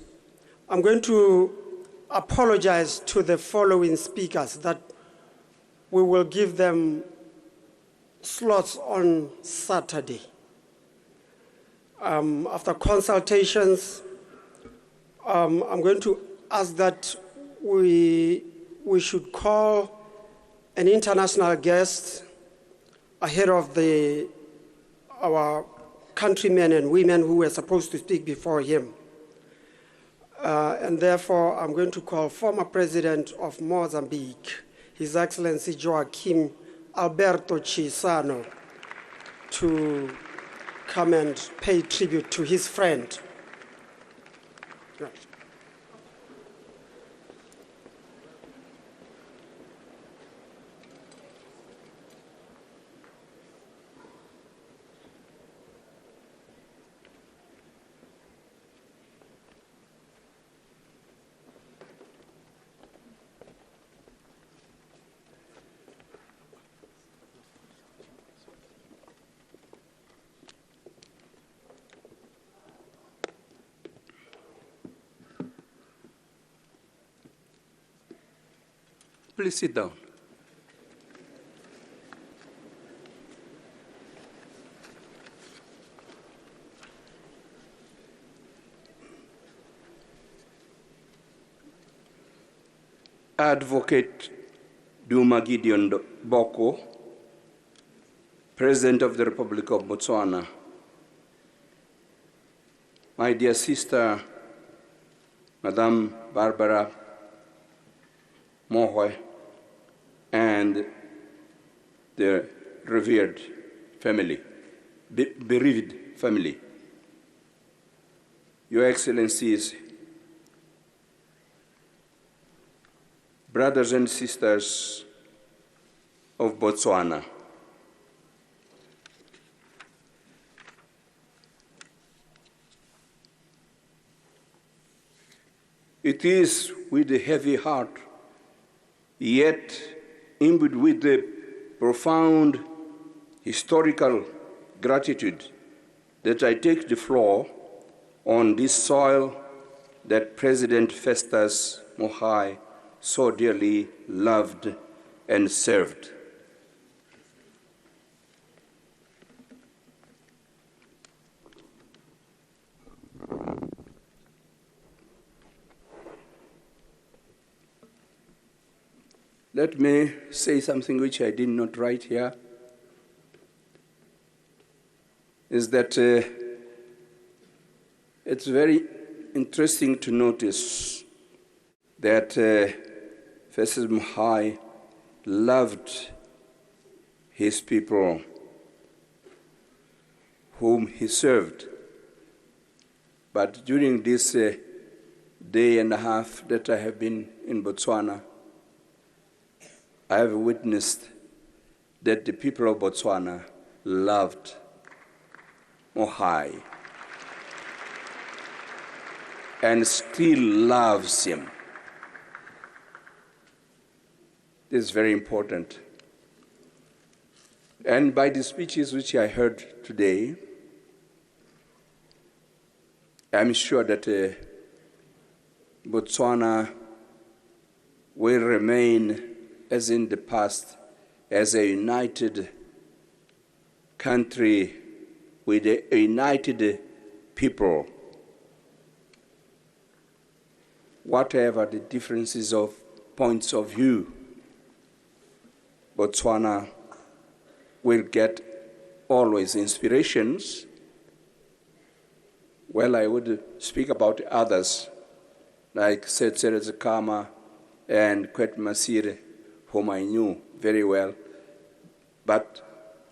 I'm going to apologize to the following speakers that we will give them slots on Saturday. After consultations, I'm going to ask that we should call an international guest ahead of our countrymen and women who were supposed to speak before him. And therefore, I'm going to call former President of Mozambique, His Excellency Joaquim Alberto Chissano, to come and pay tribute to his friend. Right. Please sit down. Advocate Duma Gideon Boko, President of the Republic of Botswana, my dear sister, Madame Barbara Mogae, and the revered family, bereaved family. Your Excellencies, brothers and sisters of Botswana, it is with a heavy heart, yet imbued with the profound historical gratitude, that I take the floor on this soil that President Festus Mogae so dearly loved and served. Let me say something which I did not write here, is that it's very interesting to notice that Festus Mogae loved his people whom he served. But during this day and a half that I have been in Botswana, I have witnessed that the people of Botswana loved Mogae and still loves him. This is very important. And by the speeches which I heard today, I'm sure that Botswana will remain, as in the past, as a united country with a united people. Whatever the differences of points of view, Botswana will get always inspirations. Well, I would speak about others, like Setsere Zakama and Kwet Masire, whom I knew very well, but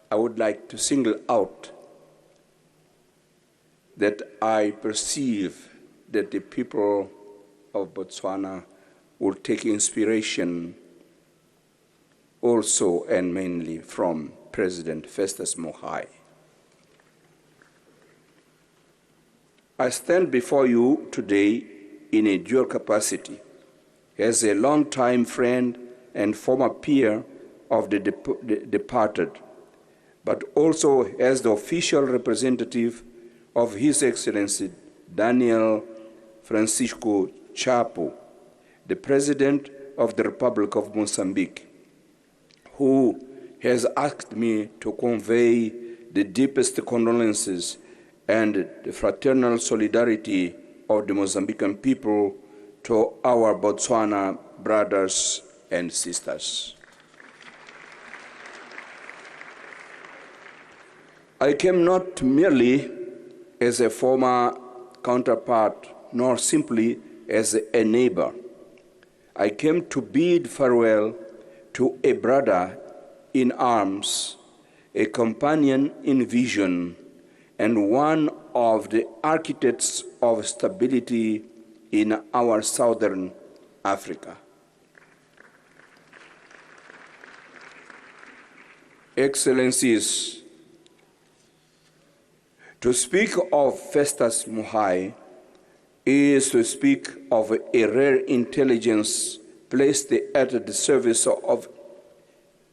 I would like to single out that I perceive that the people of Botswana will take inspiration also and mainly from President Festus Mogae. I stand before you today in a dual capacity as a longtime friend and former peer of the departed, but also as the official representative of His Excellency Daniel Francisco Chapo, the President of the Republic of Mozambique, who has asked me to convey the deepest condolences and the fraternal solidarity of the Mozambican people to our Botswana brothers and sisters. I came not merely as a former counterpart, nor simply as a neighbor. I came to bid farewell to a brother in arms, a companion in vision, and one of the architects of stability in our southern Africa. Excellencies, to speak of Festus Mogae is to speak of a rare intelligence placed at the service of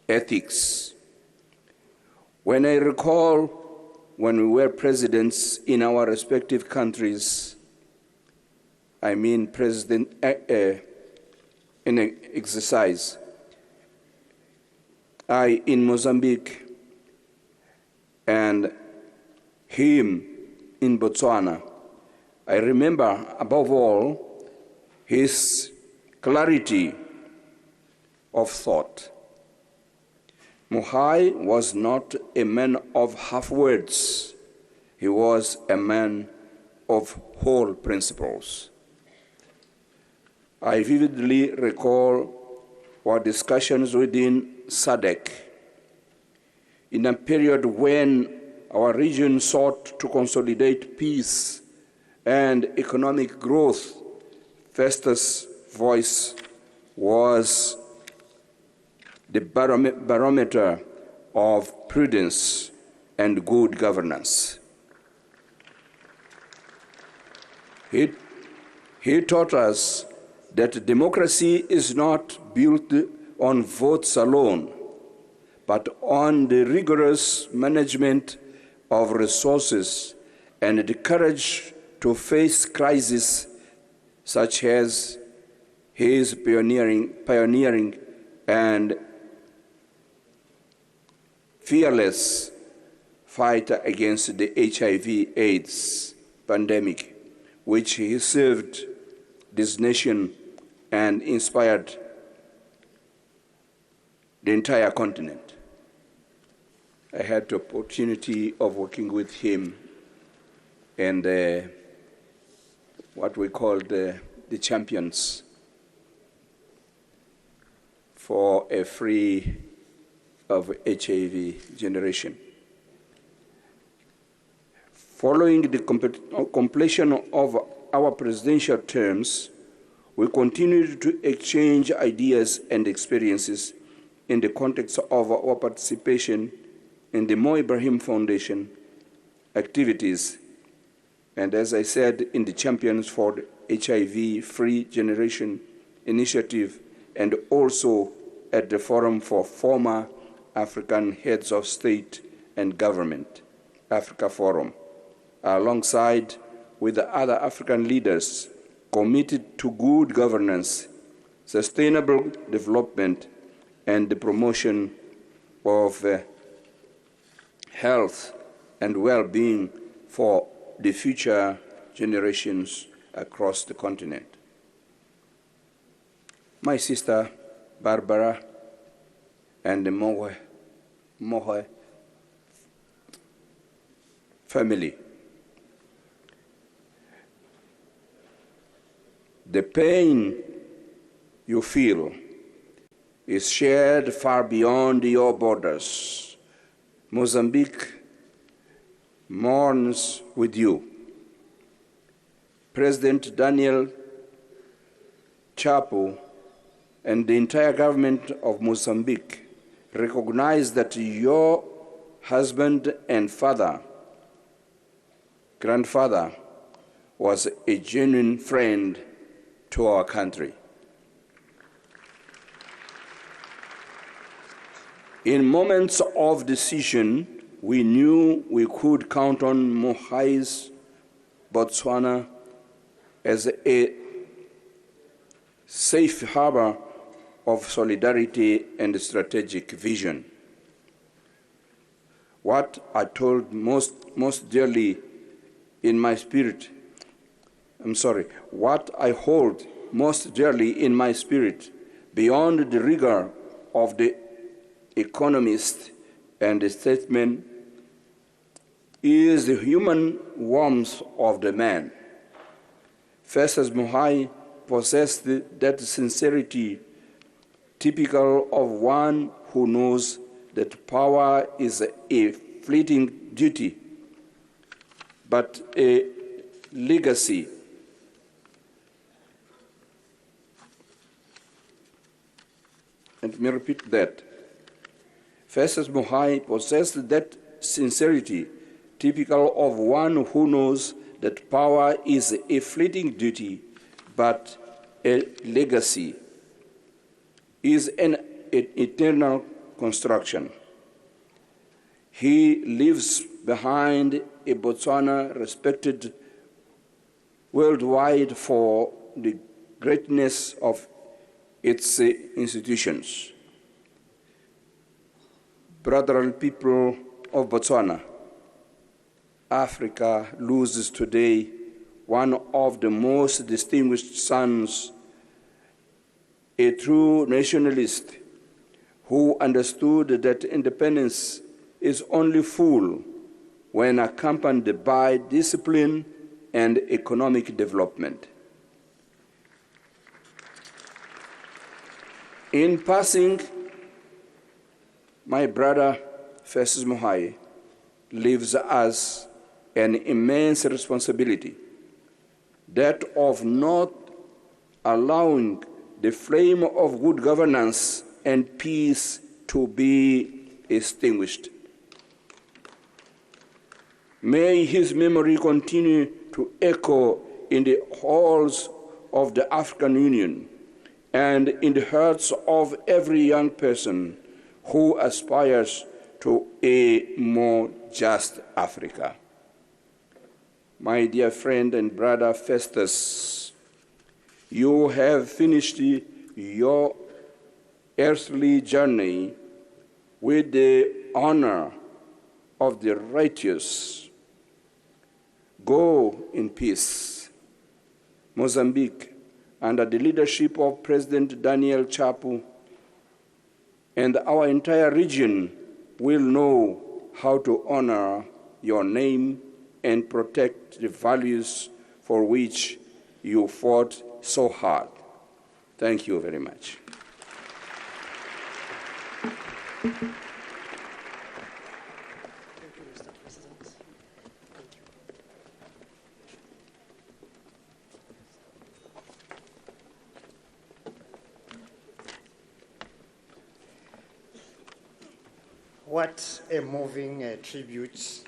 ethics. When I recall when we were presidents in our respective countries, I mean president in exercise, I in Mozambique and him in Botswana, I remember above all his clarity of thought. Mogae was not a man of half words. He was a man of whole principles. I vividly recall our discussions within SADC in a period when our region sought to consolidate peace and economic growth. Festus' voice was the barometer of prudence and good governance. He taught us that democracy is not built on votes alone, but on the rigorous management of resources and the courage to face crises such as his pioneering and fearless fight against the HIV AIDS pandemic, which he served this nation and inspired the entire continent. I had the opportunity of working with him and what we call the champions for a free of HIV generation. Following the completion of our presidential terms, we continued to exchange ideas and experiences in the context of our participation in the Mo Ibrahim Foundation activities, and as I said, in the Champions for the HIV-Free Generation initiative, and also at the Forum for Former African Heads of State and Government, Africa Forum, alongside with the other African leaders committed to good governance, sustainable development, and the promotion of health and well-being for the future generations across the continent. My sister Barbara and the Mogae family. The pain you feel is shared far beyond your borders. Mozambique mourns with you. President Daniel Chapo and the entire government of Mozambique recognize that your husband and grandfather, was a genuine friend to our country. In moments of decision, we knew we could count on Mogae's Botswana as a safe harbor of solidarity and what I hold most dearly in my spirit, beyond the rigor of the economist and the statesman, is the human warmth of the man. Festus Mogae possessed that sincerity typical of one who knows that power is a fleeting duty, but a legacy. Let me repeat that. Festus Mogae possessed that sincerity typical of one who knows that power is a fleeting duty, but a legacy is an eternal construction. He leaves behind a Botswana respected worldwide for the greatness of its institutions. Brother people of Botswana, Africa loses today one of the most distinguished sons, a true nationalist who understood that independence is only full when accompanied by discipline and economic development. In passing, my brother Festus Mogae leaves us an immense responsibility, that of not allowing the flame of good governance and peace to be extinguished. May his memory continue to echo in the halls of the African Union and in the hearts of every young person who aspires to a more just Africa. My dear friend and brother Festus, you have finished your earthly journey with the honor of the righteous. Go in peace. Mozambique, under the leadership of President Daniel Chapo, and our entire region will know how to honor your name and protect the values for which you fought so hard. Thank you very much. What a moving tribute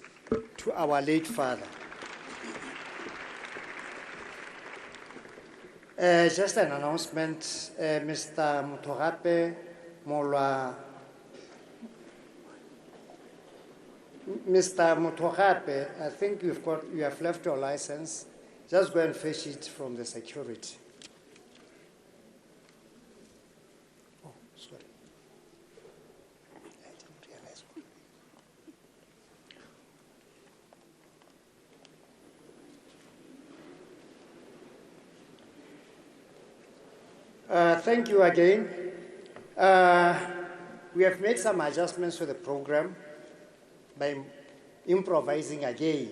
to our late father. Just an announcement, Mr. Mutorape Molwa. Mr. Mutorape, I think you have left your license. Just go and fetch it from the security. Oh, sorry. I didn't realize. Thank you again. We have made some adjustments to the program by improvising again.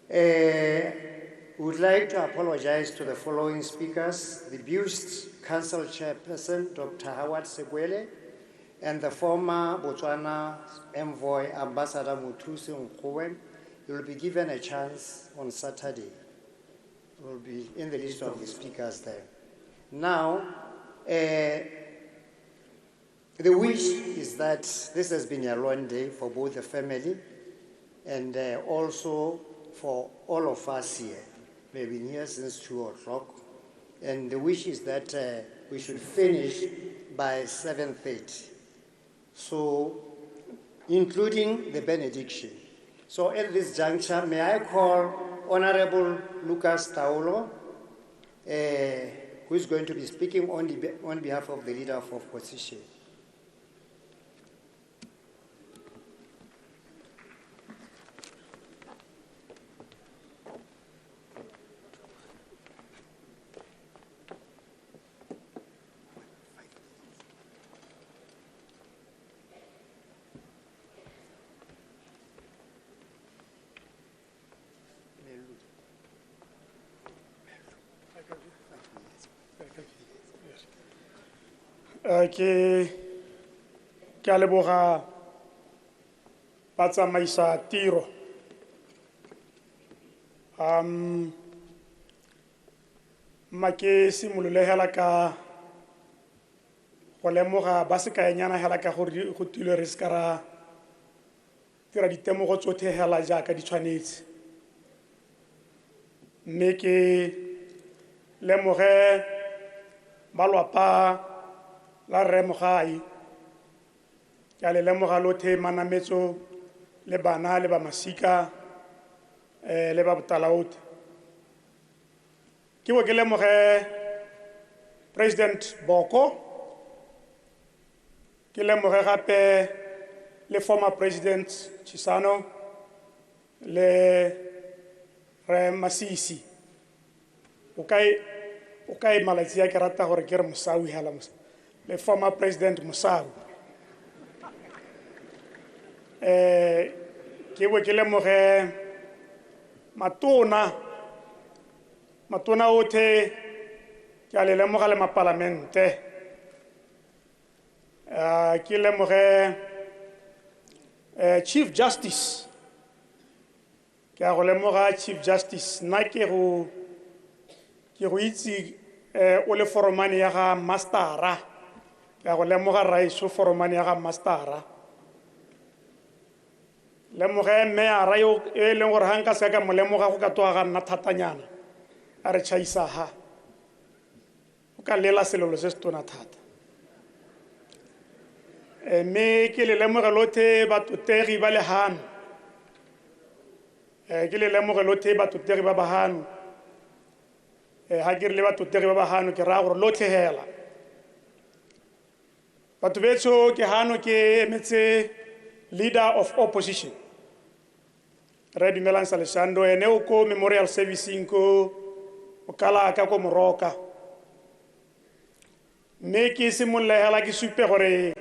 We would like to apologize to the following speakers: the Beust Council Chairperson, Dr. Howard Segwele, and the former Botswana Envoy, Ambassador Muthusi Nkhuwen. You will be given a chance on Saturday. You will be in the list of the speakers there. Now, the wish is that this has been a long day for both the family and also for all of us here. We've been here since 2 o'clock. And the wish is that we should finish by 7:30. So, including the benediction. So at this juncture, may I call Honorable Lucas Taulo, who is going to be speaking on behalf of the Leader of Opposition. Ke a leboga batsamaisa tiro mma ke simolole hela ka go lemoga ba se kaenyana hela ka gore go tile re se ka ra tira ditemogo tsotlhe hela jaaka di tshwanetse mme ke lemoge ba lwapa la Rre Mogae ke a le lemoga lothe manametso le bana le ba masika le ba botalaote ke bo ke lemoge President Boko ke lemoge gape le former President Chisano le Re Masisi o kae malatsi a ke rata gore ke re Mosawi hela Mosawi le former President Mosawi ke bo ke lemoge matona othe ke a le lemoga le mapalamente ke lemoge Chief Justice ke a go lemoga Chief Justice nna ke go itse o le foromane ya ga mastera ke a go lemoga raiso foromane ya ga mastera lemoge meara yo e leng gore ga nka se ka mo lemoga go ka toga ga nna thatanyana a re tšhaisa ha o ka lela selelo se se tona thata mme ke le lemoge lothe batotegi ba lehano ke le lemoge lothe batotegi ba bahano ha ke re le batotegi ba bahano ke raya gore lotlhe hela batho betso ke hano ke emetse leader of opposition re dumelang Salesando ene o ko memorial servicing ko o kala ka ko moroka mme ke simollela ke supe gore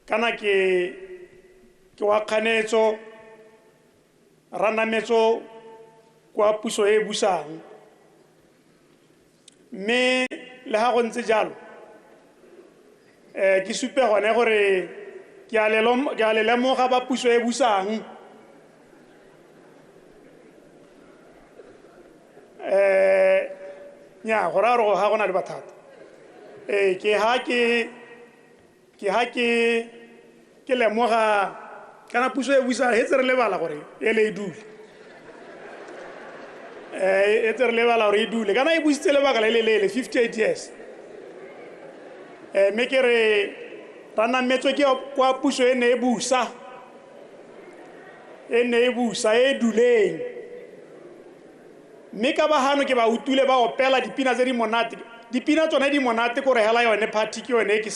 kana ke wa kganetso ranametso kwa puso e busang mme le ha go ntse jalo ke supe gone gore ke a le lemoga ba puso e busang nya go ra go ha gona le bathata ke ha ke lemoga kana puso e busang he tsere lebala gore e le idule e tsere lebala gore idule kana e busitse lebaka le lelele 58 years me ke re rana metso ke kwa puso e ne e busa e duleng mme ka bahano ke ba utule ba opela dipina tse di monate dipina tsone di monate gore hela yone party ke yone ke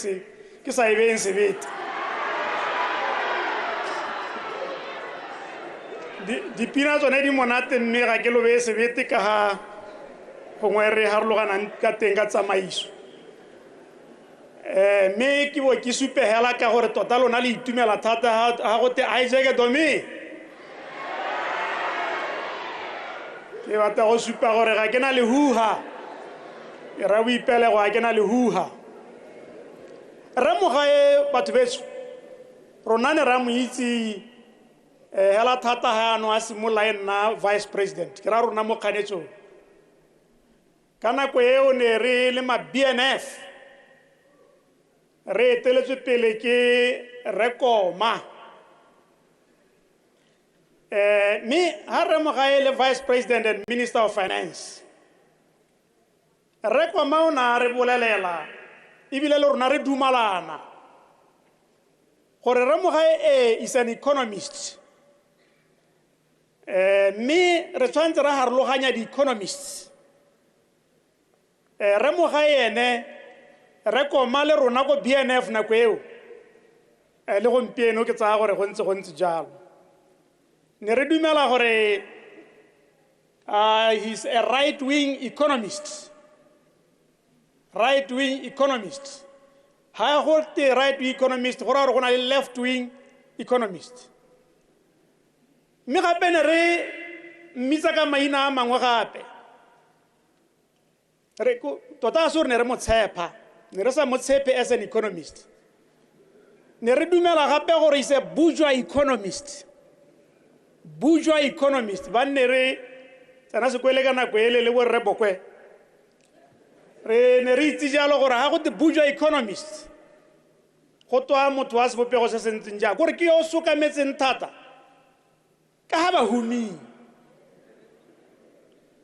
sa e beng sebete dipina tsone di monate mme ga ke lobe sebete ka ha gongwe re harologana ka teng ka tsamaiso mme ke bo ke supe hela ka gore tota lona le itumela thata ha go te Isaac Domi ke batla go supa gore ga ke na le huha ke ra boipele go ga ke na le huha re mogae batho betso rona ne ra mo itse hela thata ha ano a simolola e nna vice president ke ra rona mo kganetso ka nako eo ne re le ma BNF re eteletswe pele ke rekoma me ha re mogae le vice president and minister of finance rekoma o na re bolelela ebile le rona re dumalana gore re mogae is an economist me re tshwantse re harologanya di-economists re mogae ene re koma le rona go BNF nako eo le gompieno ke tsaya gore go ntse jalo ne re dumela gore he's a right-wing economist ha go te right-wing economist go ra gore go na le left-wing economist mme gape ne re mmitsa ka maina a mangwe gape tota a se gore ne re mo tshepa ne re sa mo tshepe as an economist ne re dumela gape gore is a bourgeois economist ba nne re tsena sekwele ka nako ele le borre bokwe re ne re itse jalo gore ga go te bourgeois economist go toa motho wa sebopego se se ntseng jang gore ke yo o sokametseng thata ka ga bahumi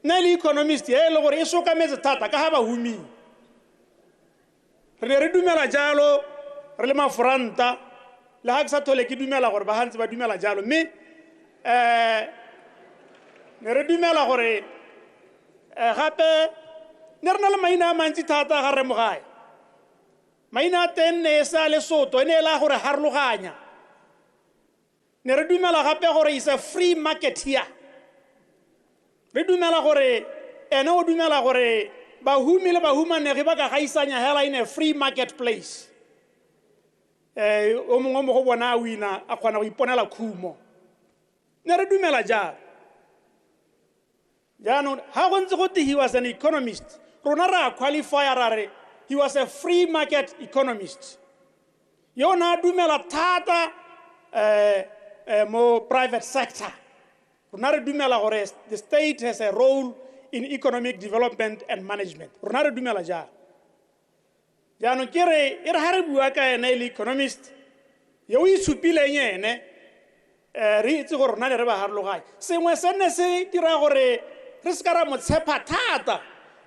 nna le economist e le gore e sokametse thata ka ga bahumi re ne re dumela jalo re le mafranta le ga ke sa thole ke dumela gore ba gantse ba dumela jalo mme ne re dumela gore gape ne re na le maina a mantsi thata ga re mogae maina a teng ne e sa le soto e ne e la gore harologanya ne re dumela gape gore is a free market here re dumela gore ene o dumela gore bahumi le bahumanegi ba ka gaisanya hela in a free marketplace o mongwe mo go bona a wina a kgona go iponela khumo ne re dumela jalo jaanong ha go ntse go te he was an economist rona ra qualifier ra re he was a free market economist yona dumela thata mo private sector rona re dumela gore the state has a role in economic development and management rona re dumela jalo jaanong ke re e re ha re bua ka ene le economist yo o itshupileng ene re itse gore rona le re ba harologanye sengwe se nne se dira gore re se ka ra mo tshepa thata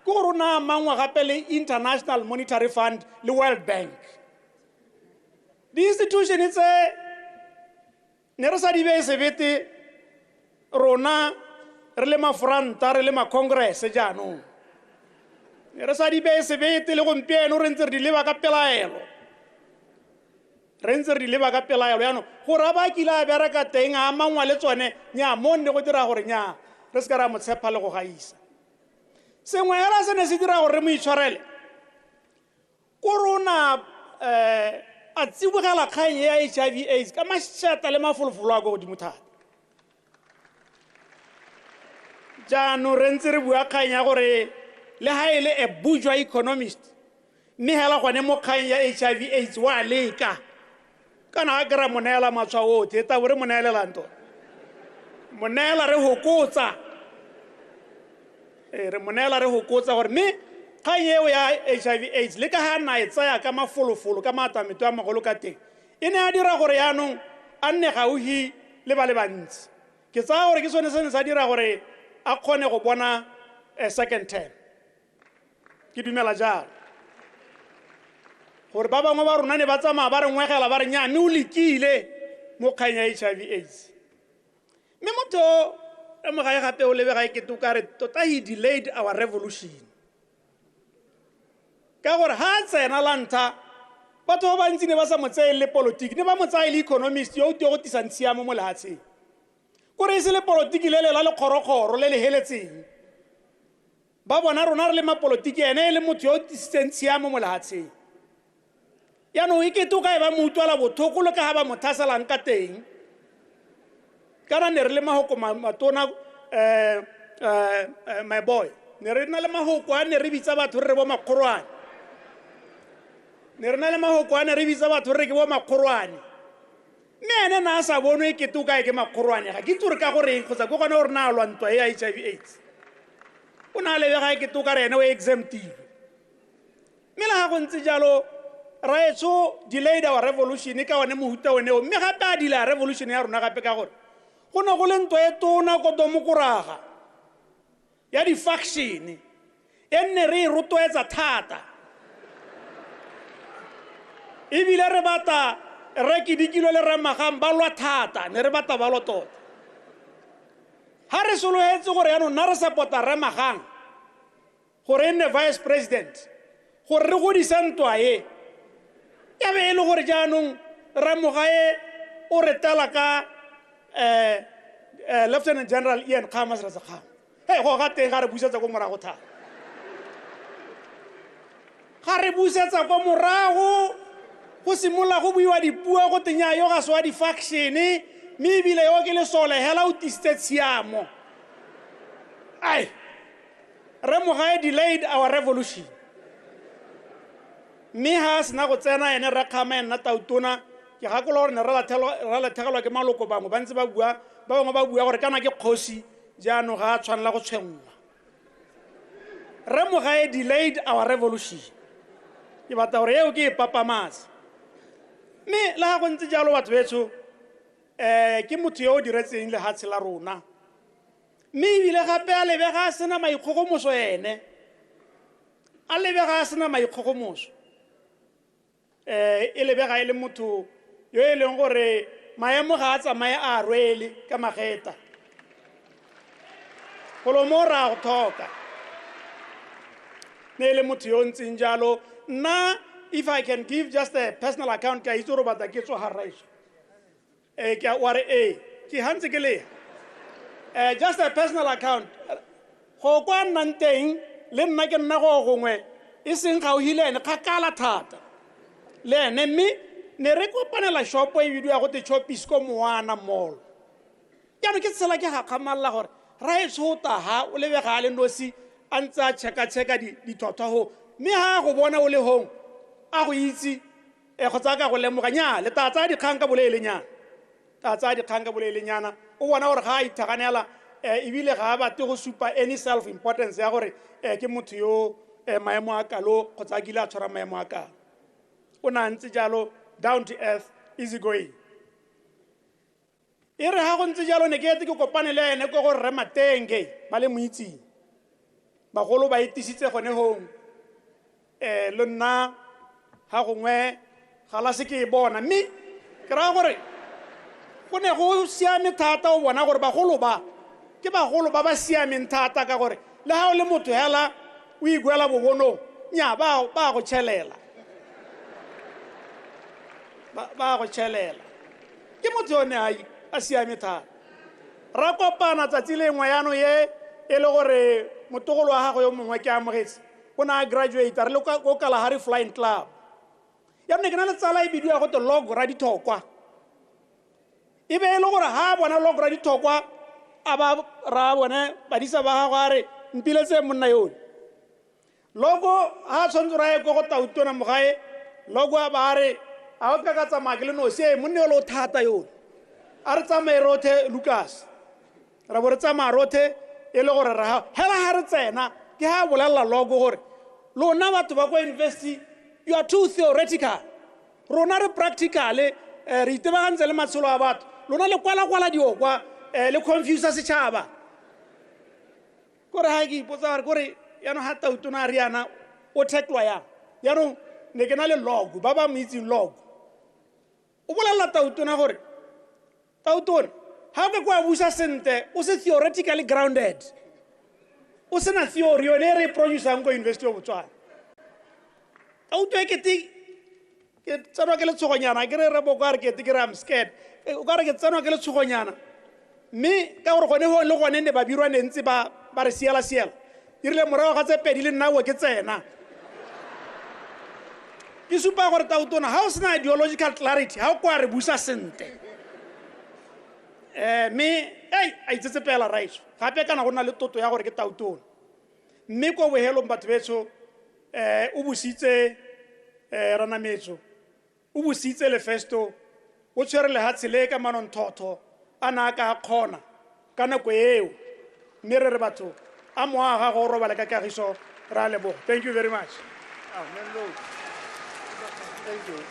ke gore o na mangwa gape le International Monetary Fund le World Bank di-institution tse ne re sa di bee sebete rona re le mafranta re le macongress jaanong ne re sa di bee sebete le gompieno re ntse re di leba ka pelaelo yaanong gore a ba kile a bereka teng a mangwa le tsone nya mo nne go dira gore nya re se ka ra mo tshepa le go gaisa sengwe hela se ne se dira gore re mo itshwarele ko rona a tsibogela kgang ya HIV AIDS ka mašata le mafolofolo a go godimo thata jaanong re ntse re bua kgang ya gore le ha e le a bourgeois economist mme hela gone mo kgang ya HIV AIDS wa leka kana a kry-a moneela matshwa otlhe e tabo re moneelelang tota moneela re hokotsa re moneela re hokotsa gore mme kgang eo ya HIV AIDS le ka ha na e tsaya ka mafolofolo ka maatameto a magolo ka teng e ne a dira gore yaanong a nne gaufi le ba le bantsi ke tsaya gore ke sone se ne sa dira gore a kgone go bona a second term ke dumela jalo gore ba bangwe ba rona ne ba tsamaya ba re ngwegela ba re nya mme o lekile mo kgang ya HIV AIDS mme motho e mogae gape o lebega e kete o ka re tota he delayed our revolution ka gore ha tsena la ntlha batho ba bantsi ne ba sa mo tseye le politiki ne ba mo tsaye le economist yo o tio go tisang tshiamo mo lehatsheng kore e se le politiki le lela le kgorokgoro le le heletseng ba bona rona re le mapolitiki ene e le motho yo o tisitseng tshiamo mo lehatsheng yaanong e kete o ka e ba mo utlwala bothoko le ka ha ba mo thaselang ka teng kana ne re le mahoko matona my boy ne re na le mahoko a ne re bitsa batho re bo makgorwane ne re na le mahoko a ne re bitsa batho re ke bo makgorwane mme ene na a sa bonwe e kete o kae ke makgorwane ga ke itse gore ka goreng kgotsa ke gone gore na a lwantwa ya HIV AIDS o na lebega e kete o ka re ene o exemptive mme le ga go ntse jalo raetso delayed our revolution ka one mohuta oneo mme gape a dila revolution ya rona gape ka gore go ne go le ntwa e tona kotomokoraga ya di-faction e nne re e rotloetsa thata ebile re bata re kidikilo le remagang ba lwa thata ne re bata ba lwa tota ha re sologetse gore yaanong nna re support-a remagang gore e nne vice president gore re godisa ntwa e ya be e le gore jaanong Mogae o retela ka Lieutenant General Ian Khamas Razakhan hey go ga teng ga re busetsa go morago thata ga re busetsa go morago go simolla go buiwa dipuo go tenya yo ga swa di-faction mme ebile yo ke le sole hela o tisitse tshiamo ai Mogae delayed our revolution mme ha sena go tsena ene re kgama ena tautona ke gakola gore ne re lathegelwa ke maloko bangwe ba ntse ba bangwe ba bua gore kana ke kgosi jaanong ga a tshwanela go tshwenngwa Mogae delayed our revolution ke batla gore eo ke e papamatse mme le ga go ntse jalo batho betso ke motho yo o diretseng lehatshe la rona mme ebile gape a lebega a sena maikgogomoso ene a lebega a sena maikgogomoso e lebega e le motho yo e leng gore maemo ga a tsamaye a rwele ka mageta golo mo ra go thoka ne e le motho yo ntseng jalo nna if I can give just a personal account ka itse gore batla ke tswa haraiso ke wa re ke hantse ke le just a personal account go kwa nnang teng le nna ke nna go gongwe e seng gauhile ene kgakala thata le ene mme ne re kopanela shopo e bidiwa go te Chopisco Moana Mall jaanong ke tsela ke gakgamalla gore ra e tshota ha o lebe ga le nosi a ntse a check-a dithwathwa ho mme ha go bona o le hong a go itse kgotsa ka go lemoga nya le tatsa dikgang ka bolelenyana tatsa dikgang ka bolelenyana o bona gore ga a ithaganela ebile ga a batle go supa any self importance ya gore ke motho yo maemo a kalo kgotsa a kile a tshwara maemo a kalo o na ntse jalo down to earth easy going e re ha go ntse jalo ne ke etse ke kopane le ene ko gore re matenge ba le moitsing bagolo ba itisitse gone hong le nna ha gongwe ga la se ke e bona mme ke ra gore go ne go siame thata o bona gore bagolo ba ke bagolo ba ba siameng thata ka gore le ha o le motho hela o igwela bobonong nya ba go tšhelela ba go tšhelela ke motho yone a siame thata ra kopana tsatsi lengwe yano ye e le gore motogolo wa gago yo mongwe ke amogetse o ne a graduate re le ko Kalahari Flying Club ya ne ke na le tsala e bidiwa go te logo ra dithokwa e be e le gore ha bona logo ra dithokwa a ba ra bone badisa ba gago a re mpiletse monna yone logo ha tshwanetse ra ye ko go tautona mogae logo a ba re a o ka ka tsamaya ke le nosi monne yo le o thata yone a re tsamaye rothe Lucas ra bo re tsamaya rothe e le gore ra hela ha re tsena ke ha bolela logo gore lona batho ba go university you are too theoretical rona re practical re itebagantse le matshelo a batho lona le kwala diokwa le confuse setšhaba kore ha ke ipotsa gore yaanong ha tautona a riana o thetwa yang yaanong ne ke na le logo ba ba mo itseng logo o bolelela tautona gore tautona ha o ka kwa busa sente o se theoretically grounded o se na theory yone e re e producang ko University of Botswana tauto e ke tsenwa ke letshogonyana ke re re bo ka re ke re am scared o ka re ke tsenwa ke letshogonyana mme ka gore gone ho le gone ne ba birwane ntse ba re siela dirile morago ga tse pedi le nna o ke tsena ke supa gore tautona ha o sena ideological clarity ha o kwa re busa sente mme a itsetsepela raiso gape kana go nna le toto ya gore ke tautona mme ko bohelong batho betso o busitse ranametso o busitse le festo o tshwere lehatshe le ka manonthotho a na ka kgona ka nako eo mme re re batho a moaga go robala ka kagiso ra leboga thank you very much Thank you.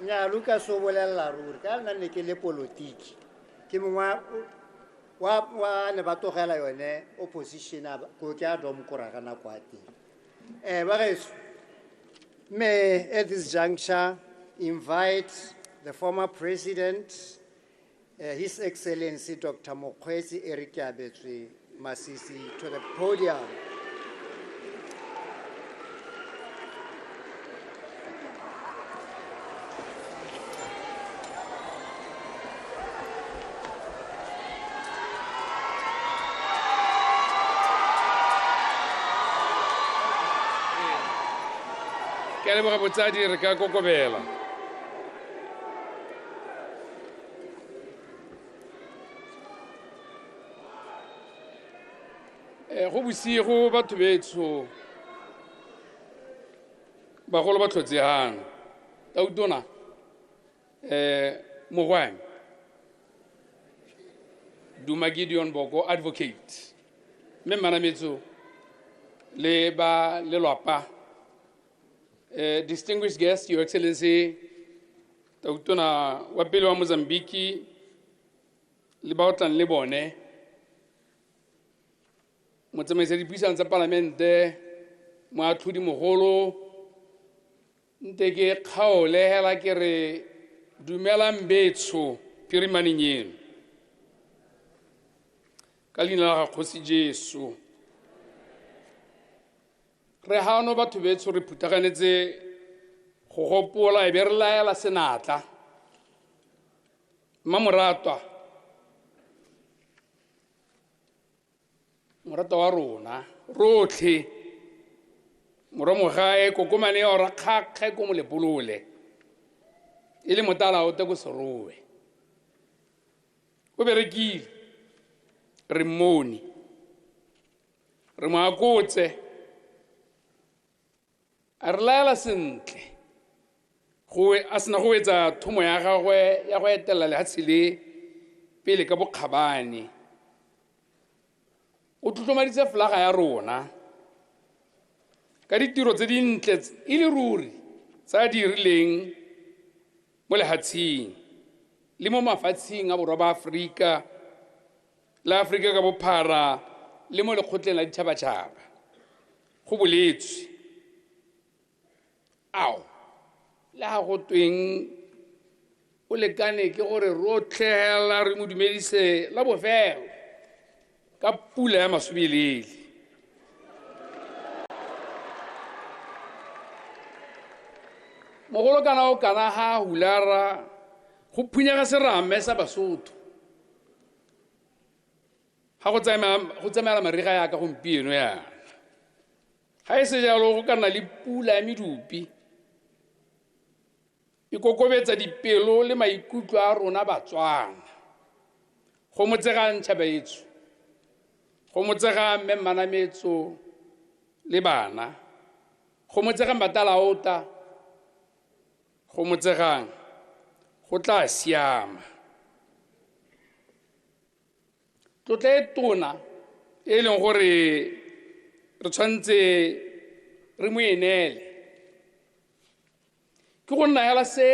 Nya Lucas o bolela ruri ka nna ne ke le politiki ke mongwa wa ne ba togela yone opposition go ke a dom koraga na kwa teng ba guys may at this juncture invite the former president His Excellency Dr Mogae Eric Abetswe Masisi to the podium. Ke a leboga botsadi re ka kokobela go bosigo batho betso bagolo ba tlhotsehang tautona Mogae Duma Gideon Boko advocate mme manametso le ba lelwapa distinguished guest, Your Excellency, Tautona Wapele wa Mozambique, le baotlang le bone, motsamaisi dipuisano tsa parlamente, moatlhodi mogolo, nte ke kgaole hela ke re dumelang betso pirimaneng eno. Ka leina la Kgosi Jesu. Re hano batho betso re phutaganetse go gopola e be re laela senatla moratwa wa rona rotlhe Mogae kokomane ya ora khakhe ko mo lepolole ile motala o te go serowe o berekile re mmone re mo akotse a re laela sentle a sena go etsa thomo ya gagwe ya go etelela lehatshe le pele ka bokgabane o tlotlomaditse flaga ya rona ka ditiro tse dintle e le ruri tsa a dirileng mo lehatsheng le mo mafatsheng a borwa ba Afrika la Afrika ka bophara le mo lekgotleng la ditšhabatšhaba go boletswe ao le ha go tweng o lekane ke gore rotlhe hela re mo dumedise la bofelo ka pula ya masubelele mogolo kana o kana ha hulara go phunyega serame sa Basotho ha go tsamaya mariga ya ka gompieno yana ha e se jalo go kana le pula ya medupi e kokobetsa dipelo le maikutlo a rona Batswana go motsega ntšhaba etso go motsega mmemanametso le bana go motsega matalaota go motsegang go tla siama tlotla e tona e leng gore re tshwantse re mo enele ke go nna hela se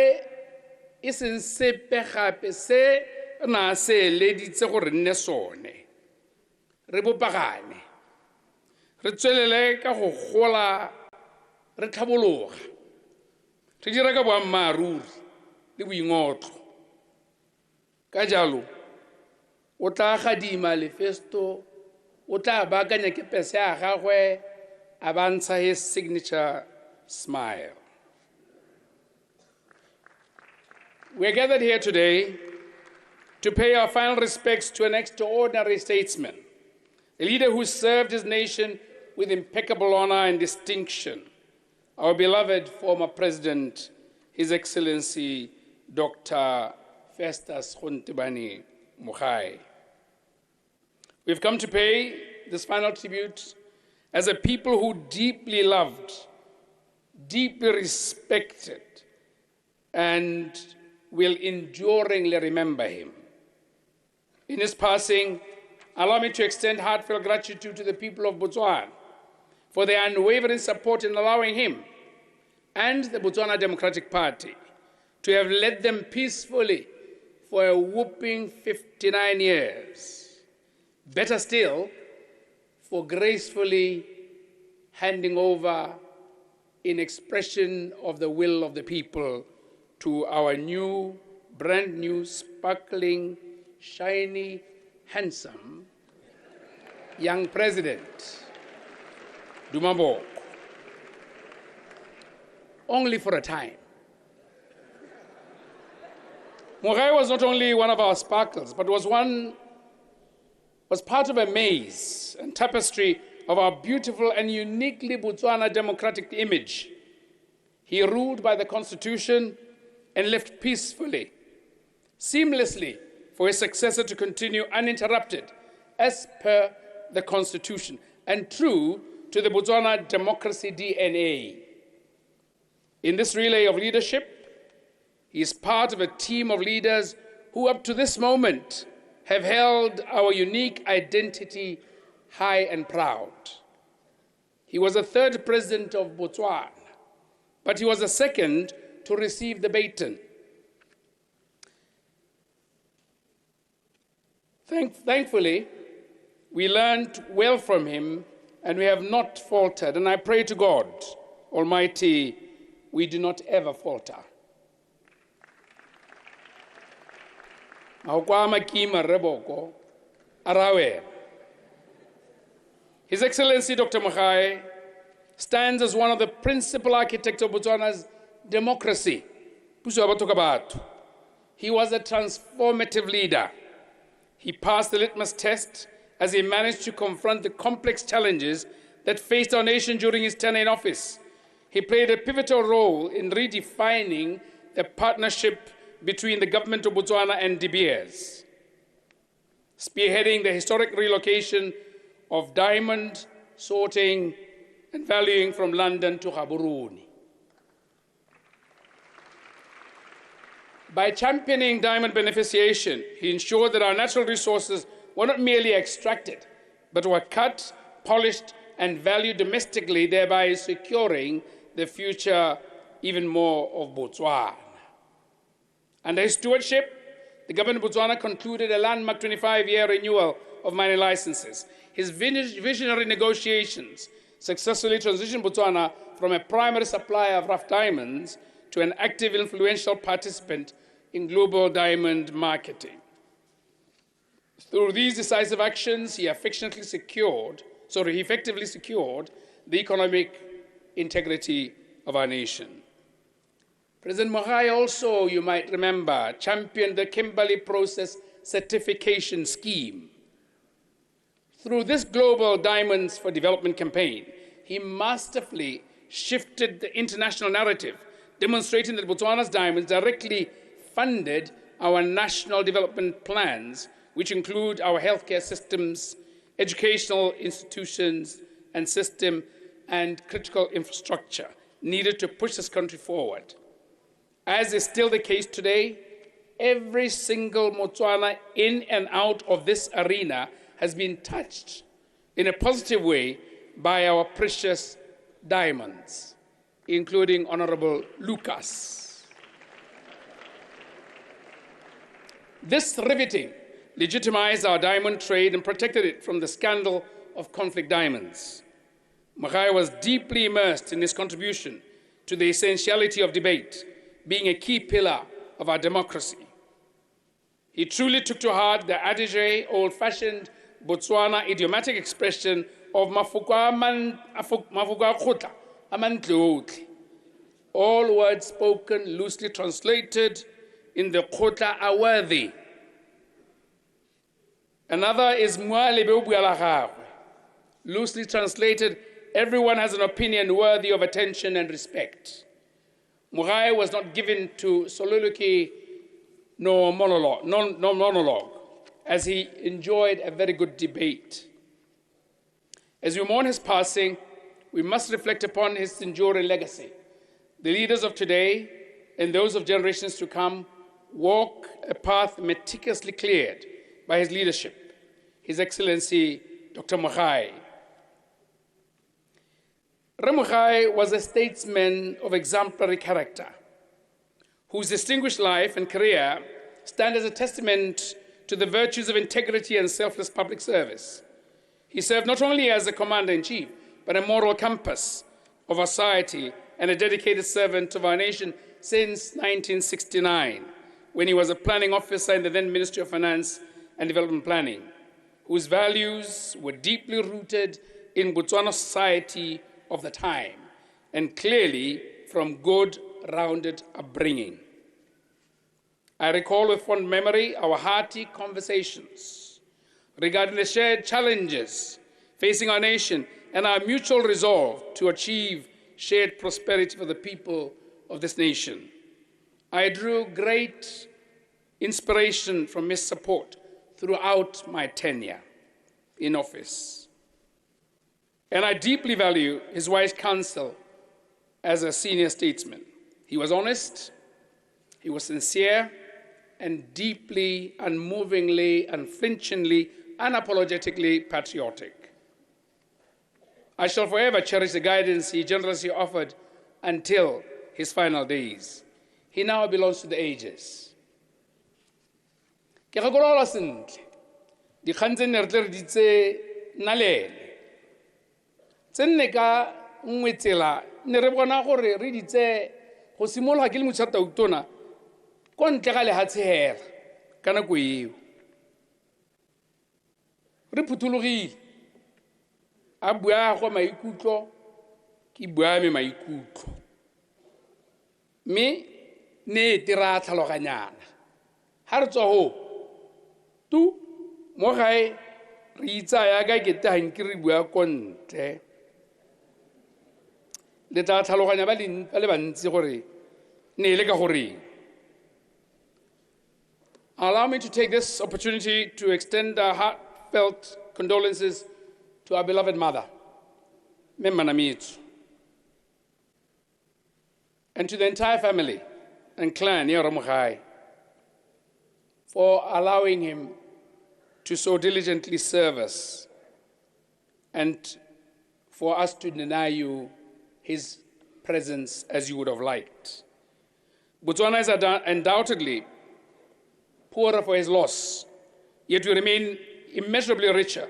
e seng sepe gape se na se eleditse gore nne sone re bopagane re tswelele ka go gola re tlhabologa re dira ka boammaaruri le boingotlo ka jalo o tla gadima Lefesto o tla baakanya ke pese ya gagwe a bantsha his signature smile. We are gathered here today to pay our final respects to an extraordinary statesman, a leader who served his nation with impeccable honor and distinction, our beloved former President, His Excellency Dr. Festus Mogae. We've come to pay this final tribute as a people who deeply loved, deeply respected, and will enduringly remember him. In his passing, allow me to extend heartfelt gratitude to the people of Botswana for their unwavering support in allowing him and the Botswana Democratic Party to have led them peacefully for a whopping 59 years. Better still, for gracefully handing over in expression of the will of the people to our new, brand new, sparkling, shiny, handsome young president, Dumabo. Only for a time. Mogae was not only one of our sparkles, but was part of a maze and tapestry of our beautiful and uniquely Botswana democratic image. He ruled by the Constitution and left peacefully, seamlessly, for his successor to continue uninterrupted as per the Constitution and true to the Botswana democracy DNA. In this relay of leadership, he is part of a team of leaders who up to this moment have held our unique identity high and proud. He was the third president of Botswana, but he was the second to receive the baton. Thankfully, we learned well from him and we have not faltered. And I pray to God Almighty, we do not ever falter. His Excellency Dr. Mogae stands as one of the principal architects of Botswana's democracy. He was a transformative leader. He passed the litmus test as he managed to confront the complex challenges that faced our nation during his tenure in office. He played a pivotal role in redefining the partnership between the government of Botswana and De Beers. spearheading the historic relocation of diamond sorting and valuing from London to Gaborone. By championing diamond beneficiation, he ensured that our natural resources were not merely extracted, but were cut, polished, and valued domestically, thereby securing the future even more of Botswana. Under his stewardship, the government of Botswana concluded a landmark 25-year renewal of mining licenses. His visionary negotiations successfully transitioned Botswana from a primary supplier of rough diamonds to an active, influential participant in global diamond marketing. Through these decisive actions, he effectively secured the economic integrity of our nation. President Mogae also, you might remember, championed the Kimberley Process Certification Scheme. Through this global Diamonds for Development campaign, he masterfully shifted the international narrative, demonstrating that Botswana's diamonds directly funded our national development plans, which include our healthcare systems, educational institutions and system, and critical infrastructure needed to push this country forward. As is still the case today, every single Botswana in and out of this arena has been touched in a positive way by our precious diamonds, including Honorable Lucas. This riveting legitimized our diamond trade and protected it from the scandal of conflict diamonds. Mogae was deeply immersed in his contribution to the essentiality of debate, being a key pillar of our democracy. He truly took to heart the adage, old-fashioned Botswana idiomatic expression of mafuka khotla amantlotli. All words spoken, loosely translated, in the khotla are worthy. Another is mualebe o bua la gagwe. Loosely translated, everyone has an opinion worthy of attention and respect. Mogae was not given to soliloquy nor monologue, as he enjoyed a very good debate. As we mourn his passing, we must reflect upon his enduring legacy. The leaders of today and those of generations to come walk a path meticulously cleared by his leadership, His Excellency Dr. Mogae. Mogae was a statesman of exemplary character, whose distinguished life and career stand as a testament to the virtues of integrity and selfless public service. He served not only as a commander-in-chief, but a moral compass of our society and a dedicated servant of our nation since 1969, when he was a planning officer in the then Ministry of Finance and Development Planning, whose values were deeply rooted in Botswana society of the time, and clearly from good, rounded upbringing. I recall with fond memory our hearty conversations regarding the shared challenges facing our nation and our mutual resolve to achieve shared prosperity for the people of this nation. I drew great inspiration from his support throughout my tenure in office. And I deeply value his wise counsel as a senior statesman. He was honest, he was sincere, and deeply, unmovingly, unflinchingly, unapologetically patriotic. I shall forever cherish the guidance he generously offered until his final days. He now belongs to the ages. Ke gakolola sentle dikgang tse ne re tle re di tse nalele tse nne ka nngwe tsela ne re bona gore re di tse go simologa ke le motšhatautona ko ntle ga lehatshehela ka nako eo re phuthologile a bua go maikutlo ke buame maikutlo mme ne te ra tlhaloganyana ha re tswa ho tu mo gae re itsaya ka ke tang ke re bua kontle le tla tlhaloganya ba le bantsi gore ne le ka gore Allow me to take this opportunity to extend our heartfelt condolences to our beloved mother, Memana Mietsu, and to the entire family and clan near Mogae for allowing him to so diligently serve us and for us to deny you his presence as you would have liked. Botswana is undoubtedly poorer for his loss, yet we remain immeasurably richer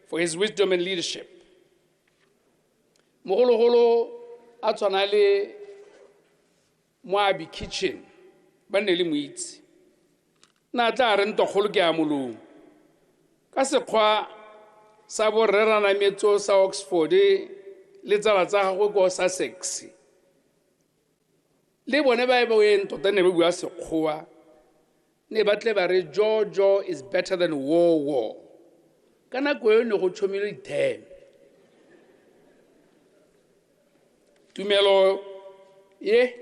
for his wisdom and leadership. Mogolo a tshwana le Moabi kitchen ba ne le moitsi na tla re ntogolo ke a molong ka sekgwa sa borerana metso sa Oxford le tsala tsa gagwe go sa sexy le bone ba e boeng tota ne ba bua sekgowa ne batle ba re Jojo is better than war kana go eno go tshomile dithem tumelo ye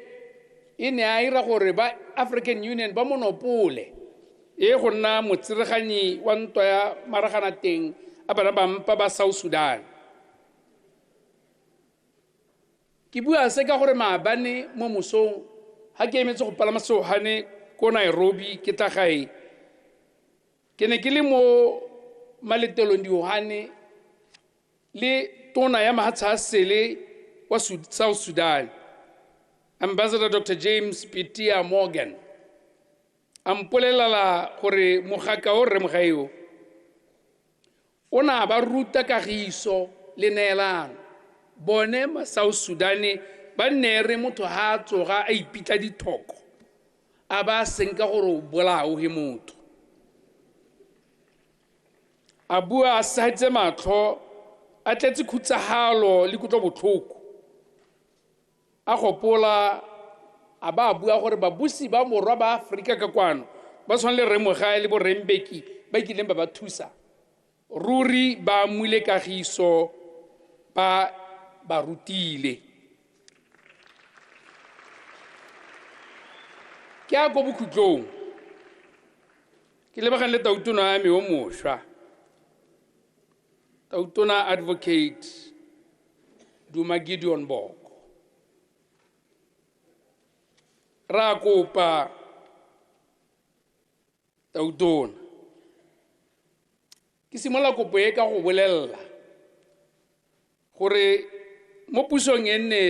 ine a ira gore ba African Union ba monopole go nna motsireganyi wa ntwa ya maragana teng a bana ba mpa ba South Sudan. Ke bua se ka gore maabane mo mosong ha ke emetse go palama sehane ko Nairobi ke tla gae ke ne ke le mo maletelong di Johanne le tona ya mahatsha sele wa South Sudan, Ambassador Dr James Petia Morgan ampolelela gore mogaka o re mogaeo ona ba ruta kagiso le neelano bone ma South Sudan ba nere motho ha tsoga a ipitla dithoko a ba senka gore bolao he motho a bua a saitse matlho a tletse khutsagalo le kutlo botlhoko a gopola a ba bua gore babusi ba morwa ba Afrika ka kwano ba tshwana le Mogae le bo Rembeki ba ikileng ba thusa ruri ba mwile kagiso ba rutile ke a go bokhutlong ke lebagane le tautona ya me o mošwa tautona advocate Duma Gideon Boko ra kopa tautona ke simola kopo e ka go bolella gore mo pusong enne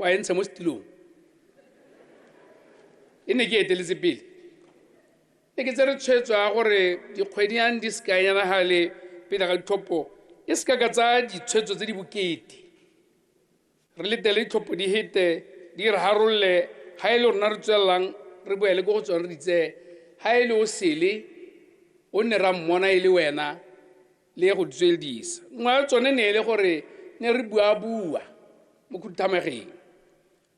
wa entse mo stilong ene ke eteletse pele e ke tsere tshwetso gore dikgwedinyana di sekanyana gale pele ga dithopo e seka ka tsa ditshwetso tse di bokete re letele dithopo di hete di re harolle ha ile rona re tswellang re boele go tswa re ditse ha ile o sele o ne ra mmona ile wena le go tsweldisa ngwa tsone ne ile gore ne re bua mo khuthamageng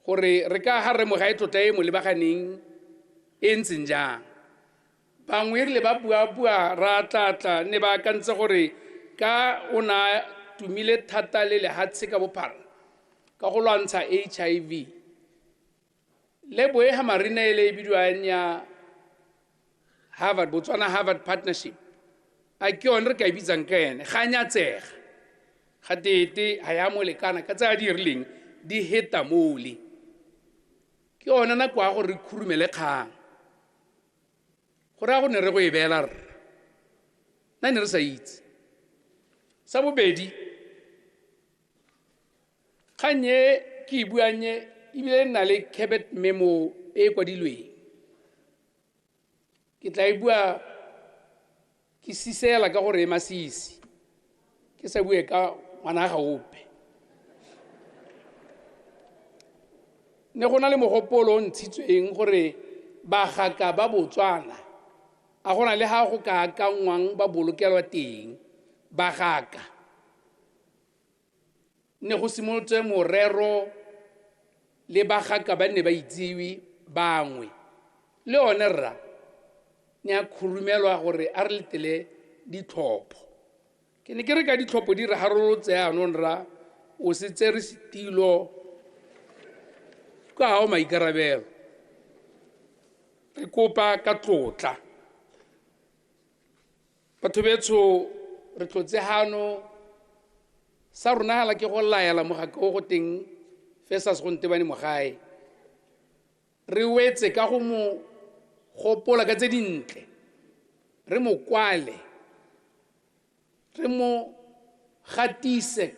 gore re ka ha re Mogae tota e mo lebaganeng e ntseng jang bangwe le ba bua ra tlatla ne ba kantse gore ka ona tumile thata le lehatshe ka bophara ka go lwantsha HIV le boe ha marina ile bidiwanya Botswana Harvard partnership a ke on re ka ibitsang ka ene ga nyatsega ga tete ha ya mo lekana ka tsa di rileng di heta mole ke ona na kwa go re khurumele kgang gore go ne re go e bela re na ne re sa itse sa bobedi khanye ke buanye ibile nna le cabinet memo e kwa dilweng ke tla bua ke sisela ka gore masisi ke sa bue ka ngwana ga ope ne gona le mogopolo ntshitsweng gore bagaka ba Botswana a gona le ha go ka kangwang ba bolokelwa teng bagaka ne go simolotse morero le bagaka ba ne ba itsewi bangwe le one rra ne a khurumelwa gore a re letele ditlhopho ke ne ke re ka ditlhopho di re harolotse anong rra o se tsere setilo ka o maikarabelo re kopa ka tlotla batho betsho re tlotse hano sa rona hala ke go laela mogaka o go teng Festus go Ntebane Mogae re wetse ka go mo gopola ka tse dintle re mo kwale re mo gatise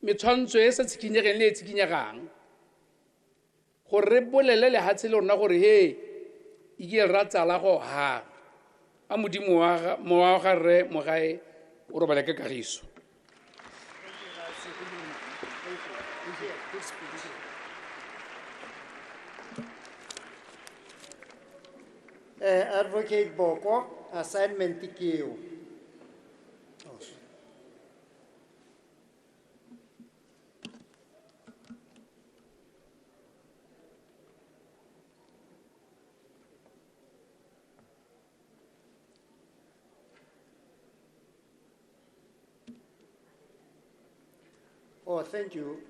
metshwantsho e sa tshikinyegeng le e tshikinyegang gore re bolele lehatshe le rona gore he ikile ra tsala go ha a modimo wa ga re Mogae o robala ka kagiso. Advocate Boko, assignment ke eo. Oh, thank you.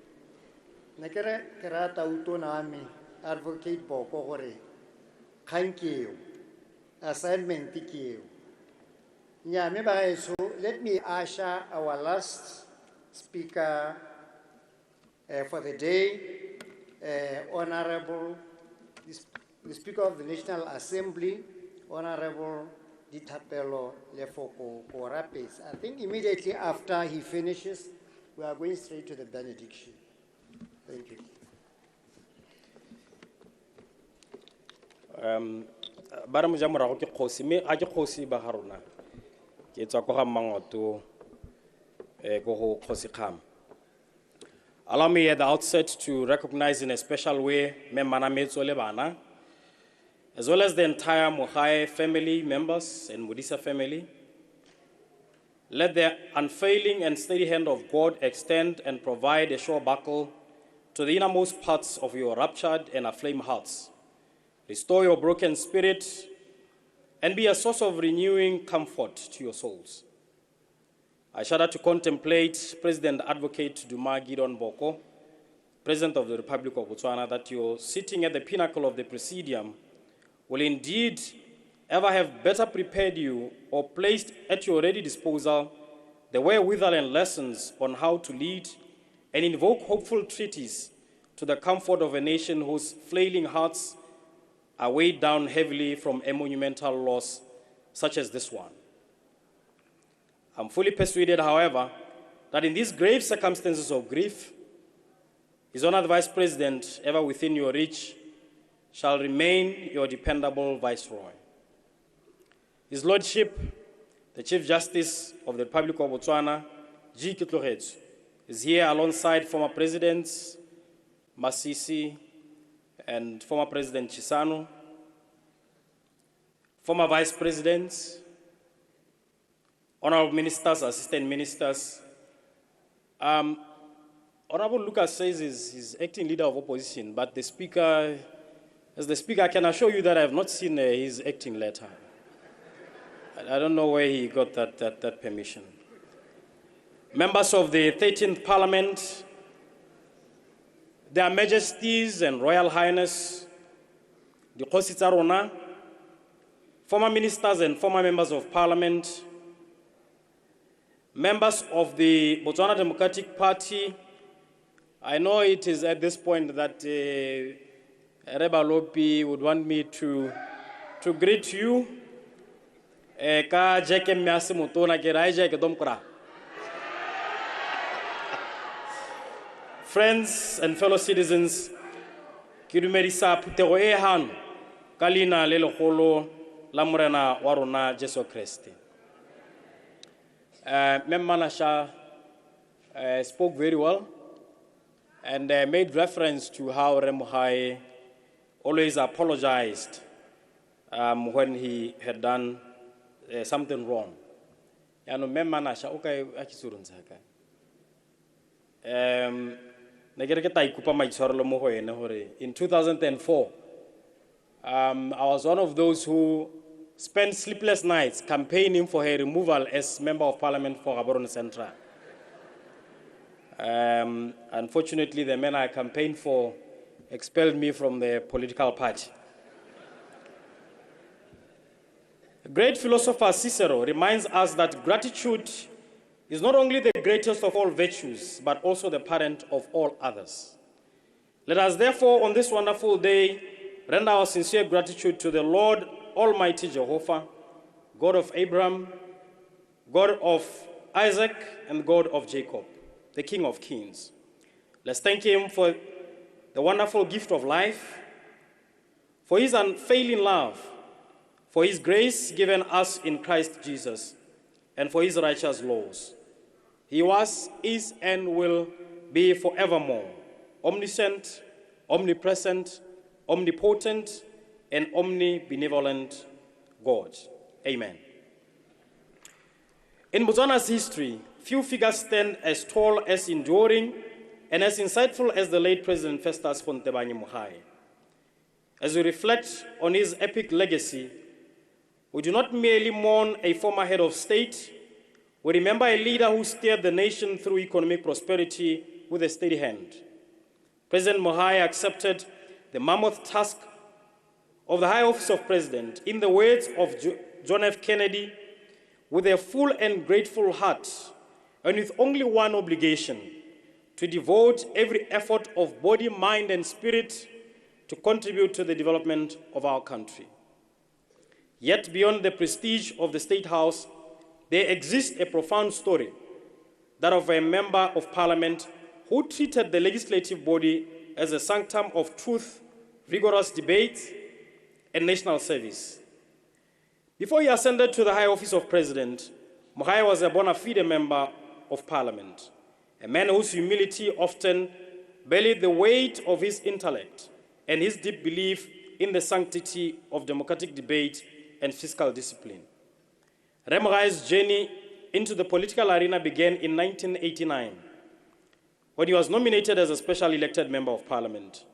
Nekere kerata utona ami Advocate Boko gore thank you. Assignment ke eo. Nyame baeso, let me usher our last speaker for the day, Honorable the Speaker of the National Assembly, Honorable Ditapelo Lefoko Korapes. I think immediately after he finishes, we are going straight to the benediction. Thank you. Ba re mo ja morago ke kgosi mme a ke kgosi ba ga rona ke tswa go ga Mangoto go go kgosi kham. Allow me at the outset to recognize in a special way Memana Metso le bana, as well as the entire Mogae family members and Modisa family. Let the unfailing and steady hand of God extend and provide a sure buckle to the innermost parts of your ruptured and aflame hearts. Restore your broken spirit and be a source of renewing comfort to your souls. I shudder to contemplate President Advocate Duma Gideon Boko, President of the Republic of Botswana, that you're sitting at the pinnacle of the Presidium will indeed ever have better prepared you or placed at your ready disposal the wherewithal and lessons on how to lead and invoke hopeful treaties to the comfort of a nation whose flailing hearts are weighed down heavily from a monumental loss such as this one. I'm fully persuaded, however, that in these grave circumstances of grief, His Honor the Vice President, ever within your reach, shall remain your dependable Viceroy. His Lordship, the Chief Justice of the Republic of Botswana, G. Kitlogetsu, is here alongside former Presidents Masisi and former President Chisano, former Vice Presidents, Honorable Ministers, Assistant Ministers. Honorable Lucas says he's acting leader of opposition, but the Speaker, as the Speaker, I can assure you that I have not seen his acting letter. I don't know where he got that permission. Members of the 13th Parliament, Their Majesties and Royal Highness, the Kgosi tsa rona, former ministers and former members of Parliament, members of the Botswana Democratic Party. I know it is at this point that Reba Lopi would want me to greet you. Ka jeke mmease motona ke ra jeke domkra. Friends and fellow citizens, ke dumedisa phutego e hano ka leina le legolo la morena wa rona Jesu Kriste. Memmanasha spoke very well and made reference to how Mogae always apologized when he had done something wrong. Memmanasha okay akisurunzaka. In 2004, I was one of those who spent sleepless nights campaigning for her removal as Member of Parliament for Gaborone Central. Unfortunately, the men I campaigned for expelled me from the political party. Great philosopher Cicero reminds us that gratitude is not only the greatest of all virtues, but also the parent of all others. Let us therefore, on this wonderful day, render our sincere gratitude to the Lord Almighty Jehovah, God of Abraham, God of Isaac, and God of Jacob, the King of Kings. Let's thank him for the wonderful gift of life, for his unfailing love, for his grace given us in Christ Jesus, and for his righteous laws. He was, is, and will be forevermore omniscient, omnipresent, omnipotent, and omnibenevolent God. Amen. In Botswana's history, few figures stand as tall, as enduring, and as insightful as the late President Festus Mogae. As we reflect on his epic legacy, we do not merely mourn a former head of state, we remember a leader who steered the nation through economic prosperity with a steady hand. President Mogae accepted the mammoth task of the High Office of President, in the words of John F. Kennedy, with a full and grateful heart, and with only one obligation, to devote every effort of body, mind, and spirit to contribute to the development of our country. Yet beyond the prestige of the State House, there exists a profound story, that of a member of Parliament who treated the legislative body as a sanctum of truth, rigorous debate, and national service. Before he ascended to the High Office of President, Mogae was a bona fide member of Parliament, a man whose humility often belied the weight of his intellect and his deep belief in the sanctity of democratic debate and fiscal discipline. Mogae's journey into the political arena began in 1989, when he was nominated as a special elected member of Parliament.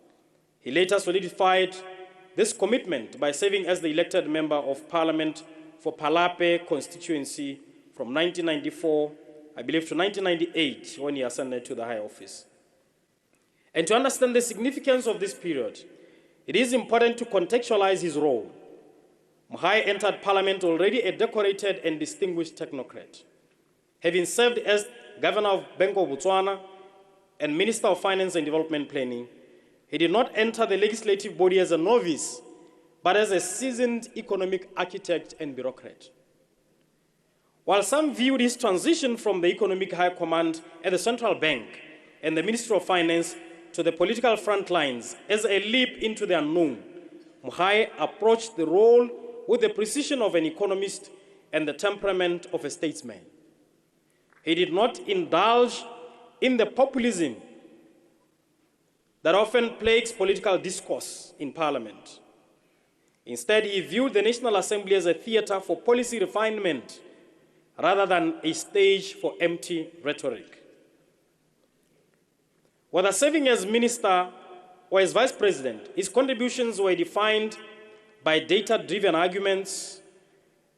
He later solidified this commitment by serving as the elected member of Parliament for Palape constituency from 1994, I believe, to 1998, when he ascended to the high office. And to understand the significance of this period, it is important to contextualize his role. Mogae entered Parliament already a decorated and distinguished technocrat. Having served as Governor of Bank of Botswana and Minister of Finance and Development Planning, he did not enter the legislative body as a novice, but as a seasoned economic architect and bureaucrat. While some viewed his transition from the economic high command at the central bank and the Ministry of Finance to the political front lines as a leap into the unknown, Mogae approached the role with the precision of an economist and the temperament of a statesman. He did not indulge in the populism that often plagues political discourse in Parliament. Instead, he viewed the National Assembly as a theater for policy refinement rather than a stage for empty rhetoric. Whether serving as minister or as vice president, his contributions were defined by data-driven arguments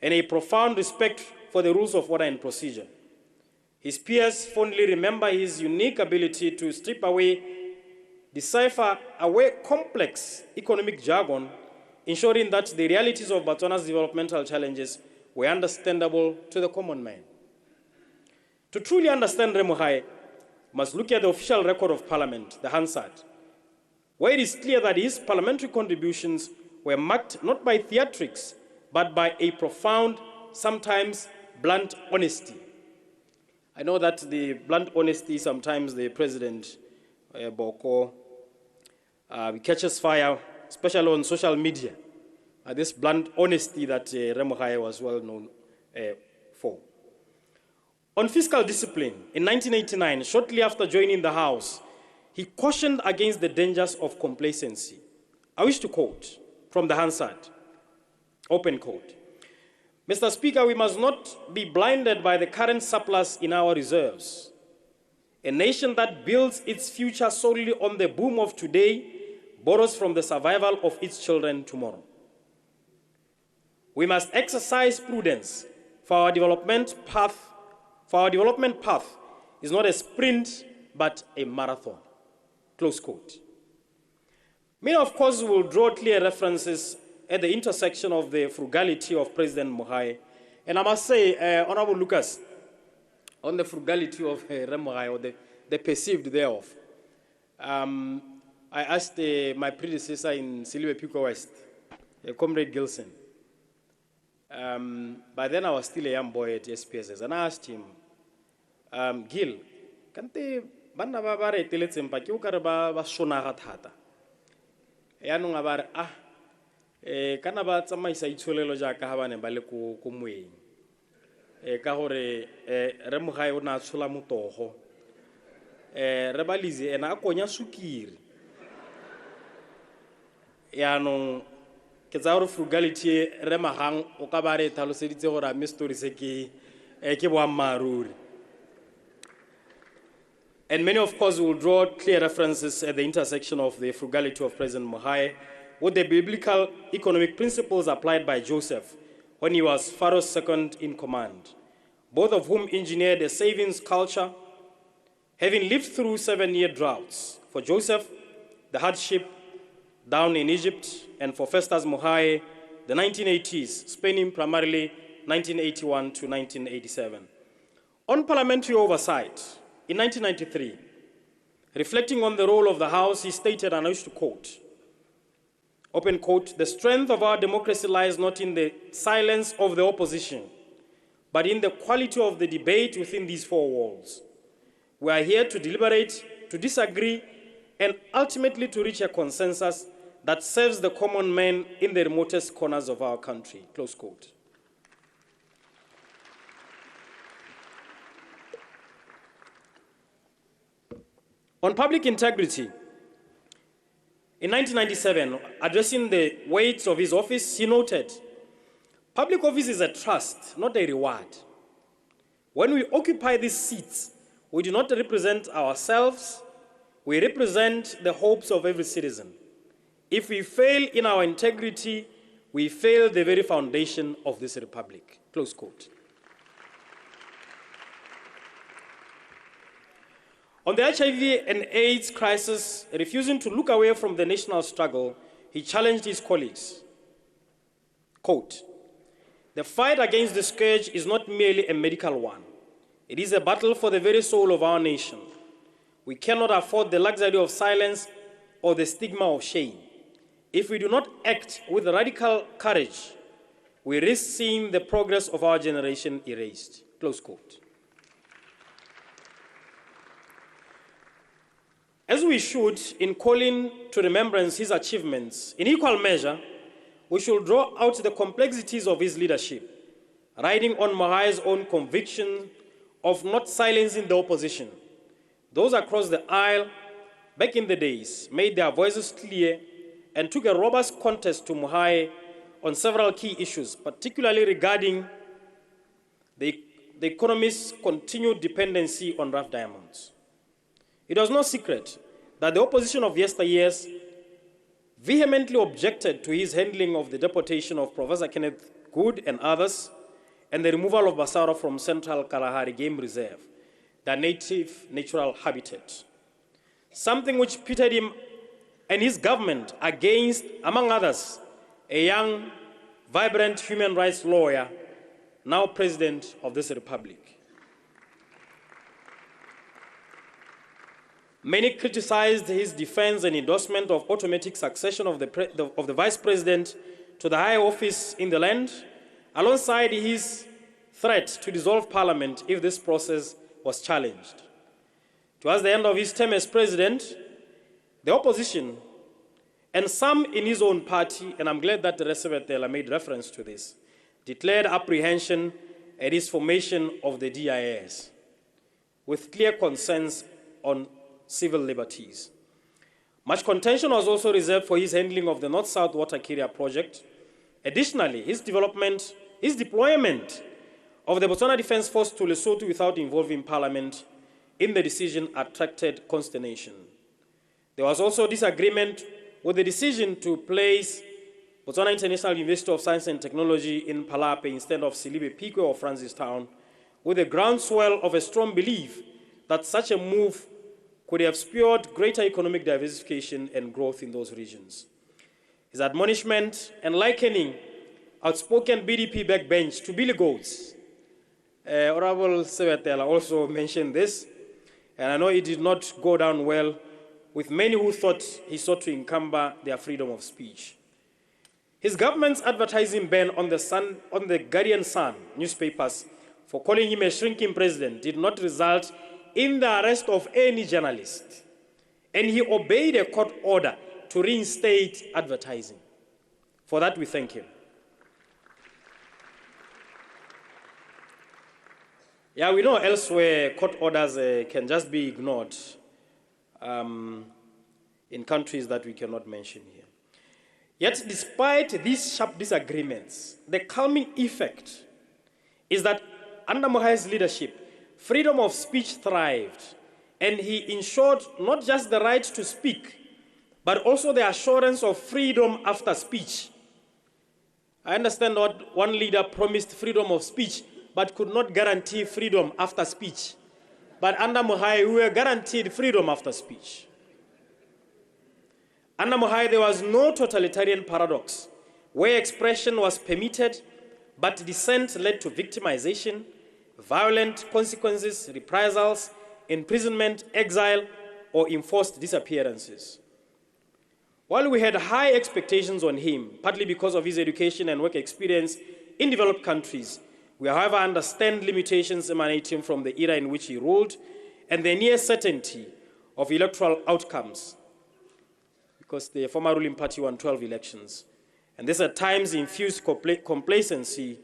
and a profound respect for the rules of order and procedure. His peers fondly remember his unique ability to decipher away complex economic jargon, ensuring that the realities of Batswana's developmental challenges were understandable to the common man. To truly understand Mogae, must look at the official record of Parliament, the Hansard, where it is clear that his parliamentary contributions were marked not by theatrics, but by a profound, sometimes blunt honesty. I know that the blunt honesty, sometimes the President Boko catches fire, especially on social media. This blunt honesty that Mogae was well known for. On fiscal discipline, in 1989, shortly after joining the House, he cautioned against the dangers of complacency. I wish to quote from the Hansard, open quote. Mr. Speaker, we must not be blinded by the current surplus in our reserves. A nation that builds its future solely on the boom of today borrows from the survival of its children tomorrow. We must exercise prudence, for our development path is not a sprint, but a marathon. Close quote. Many, of course, will draw clear references at the intersection of the frugality of President Mogae. And I must say, Honorable Lucas, on the frugality of Mogae, or the perceived thereof, I asked my predecessor in Siliwe Pico West, Comrade Gilson. By then I was still a young boy at SPSS, and I asked him, Gil, kante banna ba ba re teletseng pa ke o kare ba sonaga thata ya nong a ba re kana ba tsamaisa itsholelo jaaka ha bane ba le ko moeng ka gore re Mogae o na tshola motogo re ba lize ena a konya sukiri ya nong ke tsa gore frugality re magang o ka ba re tlhaloseditse gore a me story se ke boammaruri. And many, of course, will draw clear references at the intersection of the frugality of President Mogae with the biblical economic principles applied by Joseph when he was Pharaoh's second in command, both of whom engineered a savings culture, having lived through 7-year droughts. For Joseph, the hardship down in Egypt, and for Festus Mogae, the 1980s, spanning primarily 1981 to 1987. On parliamentary oversight, in 1993, reflecting on the role of the House, he stated, and I used to quote, open quote, "The strength of our democracy lies not in the silence of the opposition, but in the quality of the debate within these four walls. We are here to deliberate, to disagree, and ultimately to reach a consensus that serves the common man in the remotest corners of our country," close quote. On public integrity, in 1997, addressing the weight of his office, he noted, "Public office is a trust, not a reward. When we occupy these seats, we do not represent ourselves, we represent the hopes of every citizen. If we fail in our integrity, we fail the very foundation of this republic," close quote. On the HIV and AIDS crisis, refusing to look away from the national struggle, he challenged his colleagues. Quote, "The fight against the scourge is not merely a medical one. It is a battle for the very soul of our nation. We cannot afford the luxury of silence or the stigma of shame. If we do not act with radical courage, we risk seeing the progress of our generation erased," close quote. As we should, in calling to remembrance his achievements, in equal measure, we should draw out the complexities of his leadership, riding on Mogae's own conviction of not silencing the opposition. Those across the aisle, back in the days, made their voices clear and took a robust contest to Mogae on several key issues, particularly regarding the economy's continued dependency on rough diamonds. It was no secret that the opposition of yesteryears vehemently objected to his handling of the deportation of Professor Kenneth Good and others, and the removal of Batswana from Central Kalahari Game Reserve, their native natural habitat. Something which pitted him and his government against, among others, a young, vibrant human rights lawyer, now president of this republic. Many criticized his defense and endorsement of automatic succession of the vice president to the high office in the land, alongside his threat to dissolve parliament if this process was challenged. Towards the end of his term as president, the opposition, and some in his own party, and I'm glad that the Resevetela made reference to this, declared apprehension at his formation of the DIS, with clear concerns on civil liberties. Much contention was also reserved for his handling of the North-South Water Carrier project. Additionally, his deployment of the Botswana Defence Force to Lesotho without involving Parliament in the decision attracted consternation. There was also disagreement with the decision to place Botswana International University of Science and Technology in Palape instead of Silibe Pico or Francistown, with a groundswell of a strong belief that such a move could have spurred greater economic diversification and growth in those regions. His admonishment and likening outspoken BDP backbench to billy goats. Honorable Sewetela also mentioned this, and I know it did not go down well with many who thought he sought to encumber their freedom of speech. His government's advertising ban on the Guardian Sun newspapers for calling him a shrinking president did not result in the arrest of any journalist, and he obeyed a court order to reinstate advertising. For that, we thank him. Yeah, we know elsewhere court orders can just be ignored in countries that we cannot mention here. Yet, despite these sharp disagreements, the calming effect is that under Mogae's leadership, freedom of speech thrived, and he ensured not just the right to speak, but also the assurance of freedom after speech. I understand what one leader promised freedom of speech, but could not guarantee freedom after speech. But under Mogae, we were guaranteed freedom after speech. Under Mogae, there was no totalitarian paradox where expression was permitted, but dissent led to victimization, violent consequences, reprisals, imprisonment, exile, or enforced disappearances. While we had high expectations on him, partly because of his education and work experience in developed countries, we, however, understand limitations emanating from the era in which he ruled and the near certainty of electoral outcomes, because the former ruling party won 12 elections. And this at times infused complacency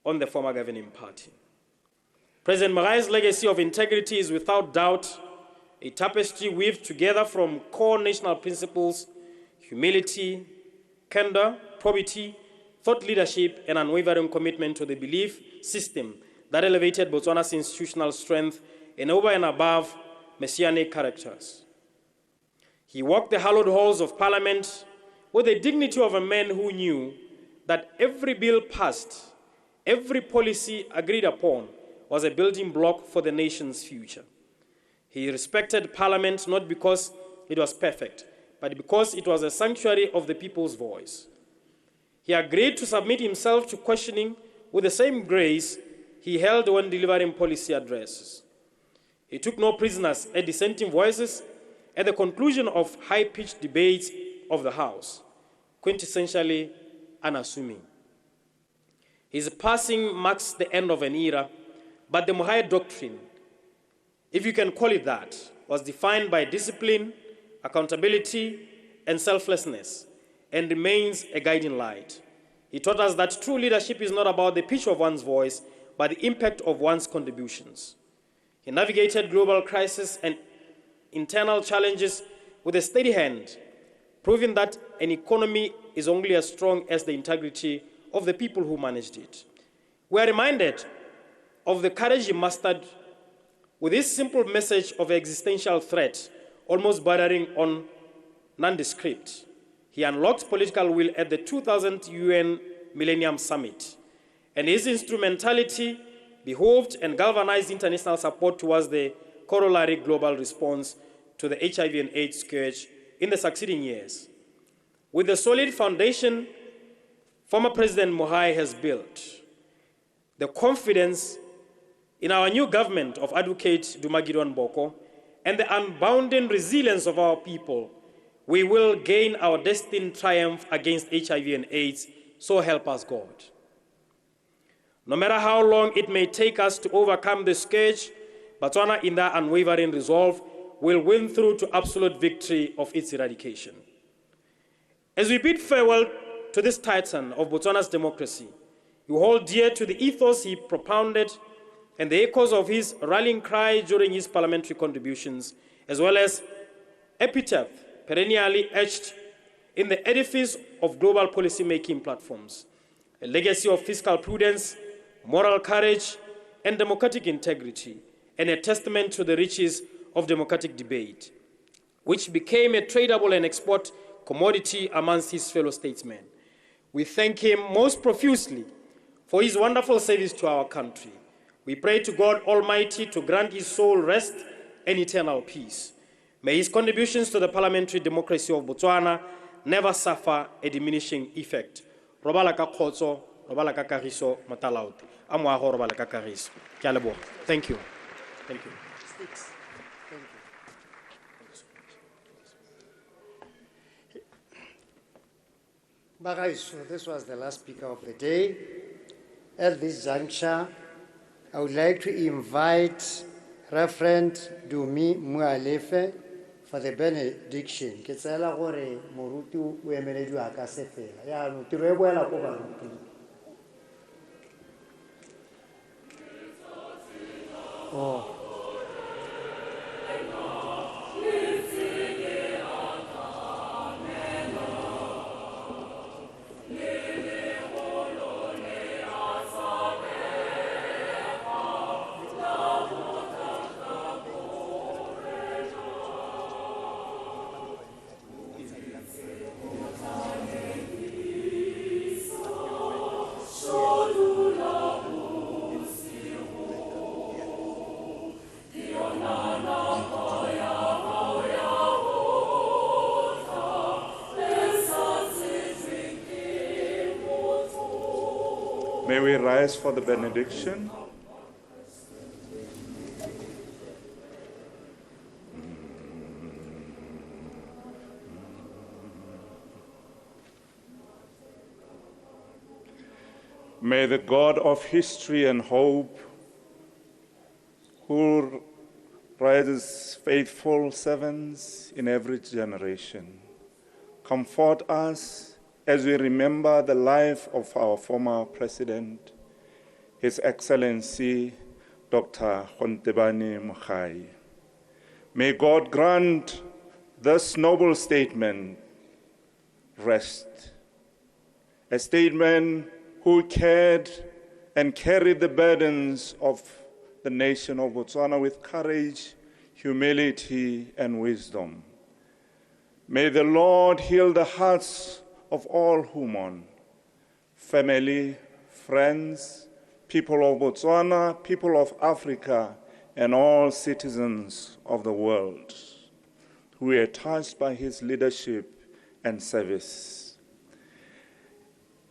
on the former governing party. President Mogae's legacy of integrity is without doubt a tapestry weaved together from core national principles: humility, candor, probity, thought leadership, and unwavering commitment to the belief system that elevated Botswana's institutional strength and over and above messianic characters. He walked the hallowed halls of Parliament with the dignity of a man who knew that every bill passed, every policy agreed upon, was a building block for the nation's future. He respected Parliament not because it was perfect, but because it was a sanctuary of the people's voice. He agreed to submit himself to questioning with the same grace he held when delivering policy addresses. He took no prisoners at dissenting voices at the conclusion of high-pitched debates of the House, quintessentially unassuming. His passing marks the end of an era, but the Mogae doctrine, if you can call it that, was defined by discipline, accountability, and selflessness, and remains a guiding light. He taught us that true leadership is not about the pitch of one's voice, but the impact of one's contributions. He navigated global crisis and internal challenges with a steady hand, proving that an economy is only as strong as the integrity of the people who managed it. We are reminded of the courage he mustered with this simple message of existential threat, almost bordering on nondescript. He unlocked political will at the 2000 UN Millennium Summit, and his instrumentality behoved and galvanized international support towards the corollary global response to the HIV and AIDS scourge in the succeeding years. With the solid foundation former President Mogae has built, the confidence in our new government of Advocate Dumagirwan Boko, and the unbounding resilience of our people, we will gain our destined triumph against HIV and AIDS, so help us God. No matter how long it may take us to overcome the scourge, Batswana, in their unwavering resolve, will win through to absolute victory of its eradication. As we bid farewell to this titan of Botswana's democracy, we hold dear to the ethos he propounded and the echoes of his rallying cry during his parliamentary contributions, as well as epitaph perennially etched in the edifice of global policy-making platforms, a legacy of fiscal prudence, moral courage, and democratic integrity, and a testament to the riches of democratic debate, which became a tradable and export commodity amongst his fellow statesmen. We thank him most profusely for his wonderful service to our country. We pray to God Almighty to grant his soul rest and eternal peace. May his contributions to the parliamentary democracy of Botswana never suffer a diminishing effect. Robala ka khotso, robala ka kagiso, motalaote. A moago robala ka kagiso. Ke a leboga. Thank you. Thank you. Guys, this was the last speaker of the day. At this juncture, I would like to invite Reverend Dumi Mualefe for the benediction. Ke tsela gore moruti o emeledi wa ka se fela. Ya no tiro e boela ko baruti. Oh. May we rise for the benediction. May the God of history and hope, who raises faithful servants in every generation, comfort us as we remember the life of our former President, His Excellency Dr. Mogae. May God grant this noble statement rest, a statesman who cared and carried the burdens of the nation of Botswana with courage, humility, and wisdom. May the Lord heal the hearts of all who mourn, family, friends, people of Botswana, people of Africa, and all citizens of the world who are touched by his leadership and service.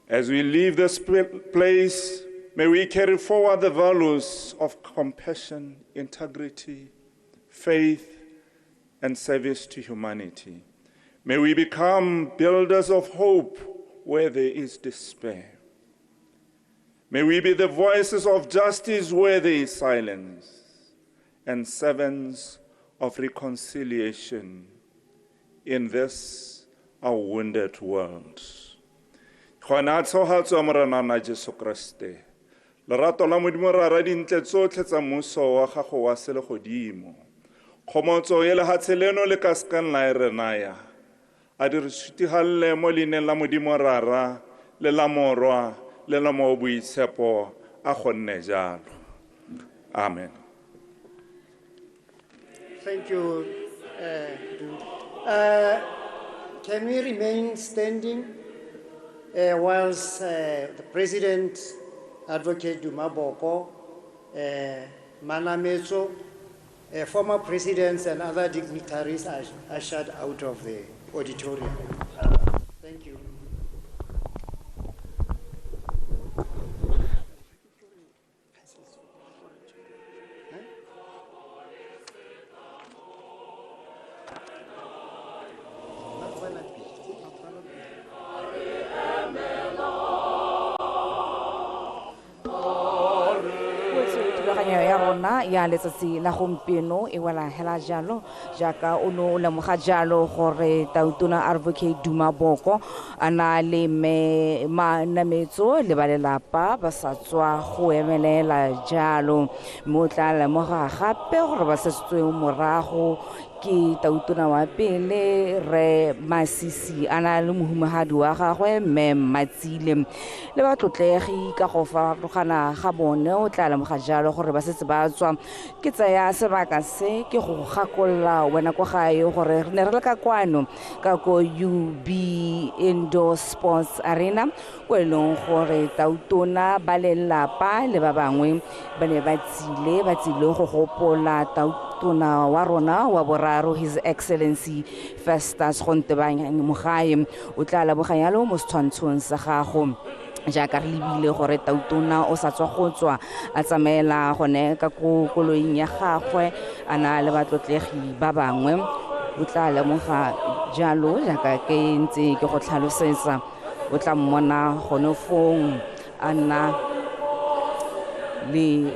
As we leave this place, may we carry forward the values of compassion, integrity, faith, and service to humanity. May we become builders of hope where there is despair. May we be the voices of justice where there is silence, and servants of reconciliation in this our wounded world. Khonatso hatso moranana Jesu Kriste. Lerato la modimo ra ra dintle tsotlhe tsa mmuso wa gago wa sele godimo. Khomotso ye le hatseleno le ka skan la renaya. A di re sutihalle mo leineng la modimo rara le la morwa le la mo boitshepo a gonne jalo. Amen. Thank you. Can we remain standing whilst the President, Advocate Dumaboko, Manametso, former presidents and other dignitaries are ushered out of the auditorium. Thank you. Ya letsatsi la gompieno e wela hela jalo jaaka ono lemoga jalo gore Tautona Advocate Dumaboko ana le manametso le balelapa ba sa tswa go emelela jalo mo tla lemoga gape gore ba setswe morago ke Tautona wa pele re Masisi ana le mohumagadi wa gagwe mme Matsile le ba tlotlegi ka go farologana ga bone o tla lemoga jalo gore ba setse ba tswa ke tsaya sebaka se ke go gakolla wena go gae gore re ne re le ka kwano ka go UB Indoor Sports Arena go eleng gore Tautona ba lelapa le ba bangwe ba ne ba tsile go gopola tona wa rona wa boraro His Excellency Festus Mogae o tla leboga yalo mo setshwantshong sa gago jaaka re lebile gore tautona o sa tswa go tswa a tsamaela gone ka koloing ya gagwe a na le batlotlegi ba bangwe o tla lemoga jalo jaaka ke ntse ke go tlhalosetsa o tla mmona gone fong a nna le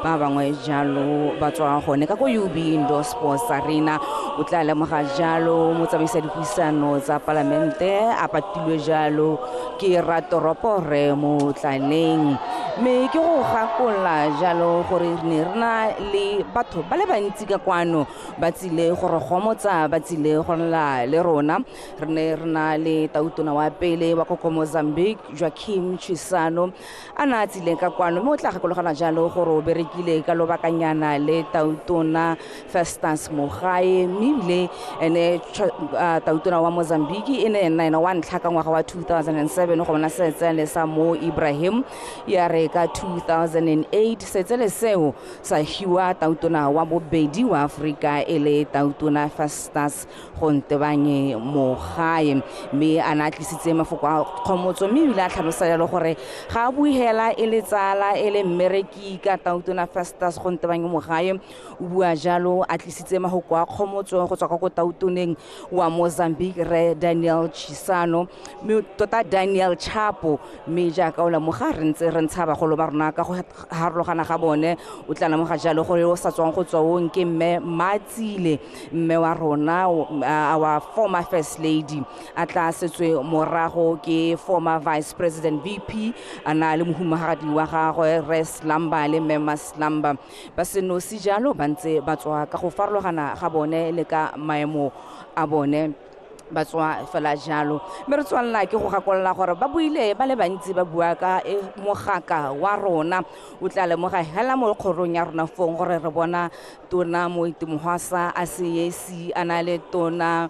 ba bangwe jalo ba tswa gone ka go UB Indoor Sports Arena o tla lemoga jalo motsamaisi dipuisano tsa palamente a patilwe jalo ke Ratoropore mo tlaleng me ke go gakola jalo gore ne rena le batho ba le bantsi ka kwano ba tsile gore gomotsa ba tsile go nla le rona re ne rena le tautona wa pele wa ko Mozambique Joaquim Chisano ana tsile ka kwano mo tla gakologana jalo gore o berekile ka lobakanyana le tautona Festus Mogae mile ene tautona wa Mozambique ene nna wa ntlha ka ngwaga wa 2007 go bona setsele sa Mo Ibrahim ya re ka 2008 setsele seo sa hiwa tautona wa bobedi wa Afrika ele tautona Festus Mogae me ana tlisitse mafoko a khomotso mme ile a tlhalosa jalo gore ga a buihela ele tsala ele mmereki ka tautona Festus Mogae o bua jalo a tlisitse mafoko a khomotso go tswa ka go tautoneng wa Mozambique re Daniel Chisano me tota Daniel Chapo me jaaka o lemoga re ntse re ntshaba go lo ba rona ka go harologana ga bone o tla lemoga jalo gore o sa tswang go tswa o nke mme Matsile mme wa rona our former first lady a tla setswe morago ke former vice president VP ana le mohumagadi wa gagwe Res Lamba le Memas Lamba ba seno si jalo ba ntse ba tswa ka go farologana ga bone le ka maemo a bone ba tswa fela jalo me re tswalla ke go gakolla gore ba buile ba le bantsi ba bua ka mogaka wa rona o tla lemoga hela mo kgorong ya rona fong gore re bona tona mo Itemohasa a se yesi ana le tona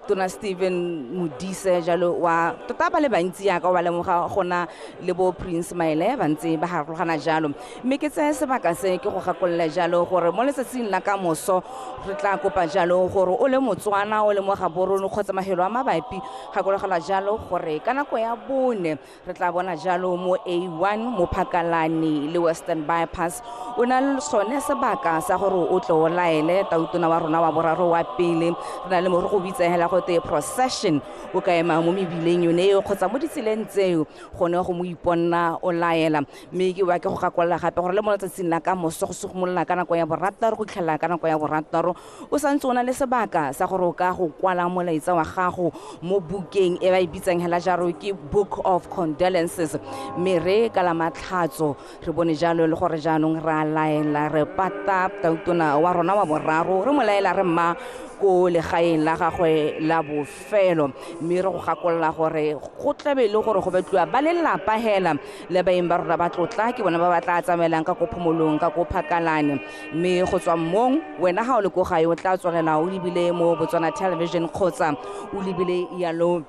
Tona Stephen Modise jalo wa tota ba le bantsi ya ka wa lemoga gona le bo Prince Maele ba ntse ba harologana jalo mme ke tse sebaka se ke go gakolla jalo gore mo letsatsing la ka moso re tla kopa jalo gore o le Motswana o le mo Gaborone kgotsa mahelo a mabapi gakologala jalo gore ka nako ya bone re tla bona jalo mo A1 mo Phakalane le Western Bypass o na le sone sebaka sa gore o tlo laele tautona wa rona wa boraro wa pele re na le mo re go bitsehela the procession o ka ema mo mebileng yone eo kgotsa mo ditseleng tseo gone go mo iponna o laela mme ke wa ke go gakolla gape gore le mo letsatsing la ka moso go segomolola ka nako ya borataro go tlhela ka nako ya borataro o santse o na le sebaka sa gore o ka go kwala molaetsa wa gago mo bukeng e ba ibitsang hela jaro ke Book of Condolences mme re ka la matlhatso re bone jalo le gore jaanong ra laela re pata tautona wa rona wa boraro re mo laela re mma ko le gaeng la gagwe la bofelo mme re go gakolla gore go tlabe le gore go betliwa ba le lapa hela le baeng ba rona ba tlotla ke bona ba batla tsamaelang ka go phomolong ka go Phakalane mme go tswa mmong wena ha o le go gae o tla tswelela o lebile mo Botswana television kgotsa o lebile yalo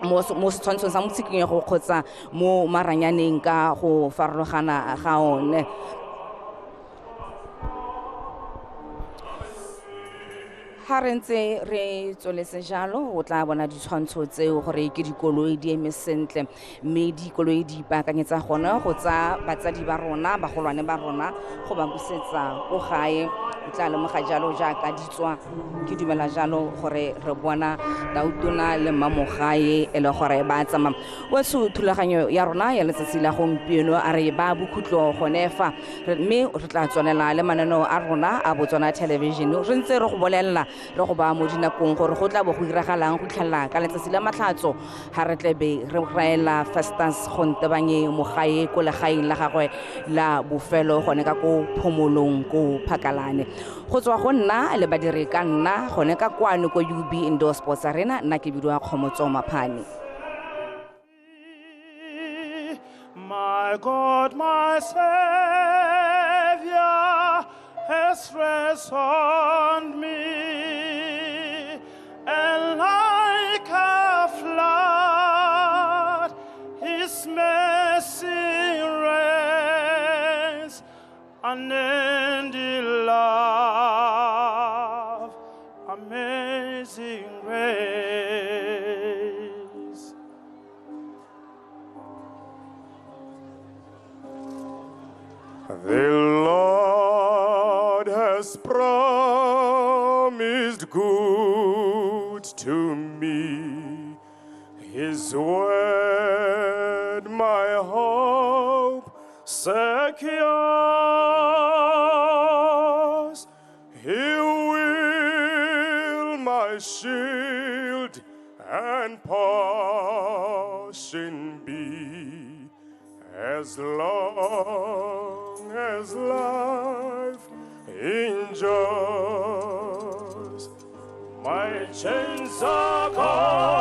mo setshwantshong sa motsiking go kgotsa mo maranyaneng ka go farologana ga one ha re ntse re tsweletse jalo o tla bona ditshwantsho tseo gore ke dikoloi di eme sentle mme dikoloi di ipaakanyetsa gona go tsa batsadi ba rona bagolwane ba rona go ba busetsa go gae o tla lemoga jalo jaaka di tswa ke dumela jalo gore re bona tautona le Mogae e le gore ba tsama wa thulaganyo ya rona ya letsatsi la gompieno a re ba bokhutlo gone fa mme re tla tswelela le mananeo a rona a Botswana television re ntse re go bolella re go ba mo dinakong gore go tla bo go iragalang go tlhalla ka letsatsi la matlhatso ha re tlebe re raela Festus Mogae ko legaeng la gagwe la bofelo gone ka ko phomolong ko Phakalane go tswa go nna le badiri ka nna gone ka kwano ko UB Indoor Sports Arena nna ke bidwa Khomotso Maphane. My God, my Savior has rescued me, and like a flood, His mercy reigns unending love. amazing grace. The Lord has promised good to me. His word my hope secures. He will my shield and portion be, as long as life endures. My chains are gone.